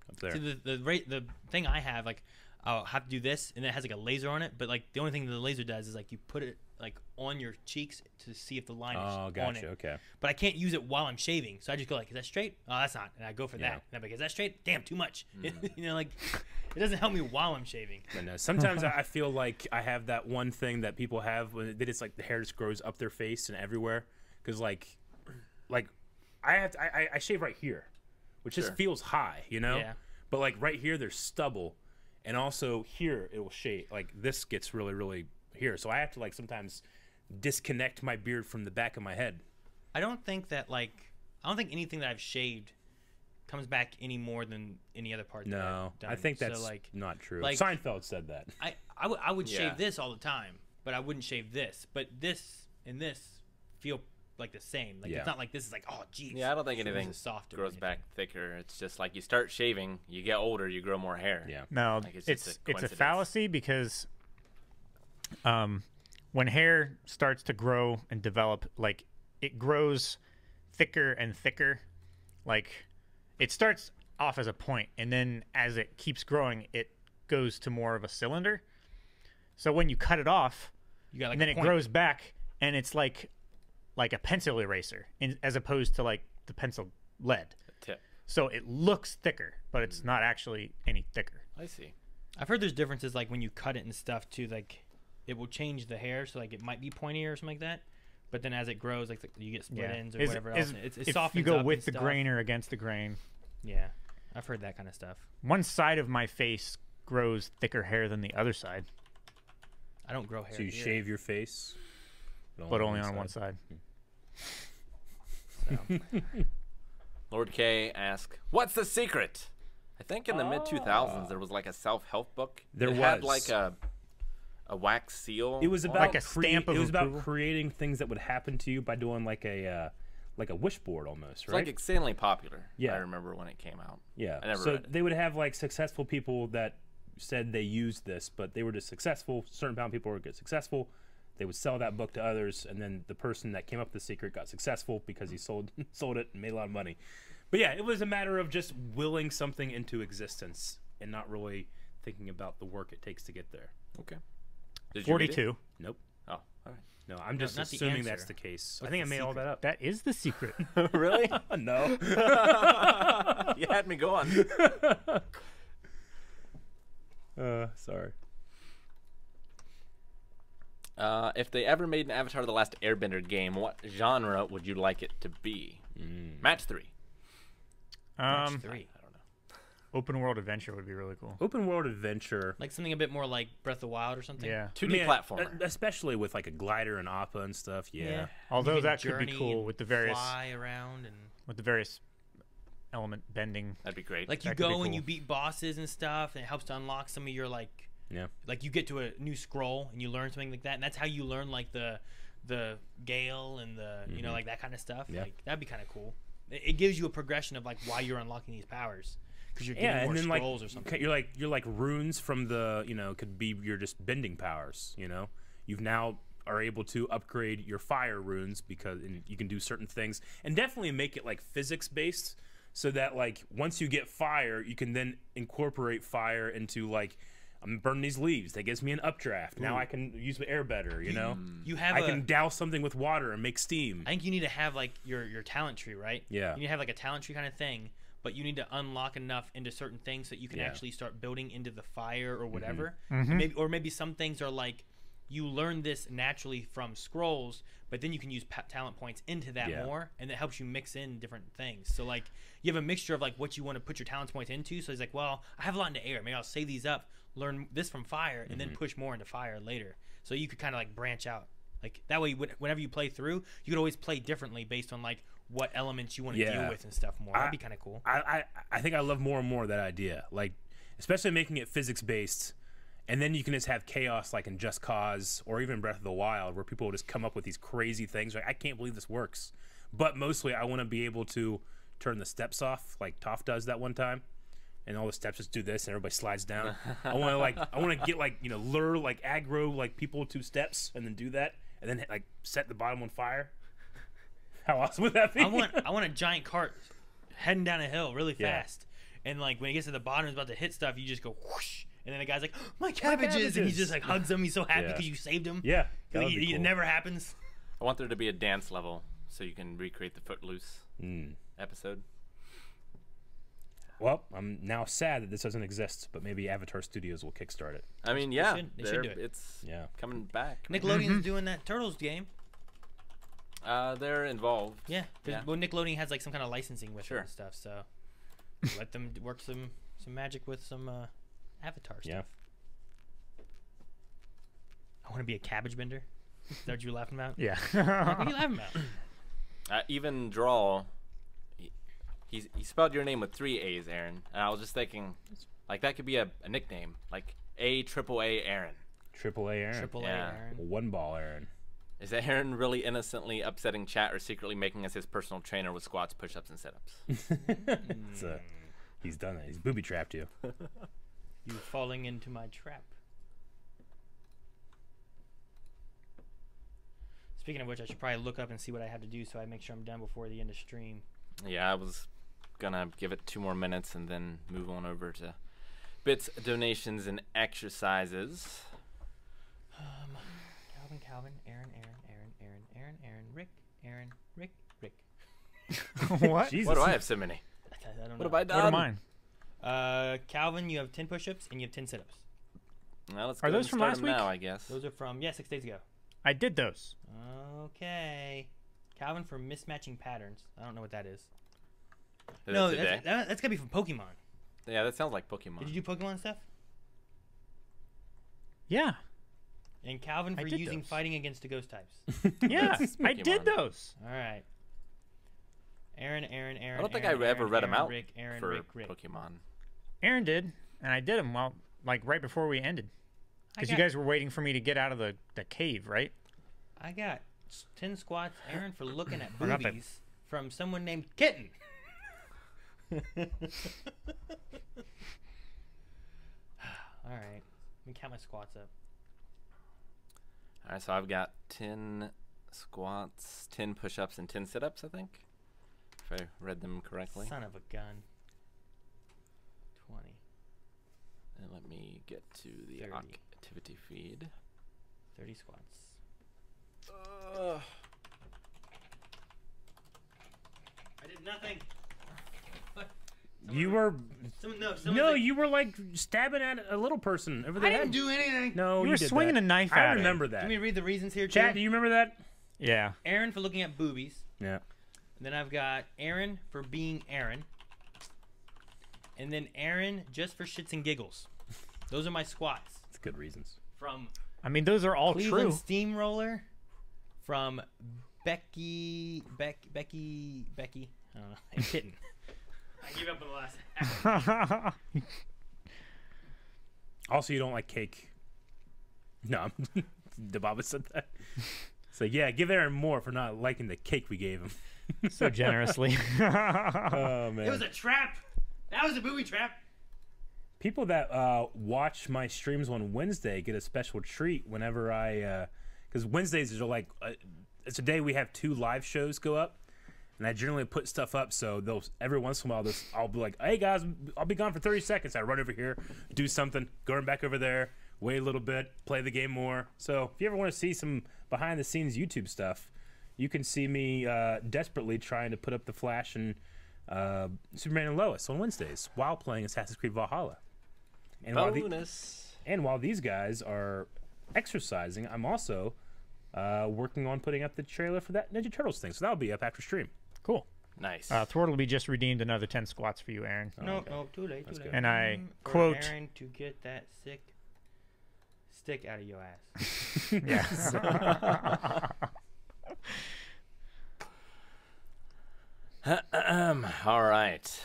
up there. See, the thing I have, like, I'll have to do this, and it has like a laser on it. But like the only thing the laser does is like you put it like on your cheeks to see if the line is Oh, on gotcha. it. Okay. But I can't use it while I'm shaving, so I just go like, "Is that straight? Oh, that's not." And I go for Yeah. that. And I'm like, "Is that straight? Damn, too much." You know, like it doesn't help me while I'm shaving. But no, sometimes I feel like I have that one thing that people have when they just like the hair just grows up their face and everywhere. Because like I shave right here, which just Sure. feels high, you know. Yeah. But like right here, there's stubble, and also here it will shave. Like this gets really here, so I have to like sometimes disconnect my beard from the back of my head. I don't think anything that I've shaved comes back any more than any other part. that No, I've done. I think So, that's like not true. like- Seinfeld said that. I would Yeah. shave this all the time, but I wouldn't shave this. But this and this feel like the same. Like Yeah. it's not like this is like, oh geez. Yeah, I don't think this anything is softer or grows anything. back thicker. It's just like you start shaving, you get older, you grow more hair. Yeah. No, Like, it's it's just a it's a coincidence. fallacy because when hair starts to grow and develop, like it grows thicker and thicker. Like it starts off as a point, and then as it keeps growing, it goes to more of a cylinder. So when you cut it off, You got like and then a it point. grows back, and it's like a pencil eraser, as opposed to like the pencil lead. Tip. So it looks thicker, but it's not actually any thicker. I see. I've heard there's differences like when you cut it and stuff too. Like it will change the hair, so like it might be pointier or something like that. But then as it grows, like you get split ends or whatever else. It if softens you go up with and the stuff. grain or against the grain. Yeah, I've heard that kind of stuff. One side of my face grows thicker hair than the other side, I don't grow hair. So you here, shave your face, but only on one side. so. Lord K asks, "What's the secret?" I think in the mid 2000s there was like a self-help book. There it had was. like a wax seal. It was on about Like a stamp of it was about approval? creating things that would happen to you by doing like a wish board almost, It's right? like insanely popular. Yeah. I remember when it came out. Yeah. I never so read it. they would have like successful people that said they used this, but they were just successful. Certain amount of people would get successful. They would sell that book to others, and then the person that came up with the secret got successful because he sold it and made a lot of money. But yeah, it was a matter of just willing something into existence and not really thinking about the work it takes to get there. Okay. Did you read it? 42. Nope. Oh, all right. No, I'm just not the assuming answer. that's the case. I What's think I the made all that up. That is the secret. Really? No. You had me going. Sorry. If they ever made an Avatar: The Last Airbender game, what genre would you like it to be? Match 3. Match 3. I don't know. Open world adventure would be really cool. Open world adventure. Like something a bit more like Breath of the Wild or something. Yeah. 2D I mean, platformer. especially with like a glider and Appa and stuff. Yeah. Although You can that could be journey cool and with the various fly around and element bending. That'd be great. like you That could be go and cool. you beat bosses and stuff, and it helps to unlock some of your like you get to a new scroll and you learn something like that, and that's how you learn like the gale and the you know like that kind of stuff. Yeah. Like that'd be kind of cool. It gives you a progression of like why you're unlocking these powers because you're getting Yeah, more and then like scrolls or something. you're like runes from the could be your just bending powers. You've now are able to upgrade your fire runes because you can do certain things, and definitely make it like physics based, so that like once you get fire, you can then incorporate fire into like, I'm burning these leaves. That gives me an updraft. Now I can use my air better. You know, I can douse something with water and make steam. I think you need to have like your talent tree, right? Yeah. You need to have like a talent tree kind of thing, but you need to unlock enough into certain things so that you can actually start building into the fire or whatever. Maybe some things are like you learn this naturally from scrolls, but then you can use talent points into that more, and it helps you mix in different things. So like you have a mixture of like what you want to put your talent points into. So it's like, well, I have a lot into air. Maybe I'll save these up, learn this from fire, and then push more into fire later. So you could kind of like branch out. Like that way, whenever you play through, you could always play differently based on like what elements you want to deal with and stuff more. That'd be kind of cool. I think I love more and more that idea. Like, especially making it physics based. And then you can just have chaos like in Just Cause or even Breath of the Wild, where people will just come up with these crazy things. Like, I can't believe this works. But mostly I want to be able to turn the steps off like Toph does that one time. And all the steps just do this and everybody slides down. I want to get like, lure, like aggro like people to steps and then do that. And then like set the bottom on fire. How awesome would that be? I want a giant cart heading down a hill really fast. And like when it gets to the bottom, it's about to hit stuff, you just go whoosh. And then the guy's like, my cabbages! And he just like hugs them. He's so happy because you saved him. Yeah. It never happens. I want there to be a dance level so you can recreate the Footloose episode. Well, I'm now sad that this doesn't exist, but maybe Avatar Studios will kickstart it. I mean, They should do it. It's coming back. Nickelodeon's doing that Turtles game. They're involved. Yeah. Well, Nickelodeon has like some kind of licensing with it Sure. and stuff, so let them work some magic with some Avatar stuff. Yeah. I want to be a cabbage bender. Is that what you were laughing about? Yeah. Like, what are you laughing about? Even Draw, he spelled your name with 3 A's, Aaron. And I was just thinking, like, that could be a nickname. Like, AAA Aaron. AAA Aaron. Triple A Yeah. Aaron. One ball Aaron. Is Aaron really innocently upsetting chat or secretly making us his personal trainer with squats, push-ups, and sit-ups? He's done it. He's booby trapped you. You falling into my trap. Speaking of which, I should probably look up and see what I have to do so I make sure I'm done before the end of stream. Yeah, I was gonna give it 2 more minutes and then move on over to bits, donations, and exercises. Calvin, Aaron, Rick, Rick. What? Jesus. What do I have so many? I don't know. What have I done? What are mine? Calvin, you have 10 push-ups and you have 10 sit-ups. Well, let's Are go those and from start last them week? now, I guess. Those are from 6 days ago. I did those. Okay. Calvin for mismatching patterns. I don't know what that is. Is No, it today? that's gotta be from Pokemon. Yeah, that sounds like Pokemon. Did you do Pokemon stuff? Yeah. And Calvin I for did using those. fighting against the ghost types. Yeah. That's I did Pokemon. those. All right. Aaron. I don't think I ever read them out Rick, for Rick. Pokemon. Aaron did, and I did them right before we ended. Because you guys were waiting for me to get out of the cave, right? I got 10 squats, Aaron, for looking at Forgot that. boobies from someone named Kitten. All right. Let me count my squats up. All right, so I've got 10 squats, 10 push-ups, and 10 sit-ups, I think, if I read them correctly. Son of a gun. 20. And let me get to the 30. activity feed. 30 squats. I did nothing. What? You were No, you were like stabbing at a little person over the I head. didn't do anything. No, You were did swinging that. a knife I at it. remember that. Let me read the reasons here, Chat, too. do you remember that? Yeah. Aaron for looking at boobies. Yeah. And then I've got Aaron for being Aaron. And then Aaron just for shits and giggles. Those are my squats. That's good reasons. From I mean, those are all Cleveland true. Steamroller. From Becky. I don't know. And Kitten. I gave up on the last. Also, you don't like cake. No, Dababa said that. So yeah, give Aaron more for not liking the cake we gave him. So generously. Oh man. It was a trap. That was a booby trap. People that watch my streams on Wednesday get a special treat whenever I because Wednesdays are like it's a day we have 2 live shows go up, and I generally put stuff up. So they'll every once in a while I'll be like, hey guys, I'll be gone for 30 seconds. I run over here, do something, going back over there, wait a little bit, play the game more. So if you ever want to see some behind the scenes YouTube stuff, you can see me desperately trying to put up the Flash and Superman and Lois on Wednesdays while playing Assassin's Creed Valhalla. And Bonus. while these guys are exercising, I'm also working on putting up the trailer for that Ninja Turtles thing. So that'll be up after stream. Cool. Nice. Thortle just redeemed another 10 squats for you, Aaron. No, too late. That's Too good. late. And I For quote- Aaron to get that sick stick out of your ass. Yeah. All right.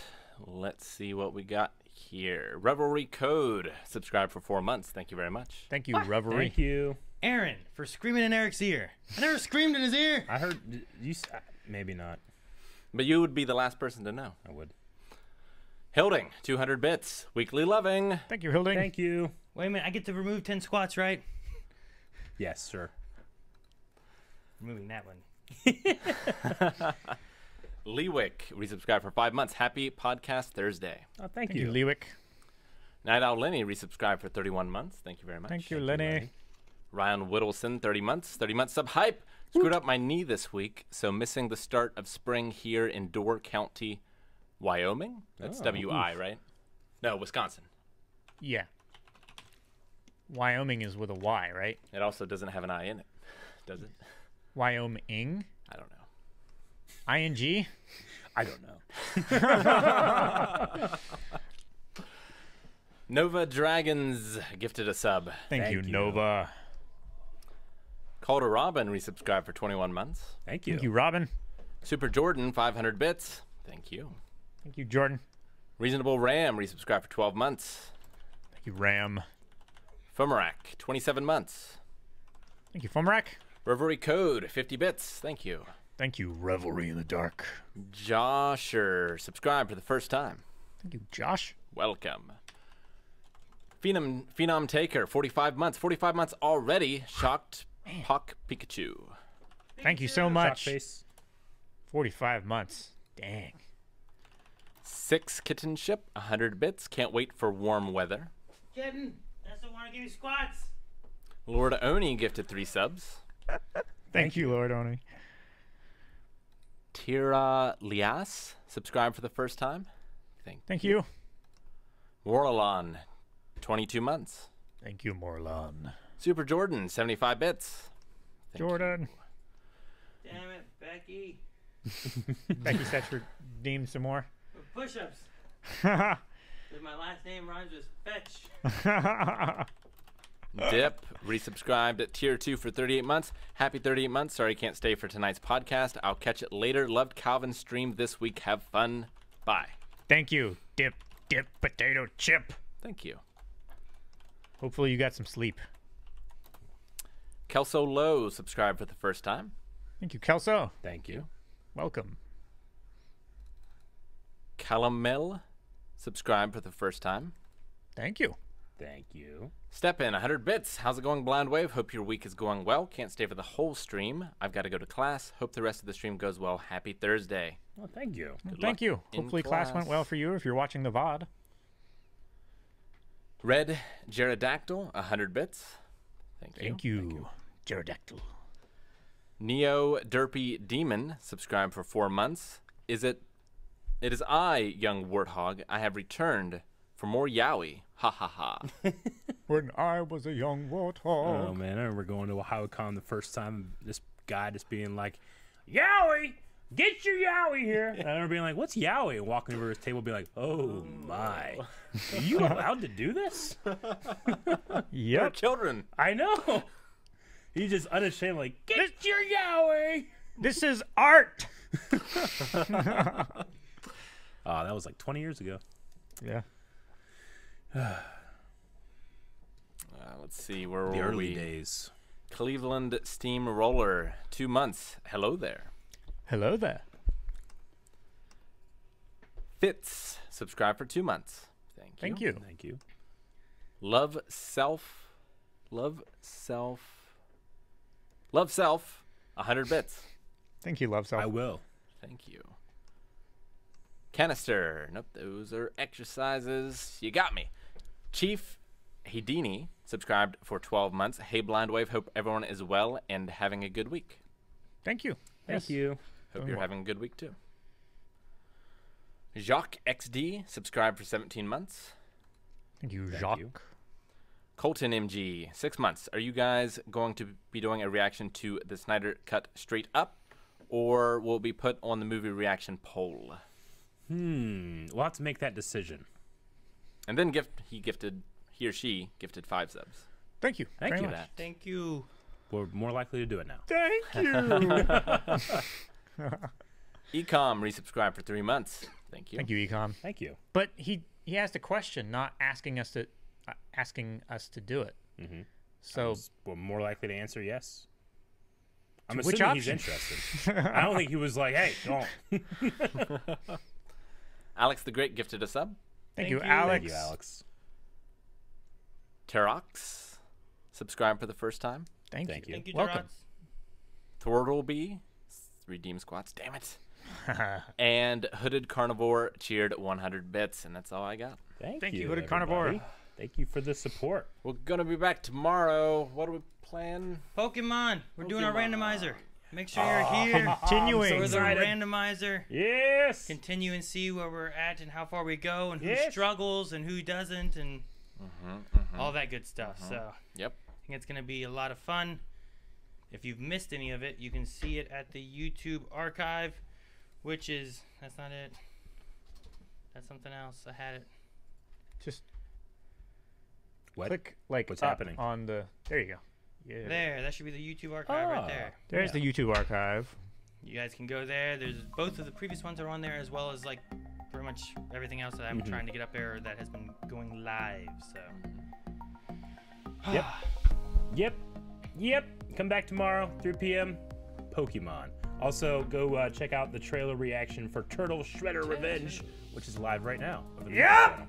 Let's see what we got here. Revelry Code. Subscribe for 4 months. Thank you very much. Thank you, Revelry. Thank you. Aaron for screaming in Eric's ear. I never screamed in his ear. I heard you. Maybe not. But you would be the last person to know. I would. Hilding, 200 bits. Weekly loving. Thank you, Hilding. Thank you. Wait a minute, I get to remove 10 squats, right? Yes, sir. Removing that one. Leewick, resubscribe for 5 months. Happy Podcast Thursday. Oh, thank Thank you. you, Lewick. Night Owl Lenny, resubscribe for 31 months. Thank you very much. Thank you, Lenny. Ryan Whittleson, 30 months. 30 months sub hype. Screwed up my knee this week, so missing the start of spring here in Door County, Wyoming. That's W-I, right? No, Wisconsin. Yeah. Wyoming is with a Y, right? It also doesn't have an I in it, does it? Wyoming. I don't know. ING. I don't know. Nova Dragons gifted a sub. Thank you, you. Nova. Calder Robin resubscribed for 21 months. Thank you. Thank you, Robin. Super Jordan, 500 bits. Thank you. Thank you, Jordan. Reasonable Ram resubscribed for 12 months. Thank you, Ram. Fumarak, 27 months. Thank you, Fumrak. Reverie Code, 50 bits. Thank you. Thank you, Revelry in the Dark. Josher, subscribed for the first time. Thank you, Josh. Welcome. Phenom Taker, 45 months. 45 months already. Shocked Puck Pikachu. Thank you so Shock much. face. 45 months. Dang. 6 Kitten Ship, 100 bits. Can't wait for warm weather. Kitten, that's the one who gave me squats. Lord Oni gifted 3 subs. Thank you, Lord Oni. Tira Lias, subscribed for the first time. Thank you. Warlalon, 22 months. Thank you, Morlon. Super Jordan, 75 bits. Thank you. Jordan. Damn it, Becky. Becky Setcher redeemed some more. For push-ups. My last name rhymes with fetch. Dip resubscribed at tier 2 for 38 months. Happy 38 months. Sorry can't stay for tonight's podcast. I'll catch it later. Loved Calvin's stream this week. Have fun. Bye. Thank you, Dip Potato Chip. Thank you. Hopefully you got some sleep. Kelso Lowe subscribed for the first time. Thank you, Kelso. Thank you. Welcome. Calamel subscribed for the first time. Thank you. Thank you. Step in 100 bits. How's it going, Blind Wave? Hope your week is going well. Can't stay for the whole stream. I've got to go to class. Hope the rest of the stream goes well. Happy Thursday. Well, thank you. Good Thank luck you. in Hopefully class went well for you if you're watching the VOD. Red Pterodactyl, 100 bits. Thank you. Pterodactyl. Neo Derpy Demon subscribed for 4 months. It is I, young warthog. I have returned for more yaoi. Ha ha ha. When I was a young warthog. Oh man, I remember going to OhioCon the first time. This guy just being like, "Yowie, get your Yowie here." And I remember being like, "What's Yowie?" And walking over his table, be like, "Oh my, are you allowed to do this?" For Yep. children. I know. He just unashamed, like, "Get your Yowie." This is art. Oh, that was like 20 years ago. Yeah. Let's see, where The were early we? days. Cleveland Steamroller, 2 months. Hello there. Hello there. Fitz, subscribe for 2 months. Thank you. Thank you. Love self. Love Self, 100 bits. Thank you, Love Self. I will. Thank you. Canister. Nope, those are exercises. You got me. Chief Hedini subscribed for 12 months. Hey, Blind Wave. Hope everyone is well and having a good week. Thank you. Thank you. Hope Doing you're well. having a good week too. Jacques XD subscribed for 17 months. Thank you, Thank Jacques. you. Colton MG, 6 months. Are you guys going to be doing a reaction to the Snyder Cut straight up, or will it be put on the movie reaction poll? We'll have to make that decision. And then he or she gifted 5 subs. Thank you. Thank very you. much. Thank you. We're more likely to do it now. Thank you. Ecom resubscribed for 3 months. Thank you. Thank you, Ecom. Thank you. But he asked a question, not asking us to do it. Mm-hmm. So We're more likely to answer yes. I'm which assuming he's option? interested. I don't think he was like, hey, don't. Alex the Great gifted a sub. thank you, you. Alex. Thank you, Alex. Terox subscribed for the first time. Thank Thank you. Thank you, Welcome. Thortleby, redeem squats, damn it. And Hooded Carnivore cheered 100 bits, and that's all I got. Thank you, you, Hooded everybody. Carnivore. Thank you for the support. We're going to be back tomorrow. What are we playing? Pokemon. We're doing our Pokemon. randomizer. Make sure you're here. Continuing. For the excited. randomizer. Yes. Continue and see where we're at and how far we go and who Yes. struggles and who doesn't and all that good stuff. So Yep. I think it's going to be a lot of fun. If you've missed any of it, you can see it at the YouTube archive, which is, that's not it. That's something else. I had it. Just What? click like What's up happening? on the. There you go. Yeah. There. That should be the YouTube archive right there. There's the YouTube archive. You guys can go there. There's both of the previous ones are on there, as well as like pretty much everything else that I'm trying to get up there that has been going live. So. Yep. Yep. Come back tomorrow, 3 p.m. Pokemon. Also, go check out the trailer reaction for Turtle Shredder Revenge, which is live right now. Over the YouTube channel.